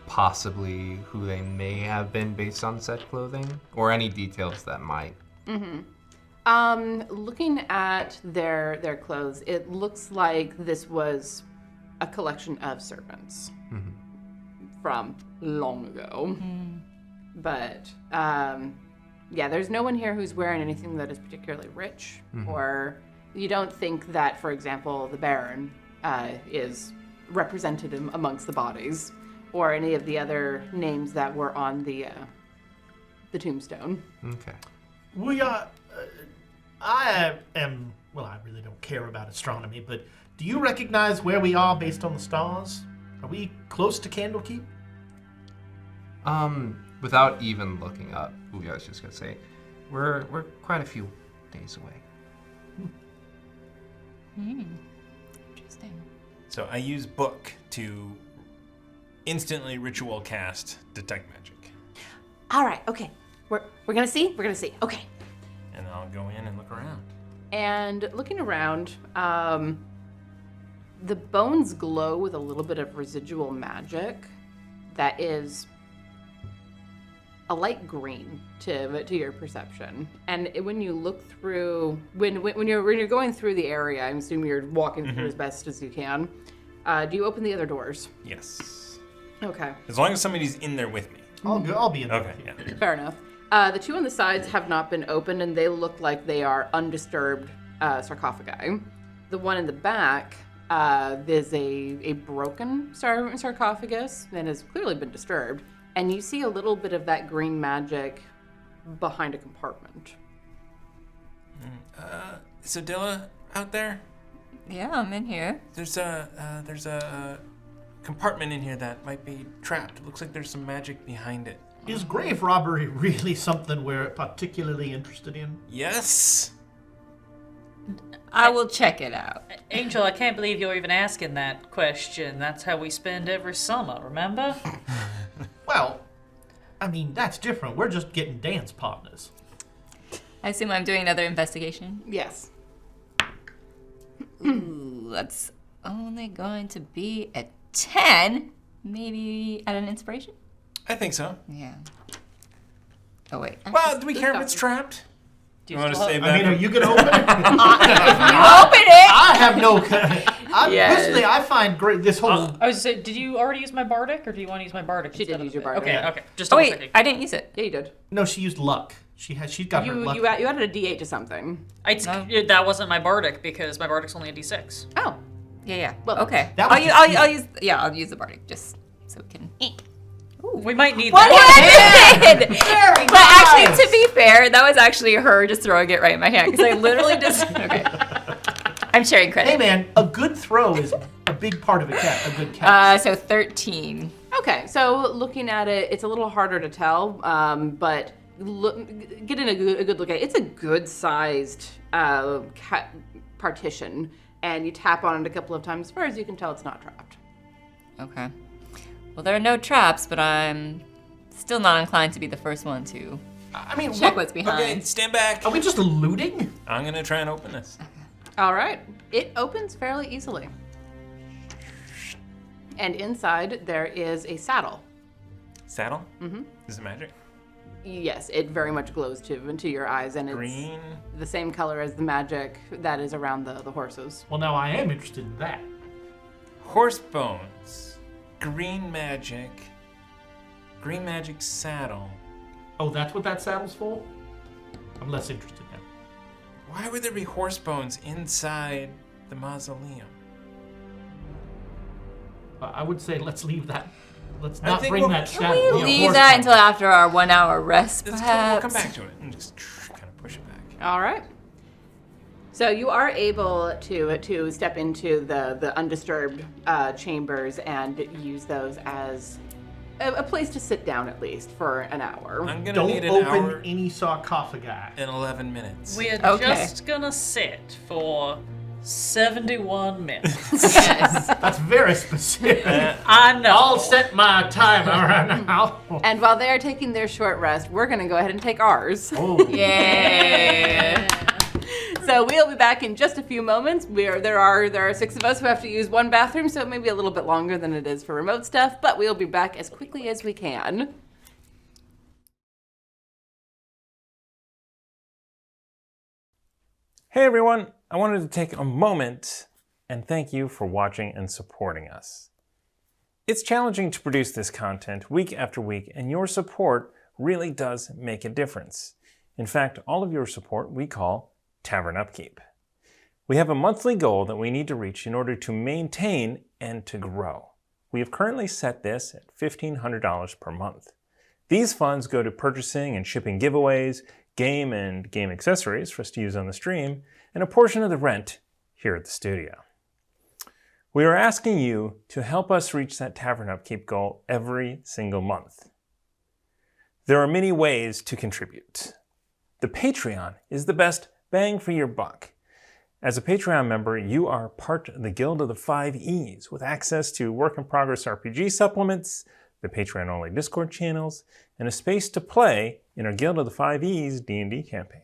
possibly who they may have been based on said clothing, or any details that might? Looking at their clothes, it looks like this was a collection of servants from long ago. But yeah, there's no one here who's wearing anything that is particularly rich, or you don't think that, for example, the Baron is represented amongst the bodies, or any of the other names that were on the tombstone. Okay. We are. I am. Well, I really don't care about astronomy, but do you recognize where we are based on the stars? Are we close to Candlekeep? Without even looking up, I was just gonna say, we're quite a few days away. Interesting. So I use book to instantly ritual cast detect magic, All right, okay. We're gonna see. We're gonna see. Okay. and I'll go in and look around. And looking around, the bones glow with a little bit of residual magic that is a light green to your perception. And when you look through, when you're going through the area, I'm assuming you're walking through as best as you can. Do you open the other doors? Yes. Okay, As long as somebody's in there with me. I'll be in there. Okay, yeah. fair enough. The 2 on the sides have not been opened, and they look like they are undisturbed sarcophagi. The one in the back, there's a broken sarcophagus and has clearly been disturbed. And you see a little bit of that green magic behind a compartment. Is Adela out there? Yeah, I'm in here. There's a compartment in here that might be trapped. It looks like there's some magic behind it. Is grave robbery really something we're particularly interested in? Yes. I will check it out. Angel, I can't believe you're even asking that question. That's how we spend every summer, remember? Well, I mean, that's different. We're just getting dance partners. I assume I'm doing another investigation. Yes. Ooh, that's only going to be a 10. Maybe at an inspiration? I think so. Yeah. Oh, wait. Well, do we care if it's trapped? Do You want to still save have- that? I mean, are you gonna open it? You open it! I have no. Yes. Personally, I find great this whole. I was gonna say, did you already use my bardic, or do you want to use my bardic? She did instead use of your it? bardic. Okay, Yeah. okay. Just Oh, double wait. checking. I didn't use it. Yeah, you did. No, she used luck. She's got her luck. You added a D8 to something. That wasn't my bardic because my bardic's only a D6. Oh. Yeah. Well, Okay. that was I'll use the bardic just so we can. We might need What that. did? But actually, to be fair, that was actually her just throwing it right in my hand because I literally just. Okay. I'm sharing credit. Hey man, a good throw is a big part of a good catch. So 13. Okay, so looking at it, it's a little harder to tell, but getting a good look at it, it's a good-sized partition, and you tap on it a couple of times. As far as you can tell, it's not trapped. Okay. Well, there are no traps, but I'm still not inclined to be the first one to I mean, check what's behind. Okay, stand back. are we just looting? I'm gonna try and open this. All right, it opens fairly easily. And inside, there is a saddle. Saddle? Mm-hmm. Is it magic? Yes, it very much glows into your eyes, and it's Green. the same color as the magic that is around the horses. Well, now I am interested in that. Horse bones. Green magic. Green magic saddle. Oh, that's what that saddle's for? I'm less interested now. Why would there be horse bones inside the mausoleum? I would say let's leave that. Let's I not think bring we'll- that Can saddle. We you know, leave horse that bones. until after our 1 hour rest, We'll perhaps. come back to it and just kind of push it back. All right. So you are able to step into the undisturbed chambers and use those as a place to sit down at least for an hour. I'm gonna Don't need an open hour any sarcophagi. and 11 minutes. We're Okay. just gonna sit for 71 minutes. Yes. That's very specific. I know. I'll set my timer right now. And while they are taking their short rest, we're going to go ahead and take ours. Oh, Yeah. So we'll be back in just a few moments. There are 6 of us who have to use one bathroom, so it may be a little bit longer than it is for remote stuff, but we'll be back as quickly as we can. Hey everyone, I wanted to take a moment and thank you for watching and supporting us. It's challenging to produce this content week after week, and your support really does make a difference. In fact, all of your support we call Tavern Upkeep. We have a monthly goal that we need to reach in order to maintain and to grow. We have currently set this at $1,500 per month. These funds go to purchasing and shipping giveaways, game and game accessories for us to use on the stream, and a portion of the rent here at the studio. We are asking you to help us reach that Tavern Upkeep goal every single month. There are many ways to contribute. The Patreon is the best bang for your buck. As a Patreon member, you are part of the Guild of the 5 E's with access to work-in-progress RPG supplements, the Patreon-only Discord channels, and a space to play in our Guild of the 5 E's D&D campaign.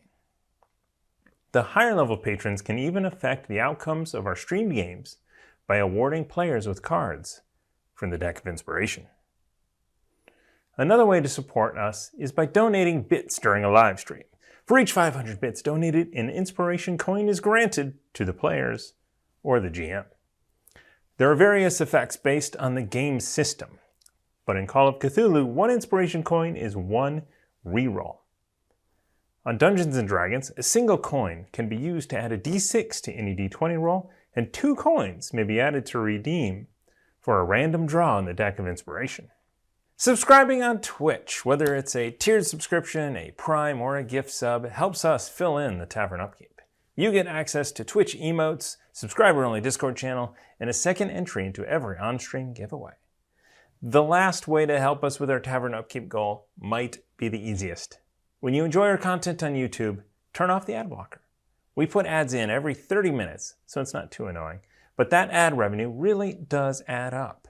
The higher-level patrons can even affect the outcomes of our streamed games by awarding players with cards from the Deck of Inspiration. Another way to support us is by donating bits during a live stream. For each 500 bits donated, an inspiration coin is granted to the players or the GM. There are various effects based on the game system, but in Call of Cthulhu, 1 inspiration coin is 1 reroll. On Dungeons & Dragons, a single coin can be used to add a d6 to any d20 roll, and 2 coins may be added to redeem for a random draw in the Deck of Inspiration. Subscribing on Twitch, whether it's a tiered subscription, a Prime, or a gift sub, helps us fill in the Tavern Upkeep. You get access to Twitch emotes, subscriber-only Discord channel, and a second entry into every on-stream giveaway. The last way to help us with our Tavern Upkeep goal might be the easiest. When you enjoy our content on YouTube, turn off the ad blocker. We put ads in every 30 minutes, so it's not too annoying, but that ad revenue really does add up.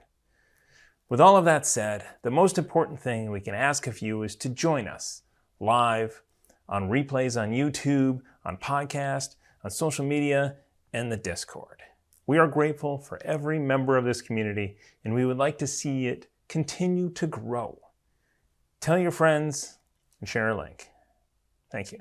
With all of that said, the most important thing we can ask of you is to join us live, on replays on YouTube, on podcast, on social media, and the Discord. We are grateful for every member of this community, and we would like to see it continue to grow. Tell your friends and share a link. Thank you.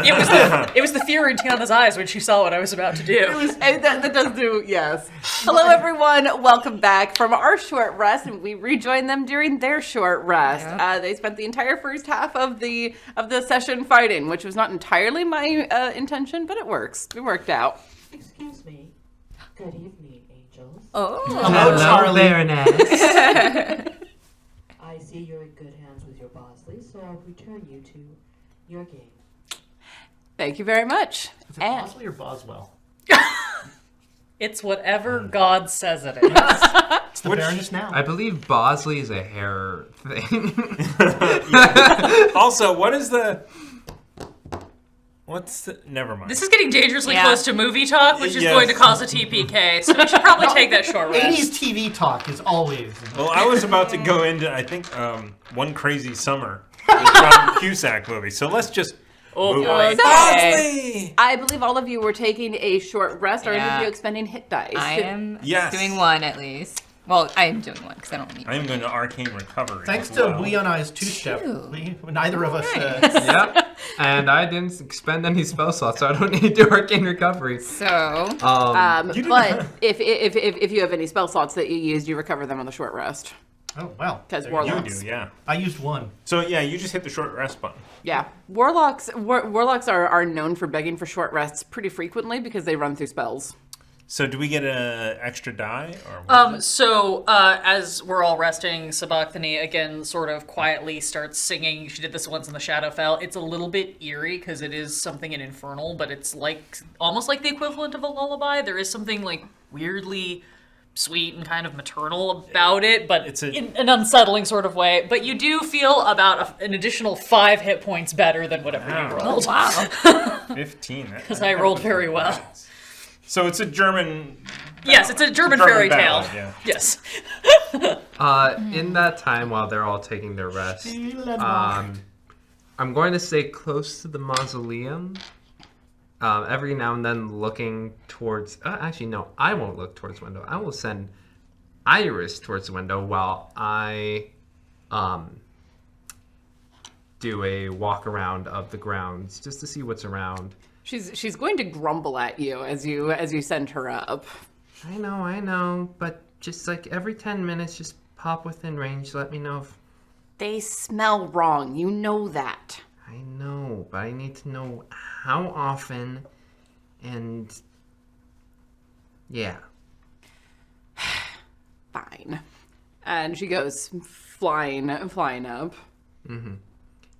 It was the fear in Tiana's eyes when she saw what I was about to do. That does do, yes. Hello, everyone. Welcome back from our short rest, and we rejoined them during their short rest. Yeah. They spent the entire first half of the session fighting, which was not entirely my intention, but it works. It worked out. Excuse me. Good evening, angels. Oh. Hello, Charlie. Baroness. I see you're in good hands with your Bosley, so I'll return you to your game. Thank you very much. Is it And Bosley or Boswell? It's whatever God says it is. It's the Baroness now. I believe Bosley is a hair thing. Also, never mind. This is getting dangerously Yeah. close to movie talk, which is Yes. going to cause a TPK, so we should probably take that short rest. 80s TV talk is always. Well, I was about to go into, I think, One Crazy Summer, the John Cusack movie. So let's just move boy. on. So- Bosley! I believe all of you were taking a short rest, or any Yeah. of you expending hit dice. I am Yes. doing one at least. Well, I am doing one because I don't need I am going to Arcane Recovery. Thanks as to well. We on I's two-step. Two. Neither of us. Yep. And I didn't expend any spell slots, so I don't need to Arcane Recovery. So, But if you have any spell slots that you used, you recover them on the short rest. Oh, well. Because You warlocks. do, yeah. I used one. So, yeah, you just hit the short rest button. Yeah. Warlocks are known for begging for short rests pretty frequently because they run through spells. So, do we get an extra die? Or what is it? So, as we're all resting, Sabachthani again sort of quietly starts singing. She did this once in the Shadowfell. It's a little bit eerie because it is something in Infernal, but it's like almost like the equivalent of a lullaby. There is something like weirdly sweet and kind of maternal about it, but It's a- in an unsettling sort of way. But you do feel about an additional 5 hit points better than whatever you rolled. wow. 15. Because I rolled very well. So, it's a German... Yes, it's a German fairy tale. ballad, yeah. Yes. In that time, while they're all taking their rest, I'm going to stay close to the mausoleum. Every now and then looking towards... actually, no, I won't look towards the window. I will send Iris towards the window while I do a walk around of the grounds just to see what's around. She's going to grumble at you as you send her up. I know, but just like every 10 minutes, just pop within range. Let me know if... They smell wrong. You know that. I know, but I need to know how often, and yeah. Fine. And she goes flying up. And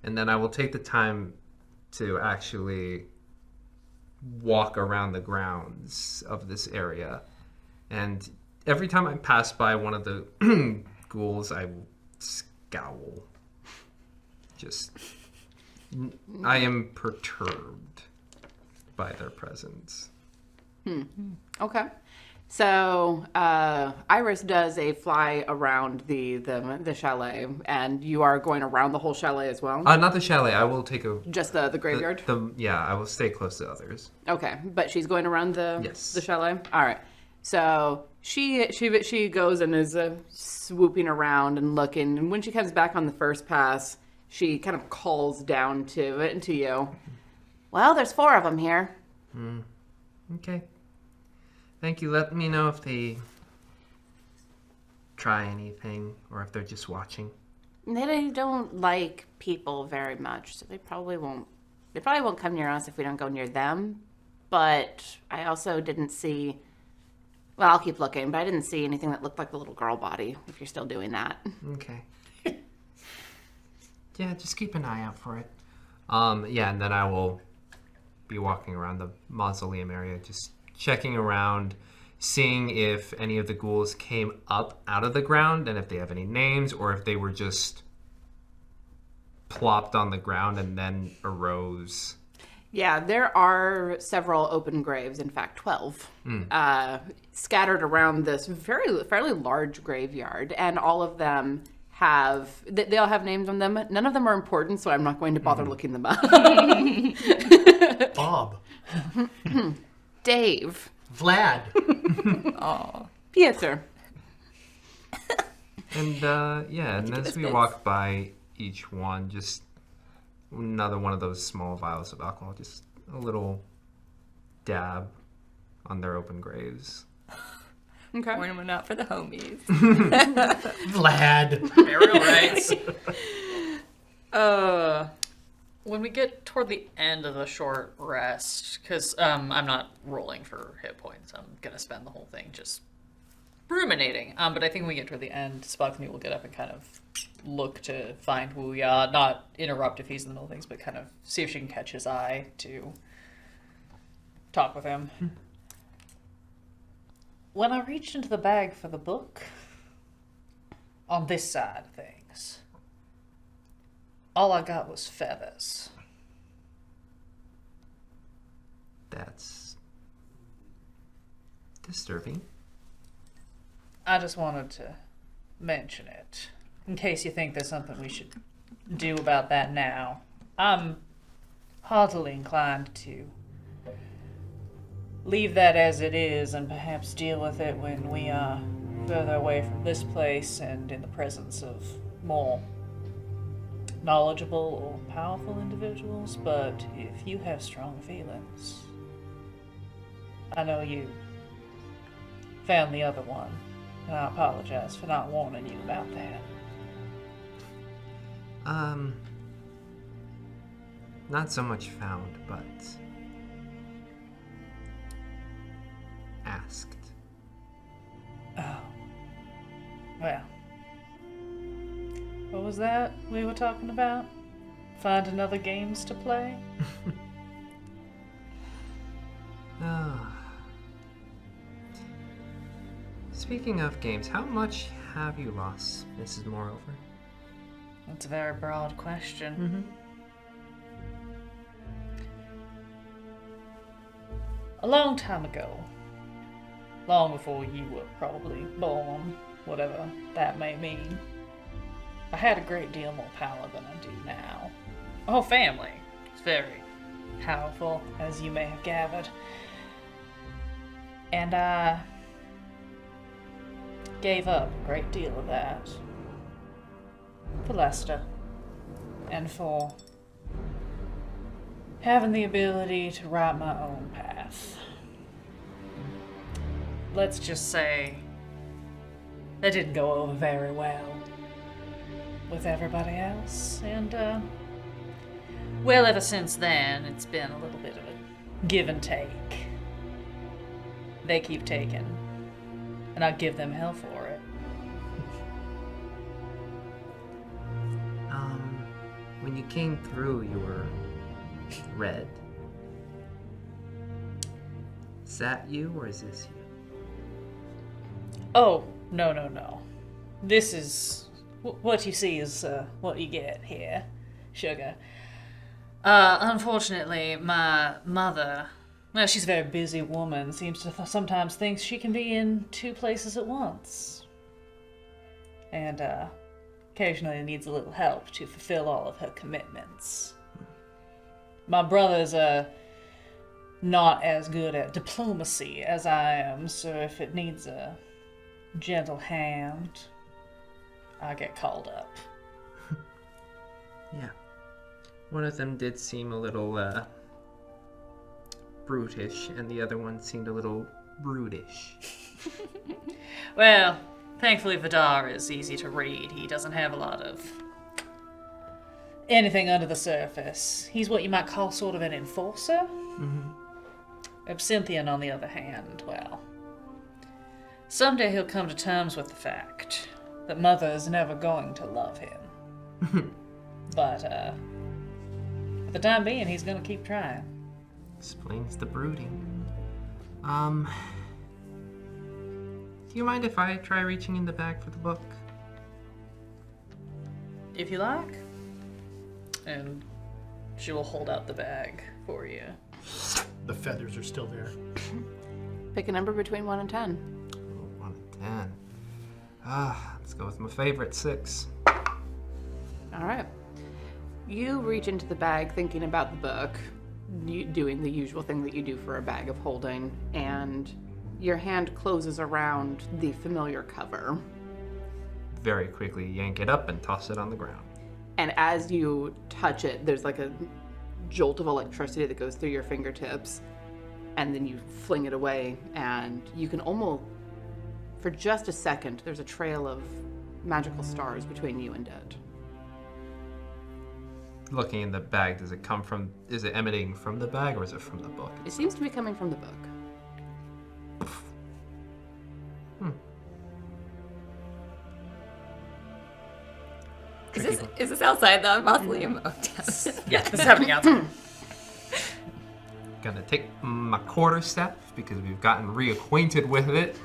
then I will take the time to actually walk around the grounds of this area. And every time I pass by one of the ghouls, I will scowl. Just, I am perturbed by their presence. Okay. So Iris does a fly around the chalet, and you are going around the whole chalet as well. Not the chalet. I will take a... Just the graveyard. Yeah, I will stay close to others. Okay, but she's going around the Yes. the chalet. All right. So she goes and is swooping around and looking, and when she comes back on the first pass, she kind of calls down to you. Well, there's 4 of them here. Okay. Thank you. Let me know if they try anything or if they're just watching. They don't like people very much, so they probably won't. They probably won't come near us if we don't go near them. But I also didn't see. Well, I'll keep looking, but I didn't see anything that looked like the little girl body. If you're still doing that. Okay. Yeah, just keep an eye out for it. Yeah, and then I will be walking around the mausoleum area, just checking around, seeing if any of the ghouls came up out of the ground and if they have any names or if they were just plopped on the ground and then arose. Yeah, there are several open graves. In fact, 12, scattered around this fairly large graveyard, and all of them they all have names on them. None of them are important, so I'm not going to bother looking them up. Bob. Dave, Vlad. Pieter. And yeah, and as we walk by each one, just another one of those small vials of alcohol, just a little dab on their open graves. Okay. Pouring one out for the homies. Vlad. Burial rites. Uh, When we get toward the end of the short rest, because I'm not rolling for hit points, I'm going to spend the whole thing just ruminating. But I think when we get toward the end, Spock and me will get up and kind of look to find Wuya, not interrupt if he's in the middle of things, but kind of see if she can catch his eye to talk with him. When I reached into the bag for the book, on this side of things, all I got was feathers. That's disturbing. I just wanted to mention it, in case you think there's something we should do about that now. I'm heartily inclined to leave that as it is and perhaps deal with it when we are further away from this place and in the presence of more knowledgeable or powerful individuals. But if you have strong feelings, I know you found the other one, and I apologize for not warning you about that. Not so much found, but asked. Oh. Well. What was that we were talking about? Find another games to play? Speaking of games, how much have you lost, Mrs. Moreover? That's a very broad question. A long time ago, long before you were probably born, whatever that may mean, I had a great deal more power than I do now. My whole family is very powerful, as you may have gathered. And I gave up a great deal of that for Lester, and for having the ability to write my own path. Let's just say that didn't go over very well with everybody else, and well, ever since then it's been a little bit of a give and take. They keep taking, and I give them hell for it. When you came through, you were red. Is that you, or is this you? Oh, no. This is... what you see is what you get here, sugar. Unfortunately, my mother... Well, she's a very busy woman. Seems to sometimes think she can be in two places at once. And, occasionally needs a little help to fulfill all of her commitments. My brother's not as good at diplomacy as I am, so if it needs a gentle hand, I get called up. Yeah. One of them did seem a little, brutish, and the other one seemed a little brutish. Well, thankfully Vidar is easy to read. He doesn't have a lot of anything under the surface. He's what you might call sort of an enforcer. Absinthian, on the other hand, well, someday he'll come to terms with the fact that Mother is never going to love him. But, for the time being, he's gonna keep trying. Explains the brooding. Do you mind if I try reaching in the bag for the book? If you like. And she will hold out the bag for you. The feathers are still there. Pick a number between 1 and 10. 1 and 10. Let's go with my favorite, 6. All right. You reach into the bag thinking about the book, doing the usual thing that you do for a bag of holding, and your hand closes around the familiar cover. Very quickly yank it up and toss it on the ground. And as you touch it, there's like a jolt of electricity that goes through your fingertips. And then you fling it away, and you can almost, for just a second, there's a trail of magical stars between you and it. Looking in the bag, is it emanating from the bag or is it from the book? It seems to be coming from the book. Is this outside the mausoleum? Oh, damn. Yeah, this is happening outside. Gonna take my quarterstaff because we've gotten reacquainted with it.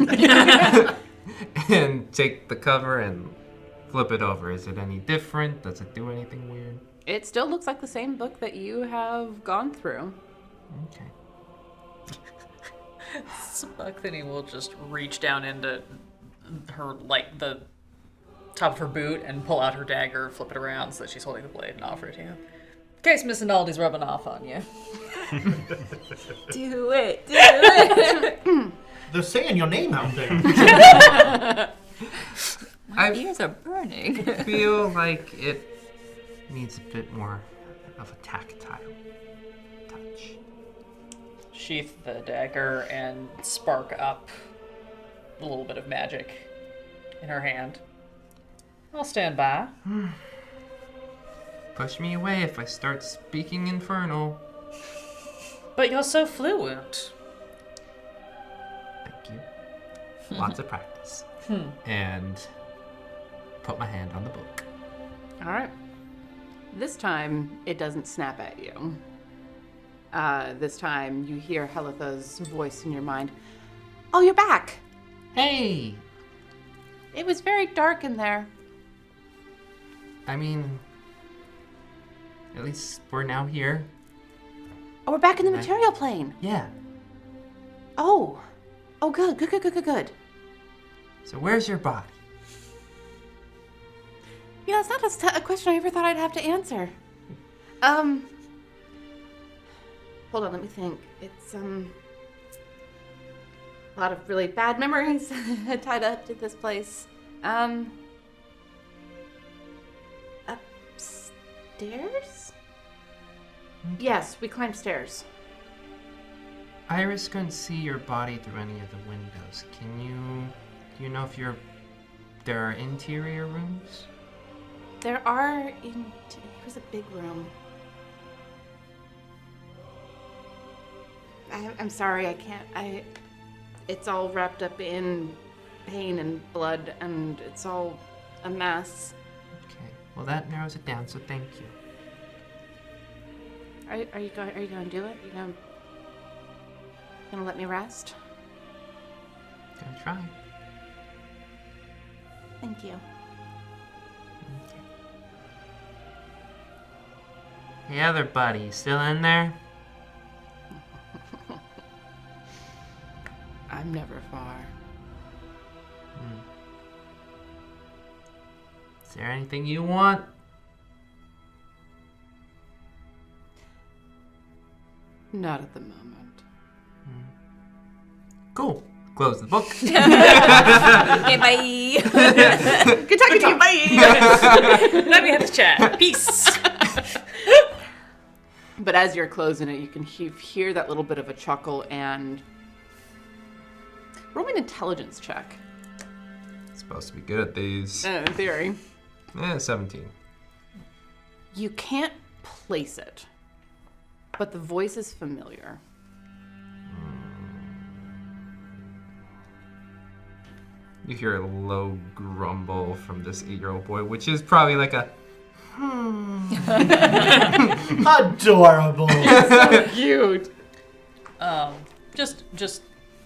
And take the cover and flip it over. Is it any different? Does it do anything weird? It still looks like the same book that you have gone through. Okay. Buckthany will just reach down into her, like, the top of her boot and pull out her dagger, flip it around so that she's holding the blade and offer it to you. In case Miss Inaldi's rubbing off on you. Do it. They're saying your name out there. My ears are burning. I feel like it needs a bit more of a tactile touch. Sheath the dagger and spark up a little bit of magic in her hand. I'll stand by. Push me away if I start speaking infernal. But you're so fluent. Thank you. Lots of practice. And put my hand on the book. All right. This time, it doesn't snap at you. This time, you hear Helitha's voice in your mind. Oh, you're back. Hey! It was very dark in there. I mean, at least we're now here. Oh, we're back in the material plane. Yeah. Oh. Oh, good, good, good, good, good, good. So where's your body? Yeah, it's not a question I ever thought I'd have to answer. Hold on, let me think. It's, a lot of really bad memories tied up to this place. Upstairs? Yes, we climbed stairs. Iris couldn't see your body through any of the windows. Do you know if there are interior rooms? There are it was a big room. I'm sorry, I can't, it's all wrapped up in pain and blood, and it's all a mess. Okay, well that narrows it down, so thank you. Are you going to do it? Are you gonna let me rest? Gonna try. Thank you. Okay. The other buddy, still in there? I'm never far. Is there anything you want? Not at the moment. Cool. Close the book. Okay, bye. Good talking to you. Bye. Let me have this chat. Peace. But as you're closing it, you can hear that little bit of a chuckle and roll me an intelligence check. Supposed to be good at these. In theory. 17. You can't place it, but the voice is familiar. You hear a low grumble from this 8-year-old boy, which is probably like a Adorable. Cute. Just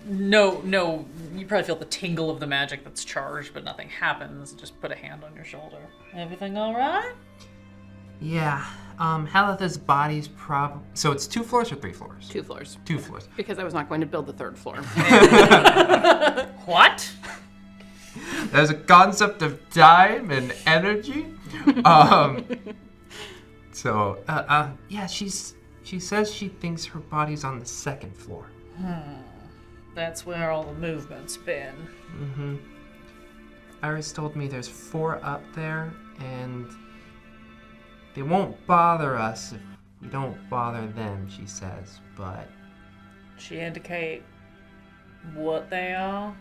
no. You probably feel the tingle of the magic that's charged, but nothing happens. Just put a hand on your shoulder. Everything all right? Yeah. Helitha's body's so it's 2 floors or 3 floors? 2 floors. 2 floors. Because I was not going to build the 3rd floor. What? There's a concept of time and energy. Yeah, she says she thinks her body's on the 2nd floor. That's where all the movement's been. Mm-hmm. Iris told me there's 4 up there, and They won't bother us if we don't bother them, she says, but... She indicate what they are?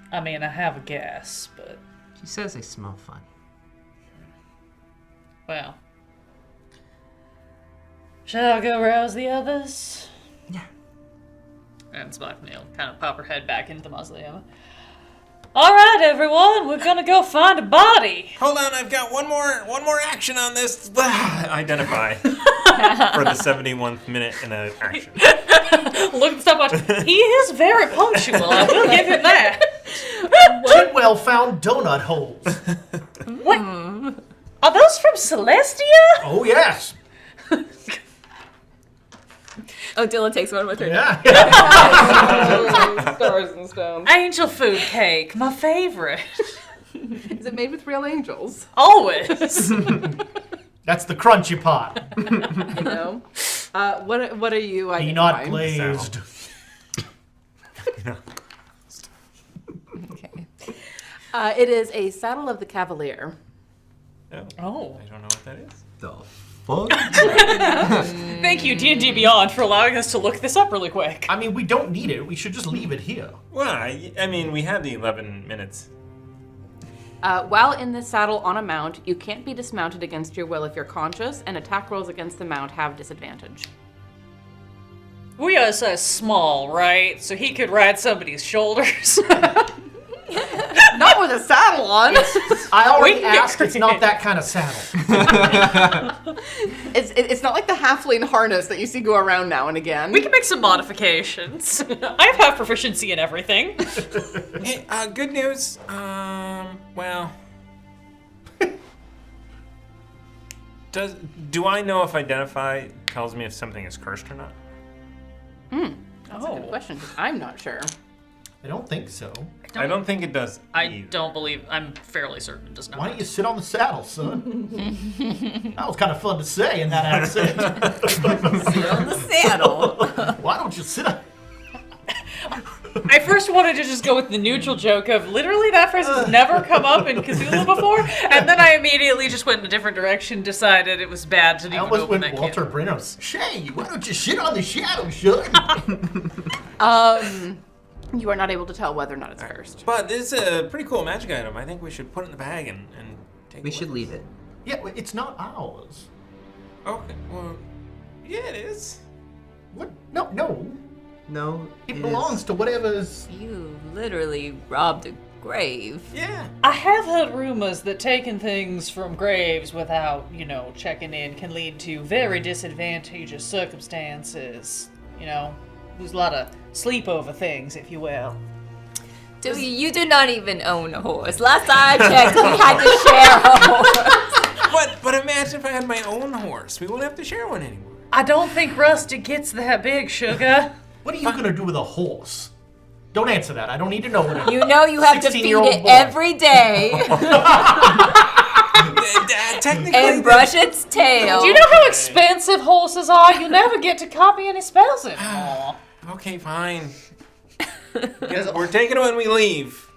I mean, I have a guess, but... She says they smell funny. Well... Shall I go rouse the others? Yeah. And Smocknail kind of pop her head back into the mausoleum. All right, everyone, we're gonna go find a body. Hold on, I've got one more action on this. Identify for the 71th minute in an action. Look so much. He is very punctual. I will give him that. Tidwell found donut holes. What? Are those from Celestia? Oh, yes. Odila takes one with her. Yeah. Stars and stones. Angel food cake, my favorite. Is it made with real angels? Always. That's the crunchy pot. You know. What are you? Peanut identifying? glazed. Okay. It is a saddle of the Cavalier. Oh. I don't know what that is. The fuck? Thank you, D&D Beyond, for allowing us to look this up really quick. I mean, we don't need it. We should just leave it here. Well, I mean, we have the 11 minutes. While in this saddle on a mount, you can't be dismounted against your will if you're conscious, and attack rolls against the mount have disadvantage. We are so small, right? So he could ride somebody's shoulders. Not with a saddle on. I already We can get asked. It's not that kind of saddle. It's not like the halfling harness that you see go around now and again. We can make some modifications. I have half proficiency in everything. Hey, good news. Well, do I know if identify tells me if something is cursed or not? That's a good question. 'Cause I'm not sure. I don't think so. I don't think it does. I either. don't believe. I'm fairly certain it does not. Why don't you sit on the saddle, son? That was kind of fun to say in that accent. Sit on the saddle. Why don't you sit on... I first wanted to just go with the neutral joke of literally that phrase has never come up in Cthulhu before, and then I immediately just went in a different direction, decided it was bad to I even almost open went that Walter can. Brenner's. Shay, why don't you sit on the shadow, son? You are not able to tell whether or not it's cursed. But this is a pretty cool magic item. I think we should put it in the bag and take it. We should leave it. Yeah, but it's not ours. Okay. Well, yeah, it is. What? No. No, It belongs to whatever's... You literally robbed a grave. Yeah. I have heard rumors that taking things from graves without, checking in can lead to very disadvantageous circumstances. There's a lot of sleepover things, if you will. You do not even own a horse. Last I checked, we had to share a horse. But imagine if I had my own horse. We wouldn't have to share one anymore. I don't think Rusty gets that big, Sugar. What are you going to do with a horse? Don't answer that. I don't need to know what it is. You know you have to feed 16-year-old it boy. every day Technically, and brush its tail. Do you know how expensive horses are? You never get to copy any spells anymore. Okay, fine. We're taking it when we leave.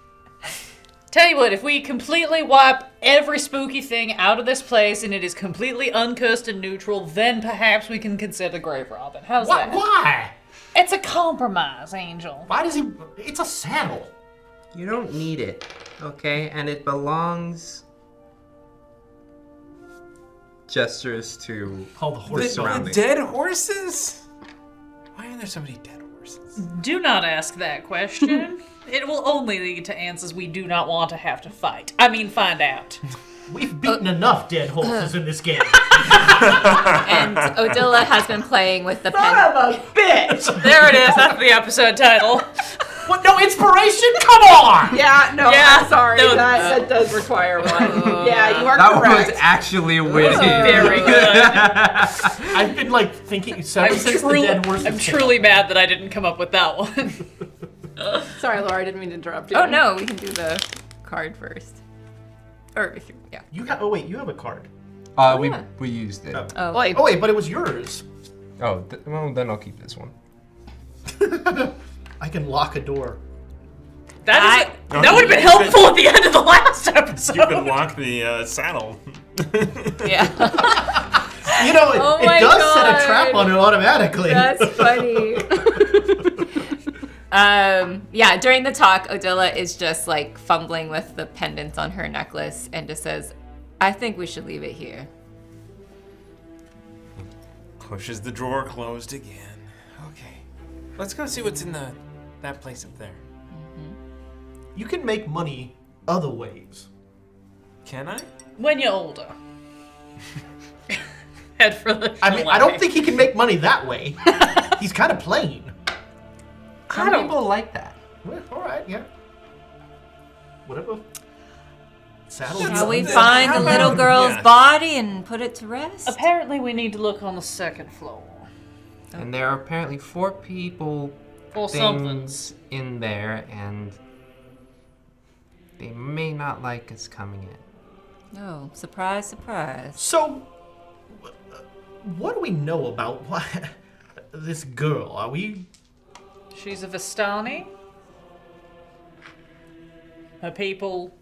Tell you what, if we completely wipe every spooky thing out of this place and it is completely uncursed and neutral, then perhaps we can consider grave robbing. How's that? Why? It's a compromise, Angel. Why does he... It's a saddle. You don't need it, okay? And it belongs... Gestures to... Oh, the horse. surrounding. The dead horses? Why are there so many dead horses? Do not ask that question. It will only lead to answers we do not want to have to fight. I mean, find out. We've beaten enough dead horses in this game. And Odila has been playing with the pen. Son of a bitch! There it is. That's the episode title. What? No inspiration? Come on! Yeah, no, Yeah, I'm sorry. no, that does require one. Yeah, you are That correct. was actually witty. Very good. I've been thinking since the dead horses. I'm truly mad that I didn't come up with that one. Sorry, Laura, I didn't mean to interrupt you. Oh no, we can do the card first. Or if you, yeah. You have. Oh wait, you have a card. We used it. Oh. Wait, Oh wait, but it was yours. Oh, well then I'll keep this one. I can lock a door. That would have been helpful at the end of the last episode. You could lock the saddle. Yeah. You know, it, Oh it my does set a God. trap on her automatically. That's funny. Yeah, during the talk, Odila is just like fumbling with the pendants on her necklace and just says, I think we should leave it here. Pushes the drawer closed again. Okay. Let's go see what's in that place up there. You can make money other ways. Can I? When you're older. Head for the I mean, I don't think he can make money that way. He's kind of plain. Some people like that. Well, all right, yeah. Whatever. Saddle. Shall we How find the about- little girl's yeah. body and put it to rest? Apparently we need to look on the second floor. And there are apparently 4 people For things somethings. in there, and they may not like us coming in. No, surprise, surprise. So, what do we know about this girl? Are we? She's a Vistani. Her people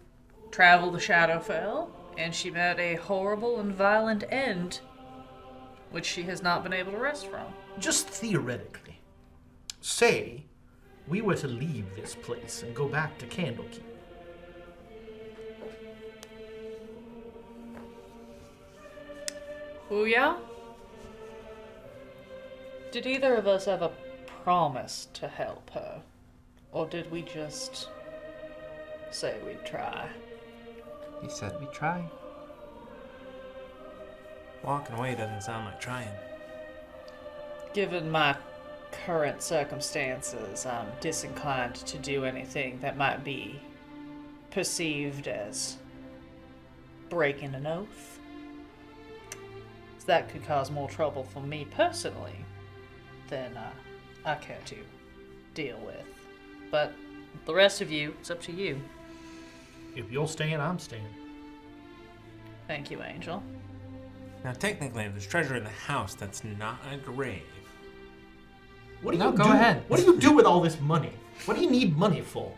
traveled the Shadowfell, and she met a horrible and violent end, which she has not been able to rest from. Just theoretically, say we were to leave this place and go back to Candlekeep. Ouya? Did either of us ever promise to help her? Or did we just say we'd try? He said we try. Walking away doesn't sound like trying. Given my current circumstances, I'm disinclined to do anything that might be perceived as breaking an oath. So that could cause more trouble for me personally than I care to deal with. But the rest of you, it's up to you. If you're staying, I'm staying. Thank you, Angel. Now, technically, there's treasure in the house that's not a grave. What do No, you go do? ahead. What do you do with all this money? What do you need money for?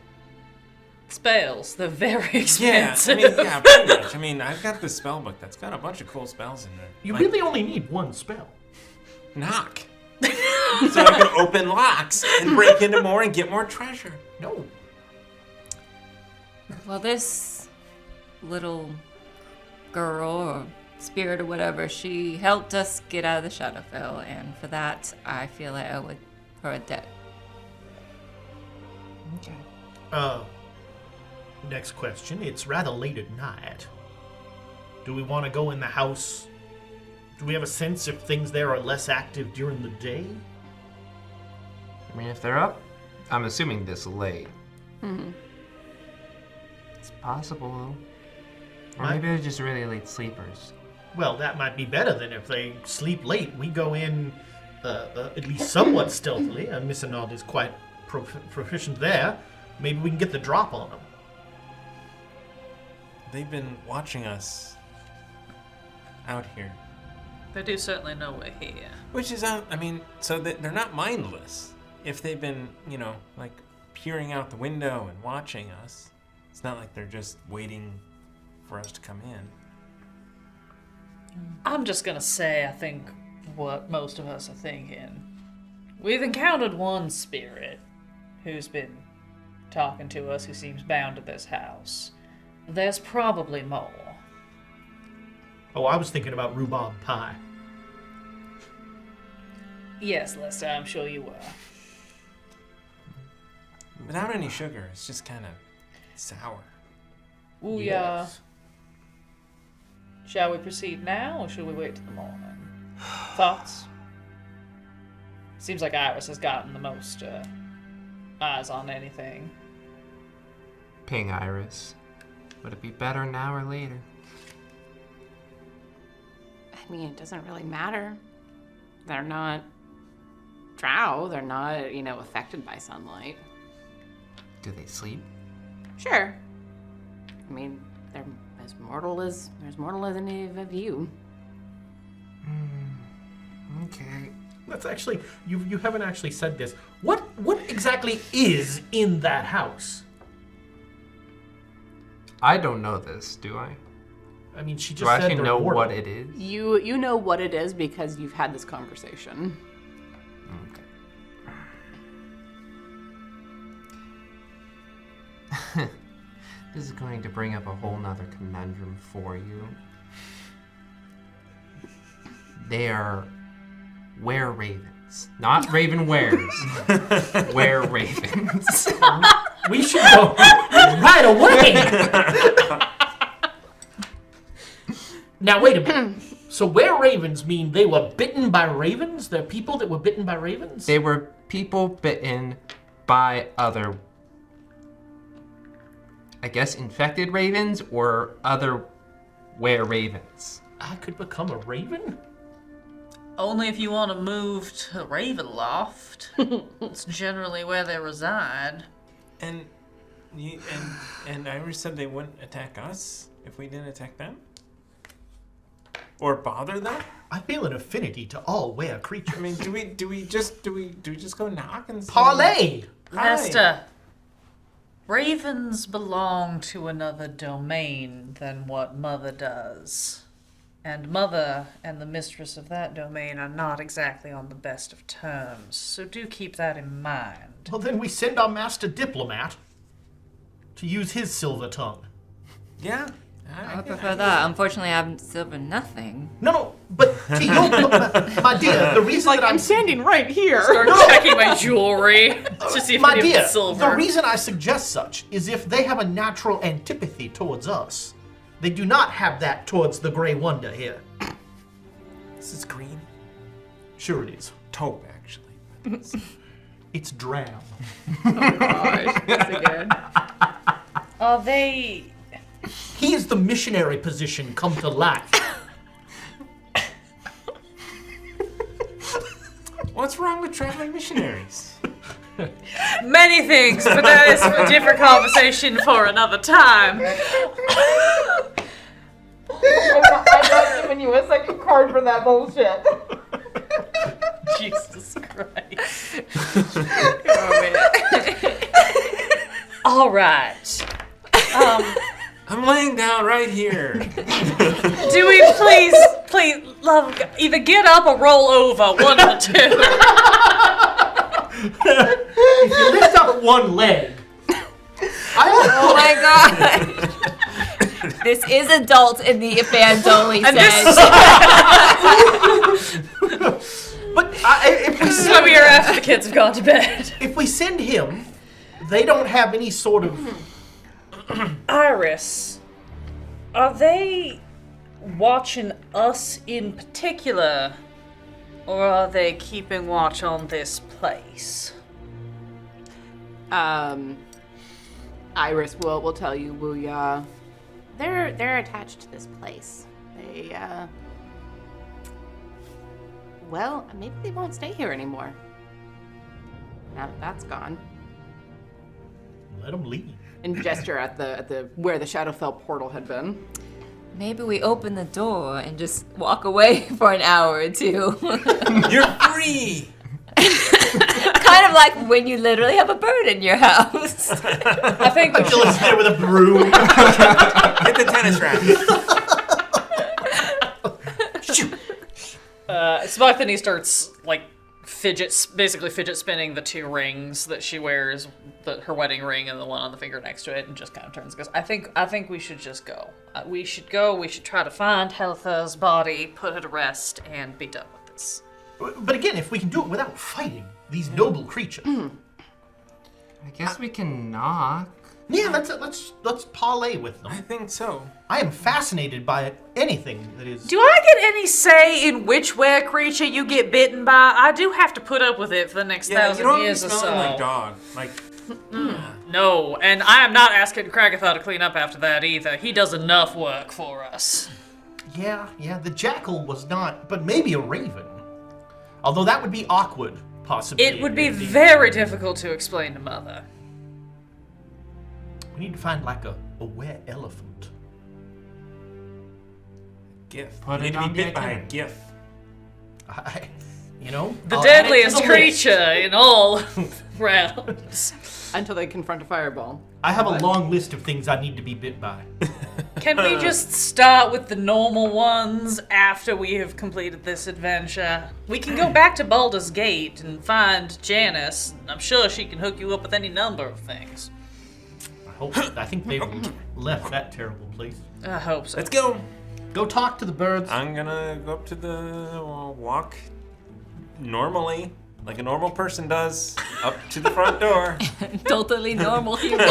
Spells, they're very Yeah, expensive. pretty much. I mean, I've got this spell book that's got a bunch of cool spells in there. You Like, really only need one spell. knock. So I can open locks and break into more and get more treasure. No. Well, this little girl or spirit or whatever, she helped us get out of the Shadowfell, and for that, I feel I owe her a debt. Okay. Next question. It's rather late at night. Do we want to go in the house? Do we have a sense if things there are less active during the day? I mean, if they're up, I'm assuming this late. It's possible, though. Or maybe they're just really late sleepers. Well, that might be better than if they sleep late. We go in at least somewhat stealthily. Miss Anod is quite proficient there. Maybe we can get the drop on them. They've been watching us out here. They do certainly know we're here. Which is, I mean, so they're not mindless. If they've been, like peering out the window and watching us, it's not like they're just waiting for us to come in. I'm just gonna say, I think what most of us are thinking. We've encountered one spirit who's been talking to us, who seems bound to this house. There's probably more. Oh, I was thinking about rhubarb pie. Yes, Lester, I'm sure you were. Without any sugar, it's just kind of sour. Ooh, Yes. Shall we proceed now, or should we wait till the morning? Thoughts? Seems like Iris has gotten the most eyes on anything. Ping Iris. Would it be better now or later? I mean, it doesn't really matter. They're not drow. They're not, affected by sunlight. Do they sleep? Sure. I mean, they're as mortal as any of you. Okay. That's actually you haven't actually said this. What exactly is in that house? I don't know this, do I? I mean, she just Do I said actually they're know mortal. what it is? You know what it is because you've had this conversation. Okay. This is going to bring up a whole nother conundrum for you. They are were-ravens. Not raven-wares. Were-ravens. We should go right away! Now, wait a minute. So were-ravens mean they were bitten by ravens? They're people that were bitten by ravens? They were people bitten by other, I guess, infected ravens or other were-ravens. I could become a raven? Only if you want to move to Ravenloft. It's generally where they reside. And Iris said they wouldn't attack us if we didn't attack them? Or bother them? I feel an affinity to all were creatures. I mean, do we just go knock and say, Parlay! Hi. Master, ravens belong to another domain than what Mother does. And Mother and the mistress of that domain are not exactly on the best of terms, so do keep that in mind. Well, then we send our master diplomat to use his silver tongue. Yeah. I prefer that. Unfortunately, I have silver nothing. No, but to your, my dear, the reason that I'm standing right here. Start checking my jewelry to see if my any of dear, it's silver. the reason I suggest such is if they have a natural antipathy towards us. They do not have that towards the Grey Wonder here. This is green. Sure it is. Taupe, actually. It's drab. Gosh, that's again. Are they... He is the missionary position come to life. What's wrong with traveling missionaries? Many things, but that is a different conversation for another time. I'm not giving you a second card for that bullshit. Jesus Christ. All right. I'm laying down right here. Do we please, love, either get up or roll over, one of the two. If you lift up one leg, Oh my god! This is adult in the fans only And section. but if we This is why we are after the kids have gone to bed. if we send him, they don't have any sort of. Iris, are they watching us in particular, or are they keeping watch on this place? Iris will tell you, Wuya. They're attached to this place. They well, maybe they won't stay here anymore. Now that that's gone. Let them leave. And gesture at the where the Shadowfell portal had been. Maybe we open the door and just walk away for an hour or two. You're free. Kind of like when you literally have a bird in your house. I think we should, Angela's there with a broom. Hit the tennis racket. Smothany starts like basically fidget spinning the two rings that she wears, her wedding ring and the one on the finger next to it, and just kind of turns and goes, I think we should just go. We should try to find Heltha's body, put her to rest, and be done with this. But again, if we can do it without fighting these noble creatures. I guess we can knock. Yeah, let's parlay with them. I think so. I am fascinated by anything that is. Do I get any say in which were creature you get bitten by? I do have to put up with it for the next Yeah, you 1,000 don't be years or so. smelling like dog. Like, No, and I am not asking Kragatha to clean up after that either. He does enough work for us. Yeah, the jackal was not, but maybe a raven. Although that would be awkward, possibly. It would be very difficult to explain to Mother. We need to find like a were elephant. GIF. Put You it need to on be the bit by a itinerary. GIF. The The I'll add it to deadliest the list. creature in all realms. until they confront a fireball. I have a long list of things I need to be bit by. Can we just start with the normal ones after we have completed this adventure? We can go back to Baldur's Gate and find Janice. I'm sure she can hook you up with any number of things. I think they've left that terrible place. I hope so. Let's go. Go talk to the birds. I'm gonna go up to the walk normally, like a normal person does, up to the front door. Totally normal human.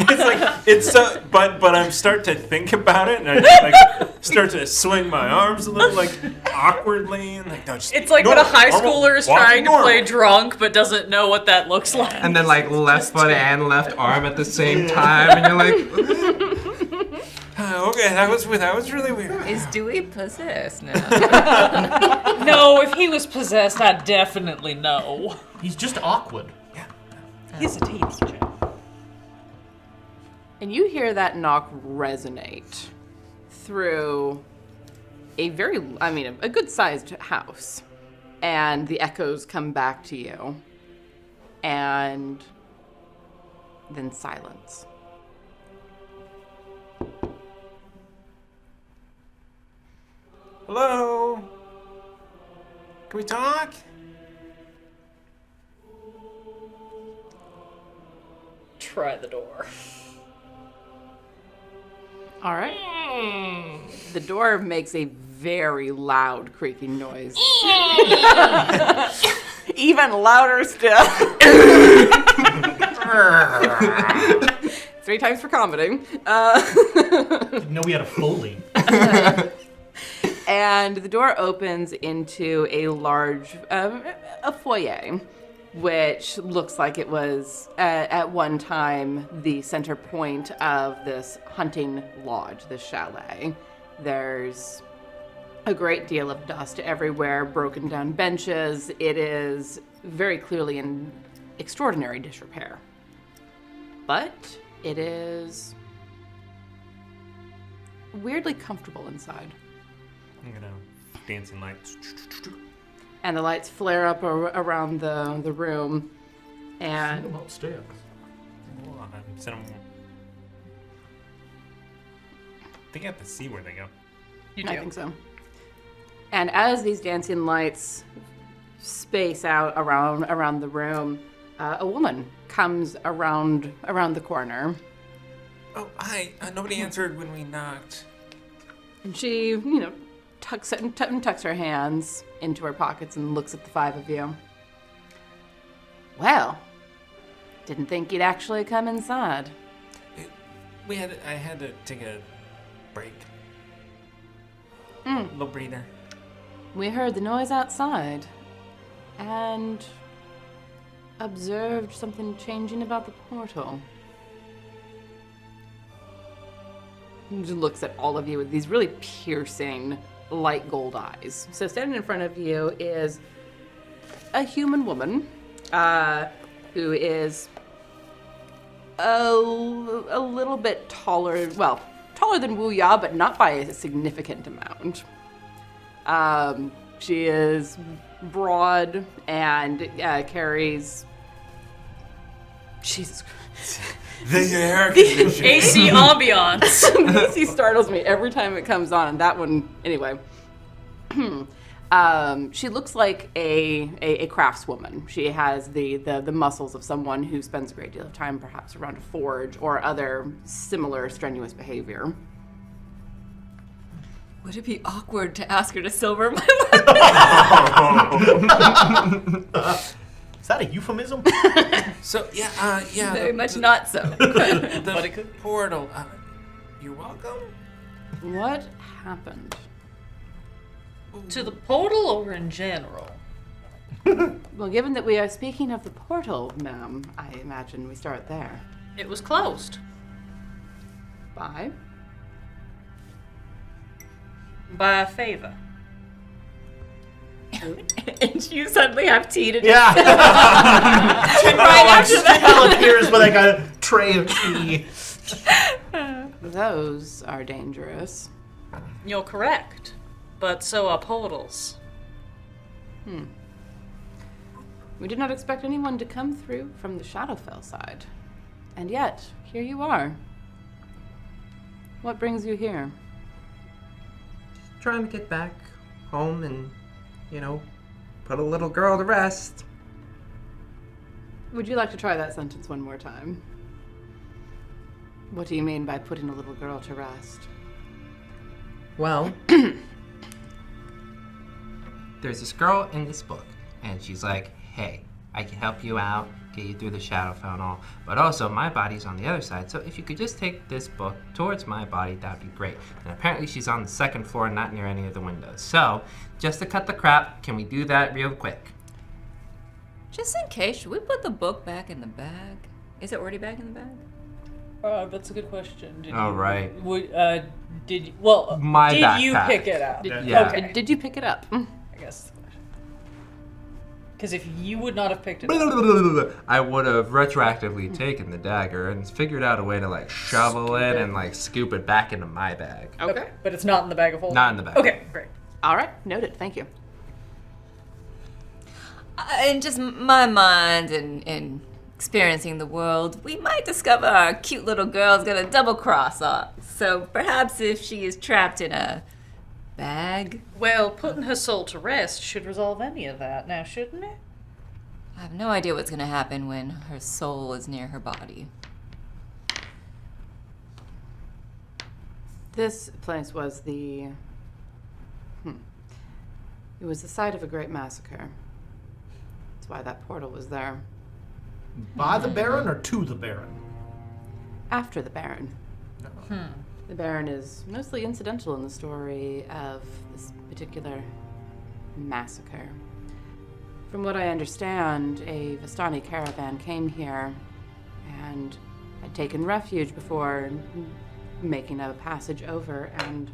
It's like it's so, but I'm start to think about it, and I just, like start to swing my arms a little like awkwardly, and like no, just It's like when a high normal, schooler is walking trying to normal. play drunk but doesn't know what that looks like. And then like left foot and left arm at the same time, and you're like, Okay, that was really weird. Is Dewey possessed now? No, if he was possessed, I'd definitely know. He's just awkward. He's a teenager. And you hear that knock resonate through a good-sized house. And the echoes come back to you. And then silence. Hello? Can we talk? Try the door. All right. The door makes a very loud creaking noise. Even louder still. 3 times for comedy. Didn't know we had a Foley. And the door opens into a large a foyer, which looks like it was at one time the center point of this hunting lodge, this chalet. There's a great deal of dust everywhere, broken down benches. It is very clearly in extraordinary disrepair. But it is weirdly comfortable inside. I'm gonna dancing lights. And the lights flare up around the room. And Come upstairs. Hold on, send 'em- I think I have to see where they go. You I do. think so. And as these dancing lights space out around the room, a woman comes around the corner. Oh, hi. Nobody answered when we knocked. And she, tucks her hands into her pockets and looks at the 5 of you. Well, didn't think you'd actually come inside. I had to take a break. Little breather. We heard the noise outside and observed something changing about the portal. He just looks at all of you with these really piercing light gold eyes. So standing in front of you is a human woman who is a little bit taller, well, taller than Wu Ya, but not by a significant amount. She is broad and carries... Jesus Christ. The air conditioning. AC ambiance. He startles me every time it comes on, and that one, anyway. She looks like a craftswoman. She has the muscles of someone who spends a great deal of time perhaps around a forge or other similar strenuous behavior. Would it be awkward to ask her to silver my Is that a euphemism? So, yeah. Very much not so. The portal. You're welcome. What happened? To the portal or in general? Well, given that we are speaking of the portal, ma'am, I imagine we start there. It was closed. By? By a favor. And you suddenly have tea to Yeah. right after that. Hal appears with like a tray of tea. Those are dangerous. You're correct. But so are portals. We did not expect anyone to come through from the Shadowfell side. And yet, here you are. What brings you here? Trying to get back home and, put a little girl to rest. Would you like to try that sentence one more time? What do you mean by putting a little girl to rest? Well, there's this girl in this book, and she's like, hey, I can help you out, get you through the Shadowfell and all, but also my body's on the other side, so if you could just take this book towards my body, that'd be great. And apparently she's on the second floor, not near any of the windows. So, just to cut the crap, can we do that real quick? Just in case, should we put the book back in the bag? Is it already back in the bag? That's a good question. Did Oh, you, right. Did you? Well, My did you backpack. pick it up? Yeah. Okay. Did you pick it up? I guess. Because if you would not have picked it up, I would have retroactively taken the dagger and figured out a way to shovel it and scoop it back into my bag. okay, but it's not in the bag of holding. Not in the bag. Okay, great. All right, noted. Thank you. In just my mind and experiencing the world, we might discover our cute little girl's gonna double cross us. So perhaps if she is trapped in a bag, Well, putting her soul to rest should resolve any of that, now shouldn't it? I have no idea what's gonna happen when her soul is near her body. This place was the... It was the site of a great massacre. That's why that portal was there. By the Baron or to the Baron? After the Baron. The Baron is mostly incidental in the story of this particular massacre. From what I understand, a Vistani caravan came here and had taken refuge before making a passage over, and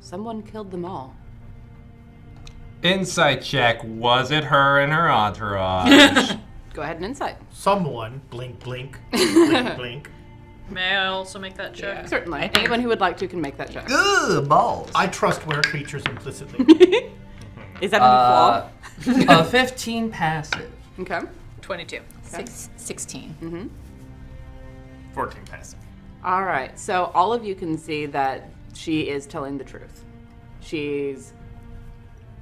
someone killed them all. Insight check. Was it her and her entourage? Go ahead and insight. Someone, blink, blink, blink, blink. May I also make that check? Certainly. Anyone who would like to can make that check. Ugh, balls. I trust were creatures implicitly. Is that a new flaw? 15 passive. Okay. 22. 16. 14 passive. All right. So all of you can see that she is telling the truth.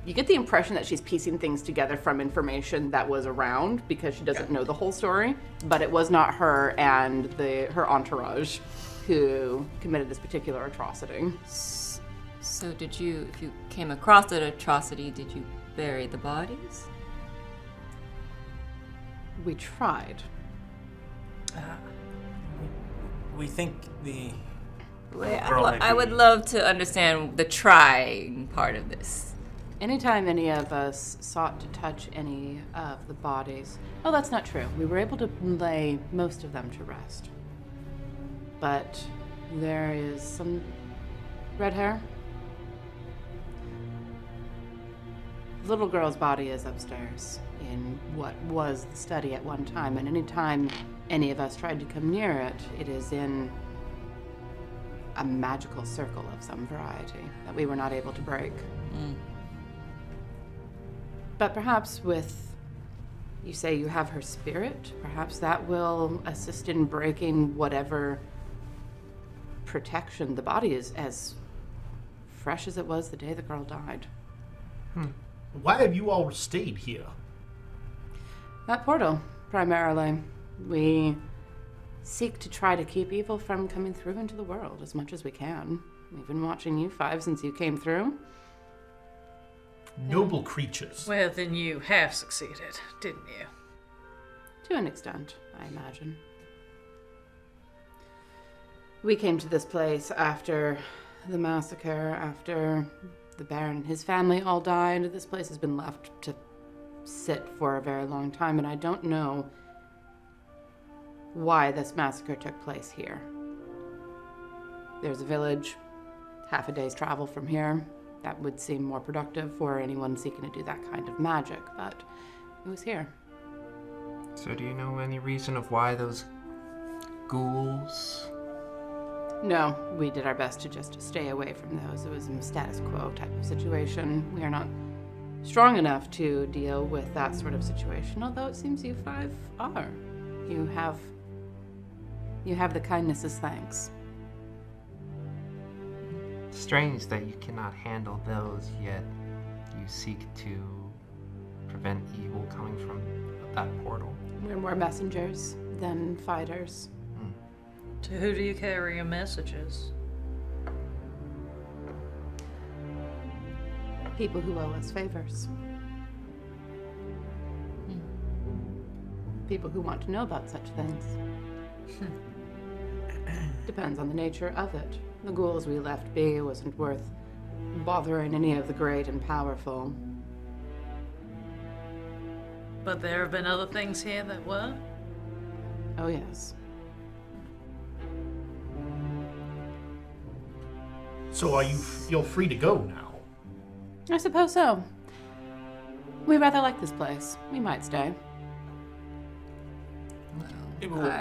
You get the impression that she's piecing things together from information that was around because she doesn't know the whole story, but it was not her and her entourage who committed this particular atrocity. So if you came across that atrocity, did you bury the bodies? We tried. We think the Wait, girl may I would be- love to understand the trying part of this. Anytime any of us sought to touch any of the bodies, oh, that's not true. We were able to lay most of them to rest. But there is some red hair. The little girl's body is upstairs in what was the study at one time, and anytime any of us tried to come near it, it is in a magical circle of some variety that we were not able to break. But perhaps you say you have her spirit, perhaps that will assist in breaking whatever protection. The body is as fresh as it was the day the girl died. Why have you all stayed here? That portal, primarily. We seek to try to keep evil from coming through into the world as much as we can. We've been watching you 5 since you came through. Noble creatures. Well, then you have succeeded, didn't you? To an extent, I imagine. We came to this place after the massacre, after the Baron and his family all died. This place has been left to sit for a very long time, and I don't know why this massacre took place here. There's a village half a day's travel from here. That would seem more productive for anyone seeking to do that kind of magic, but it was here. So do you know any reason of why those ghouls? No, we did our best to just stay away from those. It was a status quo type of situation. We are not strong enough to deal with that sort of situation, although it seems you 5 are. You have the kindness as thanks. Strange that you cannot handle those, yet you seek to prevent evil coming from that portal. We're more messengers than fighters. To who do you carry your messages? People who owe us favors. People who want to know about such things. Depends on the nature of it. The ghouls we left be wasn't worth bothering any of the great and powerful. But there have been other things here that were? Oh, yes. So you're free to go now? I suppose so. We rather like this place. We might stay. It will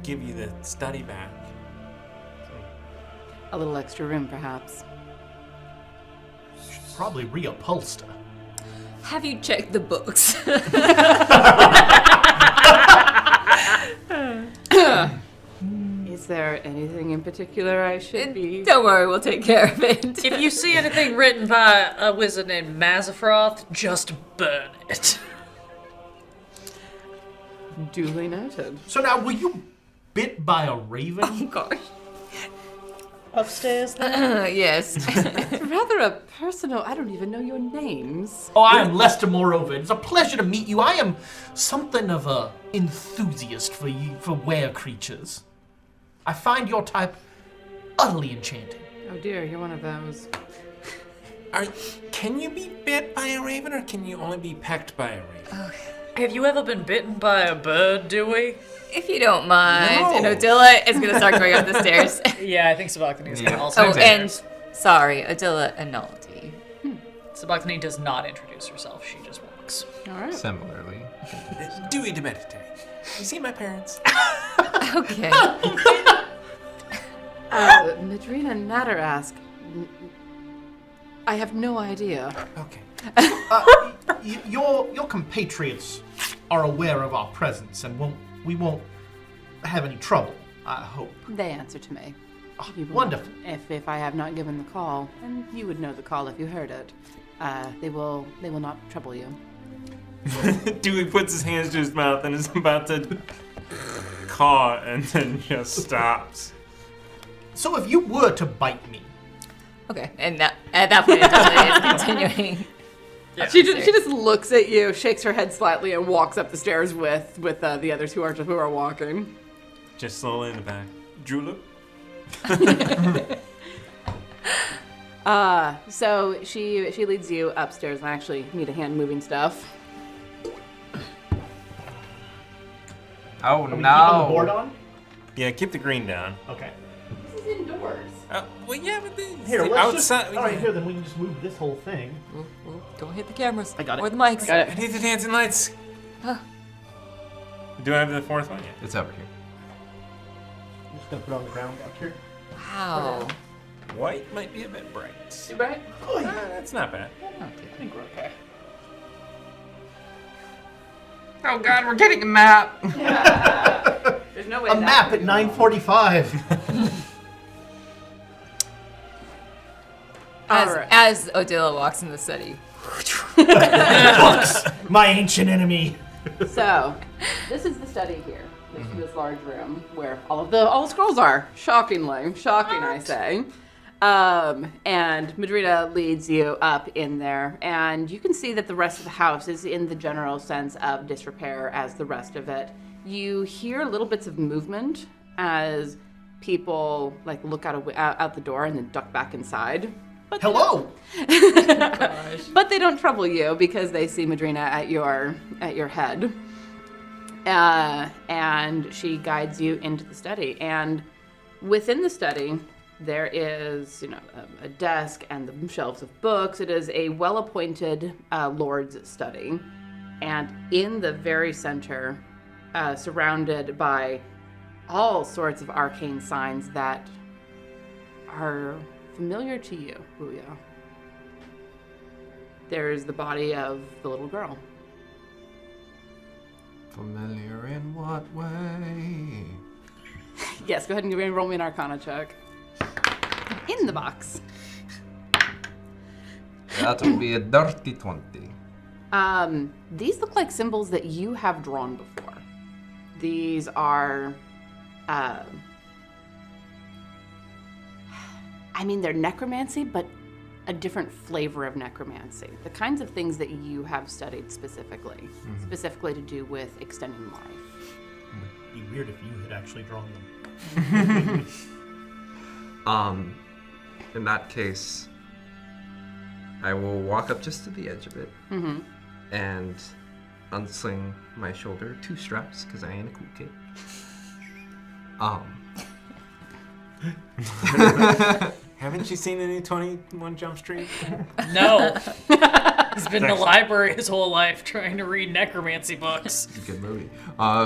give you the study back. A little extra room, perhaps. Probably reupholster. Have you checked the books? Is there anything in particular I should be? Don't worry, we'll take care of it. If you see anything written by a wizard named Mazafroth, just burn it. Duly noted. So now, were you bit by a raven? Oh gosh. Upstairs? Yes. It's rather a personal. I don't even know your names. Oh, I am Lester Morroven. It's a pleasure to meet you. I am something of a enthusiast for were creatures. I find your type utterly enchanting. Oh dear, you're one of those. Can you be bit by a raven, or can you only be pecked by a raven? Have you ever been bitten by a bird, Dewey? If you don't mind. No. And Odila is going to start going up the stairs. Yeah, I think Sabachthani is Yeah. also. Oh, Same and sorry, Odila Annullity. Sabachthani does not introduce herself, she just walks. All right. Similarly. Dewey to meditate. You see my parents? Okay. Madrina Natarask. I have no idea. Okay. Your compatriots are aware of our presence, and we won't have any trouble, I hope. They answer to me. You will Wonderful. not- If I have not given the call, and you would know the call if you heard it, they will not trouble you. Dewey puts his hands to his mouth and is about to caw, and then just stops. So if you were to bite me, Okay. And at that point, Odila is continuing. She just looks at you, shakes her head slightly, and walks up the stairs with the others who are walking. Just slowly in the back. Julep? So she leads you upstairs, and I actually need a hand moving stuff. Oh are we keeping the board no. on? Yeah, keep the green down. Okay. This is indoors. Well, yeah, but then Here, let's outside. just. All right, here, then we can just move this whole thing. Ooh, don't hit the cameras. I got it. Or the mics. Got I it. need the dancing lights. Do I have the fourth one? Yeah. It's over here. I'm just gonna put it on the ground back here. Wow. White might be a bit bright. You right? That's not bad. I think we're okay. Oh god, we're getting a map. There's no way. A map at 9:45. As Odila walks in the study. Books, my ancient enemy. So, this is the study here. This large room where all the scrolls are. Shocking, I say. And Madrina leads you up in there, and you can see that the rest of the house is in the general sense of disrepair as the rest of it. You hear little bits of movement as people look out the door and then duck back inside. Hello. But they don't trouble you because they see Madrina at your head. And she guides you into the study. And within the study, there is, a desk and the shelves of books. It is a well-appointed lord's study. And in the very center, surrounded by all sorts of arcane signs that are familiar to you, Booyah. there's the body of the little girl. Familiar in what way? Yes, go ahead and roll me an Arcana check. In the box. That would be a dirty 20. These look like symbols that you have drawn before. These are, they're necromancy, but a different flavor of necromancy. The kinds of things that you have studied specifically, specifically to do with extending life. It'd be weird if you had actually drawn them. In that case, I will walk up just to the edge of it and unsling my shoulder 2 straps because I ain't a cool kid. Haven't you seen any 21 Jump Street? No. He's been in the library his whole life trying to read necromancy books. It's a good movie.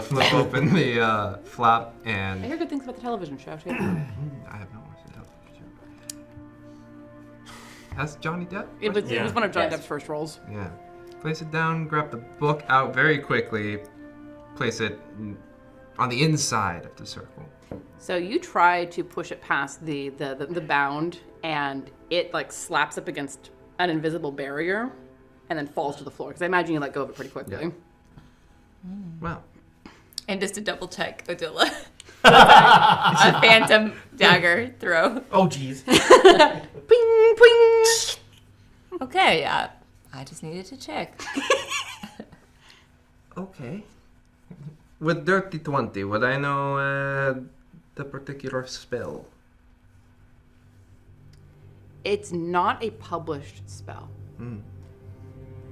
Flip open the flap and... I hear good things about the television show, too. I have not watched the television show. Has Johnny Depp? It was one of Johnny Depp's first roles. Yeah. Place it down, grab the book out very quickly, place it on the inside of the circle. So you try to push it past the bound, and it like slaps up against an invisible barrier, and then falls to the floor. Because I imagine you let go of it pretty quickly. Yeah. Wow. And just to double check, Odila. A phantom dagger throw. Oh, jeez. Ping, ping. Okay, I just needed to check. Okay. With Dirty 20, would I know the particular spell? It's not a published spell.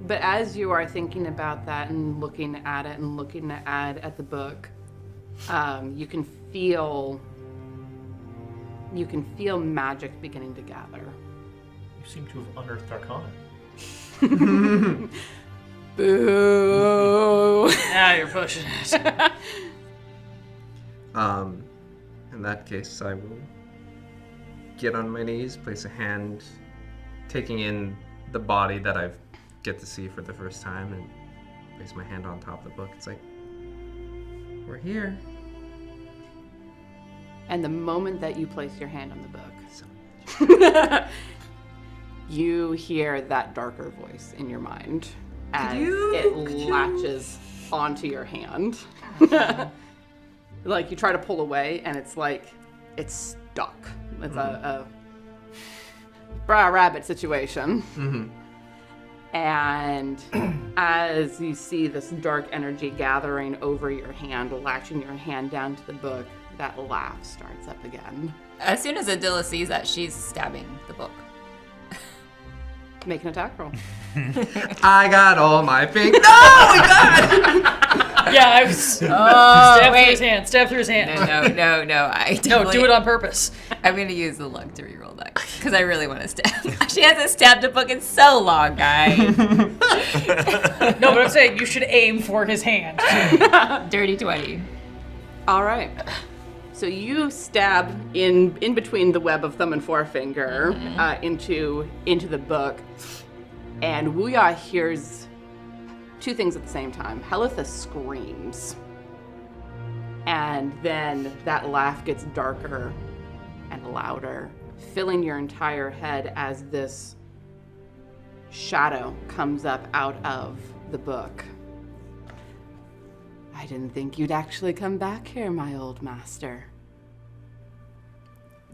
But as you are thinking about that and looking at it and looking at the book, you can feel magic beginning to gather. You seem to have unearthed Arcana. Boo! Now you're pushing it. In that case, I will get on my knees, place a hand, taking in the body that I get to see for the first time, and place my hand on top of the book. It's like, we're here. And the moment that you place your hand on the book, you hear that darker voice in your mind as it latches onto your hand. Like you try to pull away, and it's like it's stuck. It's a Brer Rabbit situation. And as you see this dark energy gathering over your hand, latching your hand down to the book, that laugh starts up again. As soon as Odila sees that, she's stabbing the book. Make an attack roll. I got all my fingers. No, my God! Yeah, I was stab through his hand. Stab through his hand. No. Do it on purpose. I'm going to use the luck to reroll that because I really want to stab. She hasn't stabbed a book in so long, guys. No, but I'm saying you should aim for his hand. Dirty 20. All right. So you stab in between the web of thumb and forefinger into the book, and Wuya hears two things at the same time. Helitha screams, and then that laugh gets darker and louder, filling your entire head as this shadow comes up out of the book. I didn't think you'd actually come back here, my old master.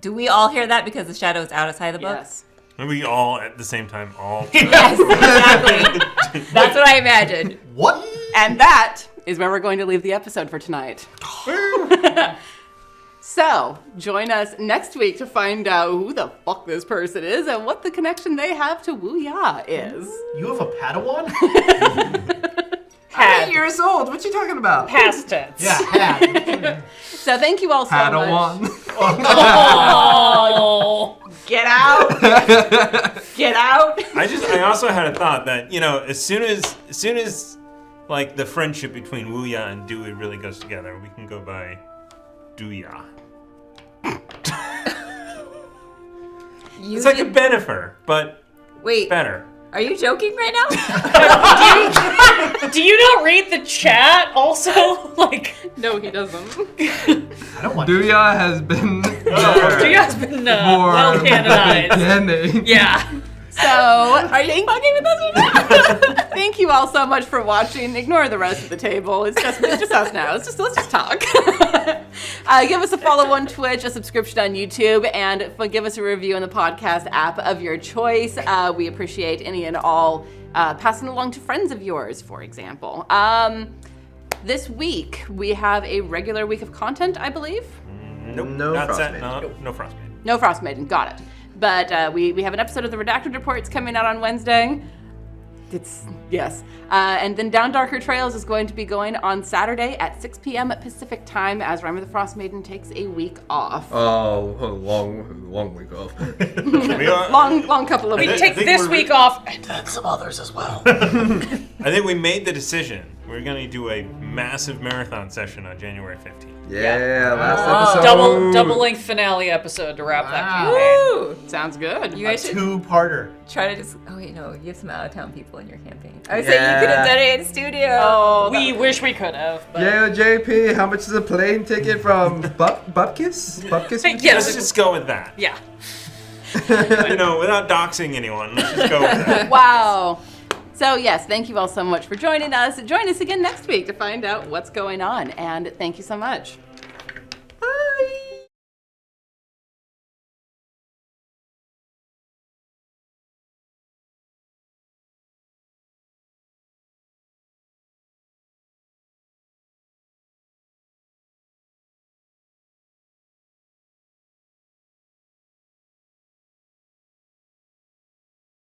Do we all hear that because the shadow is outside the book? Yes. And we all at the same time, all. Yes, exactly. That's what I imagined. What? And that is where we're going to leave the episode for tonight. So, join us next week to find out who the fuck this person is and what the connection they have to Wuya is. You have a Padawan? I'm 8 years old. What you talking about? Past tense. Yeah, had. So thank you all so much. Padawan. Oh. Get out. Get out. I also had a thought that, as soon as like the friendship between Wuya and Dewey really goes together, we can go by Duya. It's like a Benifer, but Wait. better. Are you joking right now? Do you not read the chat also? Like, No, he doesn't. I don't want to. Duya has been you guys been well canonized. beginning. Yeah. So, Are you fucking with us or not? thank you all so much for watching. Ignore the rest of the table. It's just us now. Let's just talk. Give us a follow on Twitch, a subscription on YouTube, and give us a review on the podcast app of your choice. We appreciate any and all passing along to friends of yours, for example. This week we have a regular week of content, I believe. Nope. No Not Frost set. Maiden. No Frost Maiden. No Frost Maiden, got it. But we have an episode of the Redacted Reports coming out on Wednesday. Yes. And then Down Darker Trails is going to be going on Saturday at 6 p.m. Pacific time as Rhyme of the Frost Maiden takes a week off. Oh, a long week off. We are, Long couple of We weeks. take think this we're- week off and then some others as well. I think we made the decision. We're going to do a massive marathon session on January 15th. Yeah, last episode. Double length finale episode to wrap that campaign. Woo! Sounds good. You guys should Two-parter. try to just. Oh wait, no, you have some out of town people in your campaign. I was saying you could have done it in studio. Oh, We wish we could have. But Yeah, JP, how much is a plane ticket from Bupkis? Bupkis? Let's yes. just go with that. Yeah. Without doxing anyone, let's just go with that. wow. So yes, thank you all so much for joining us. Join us again next week to find out what's going on. And thank you so much.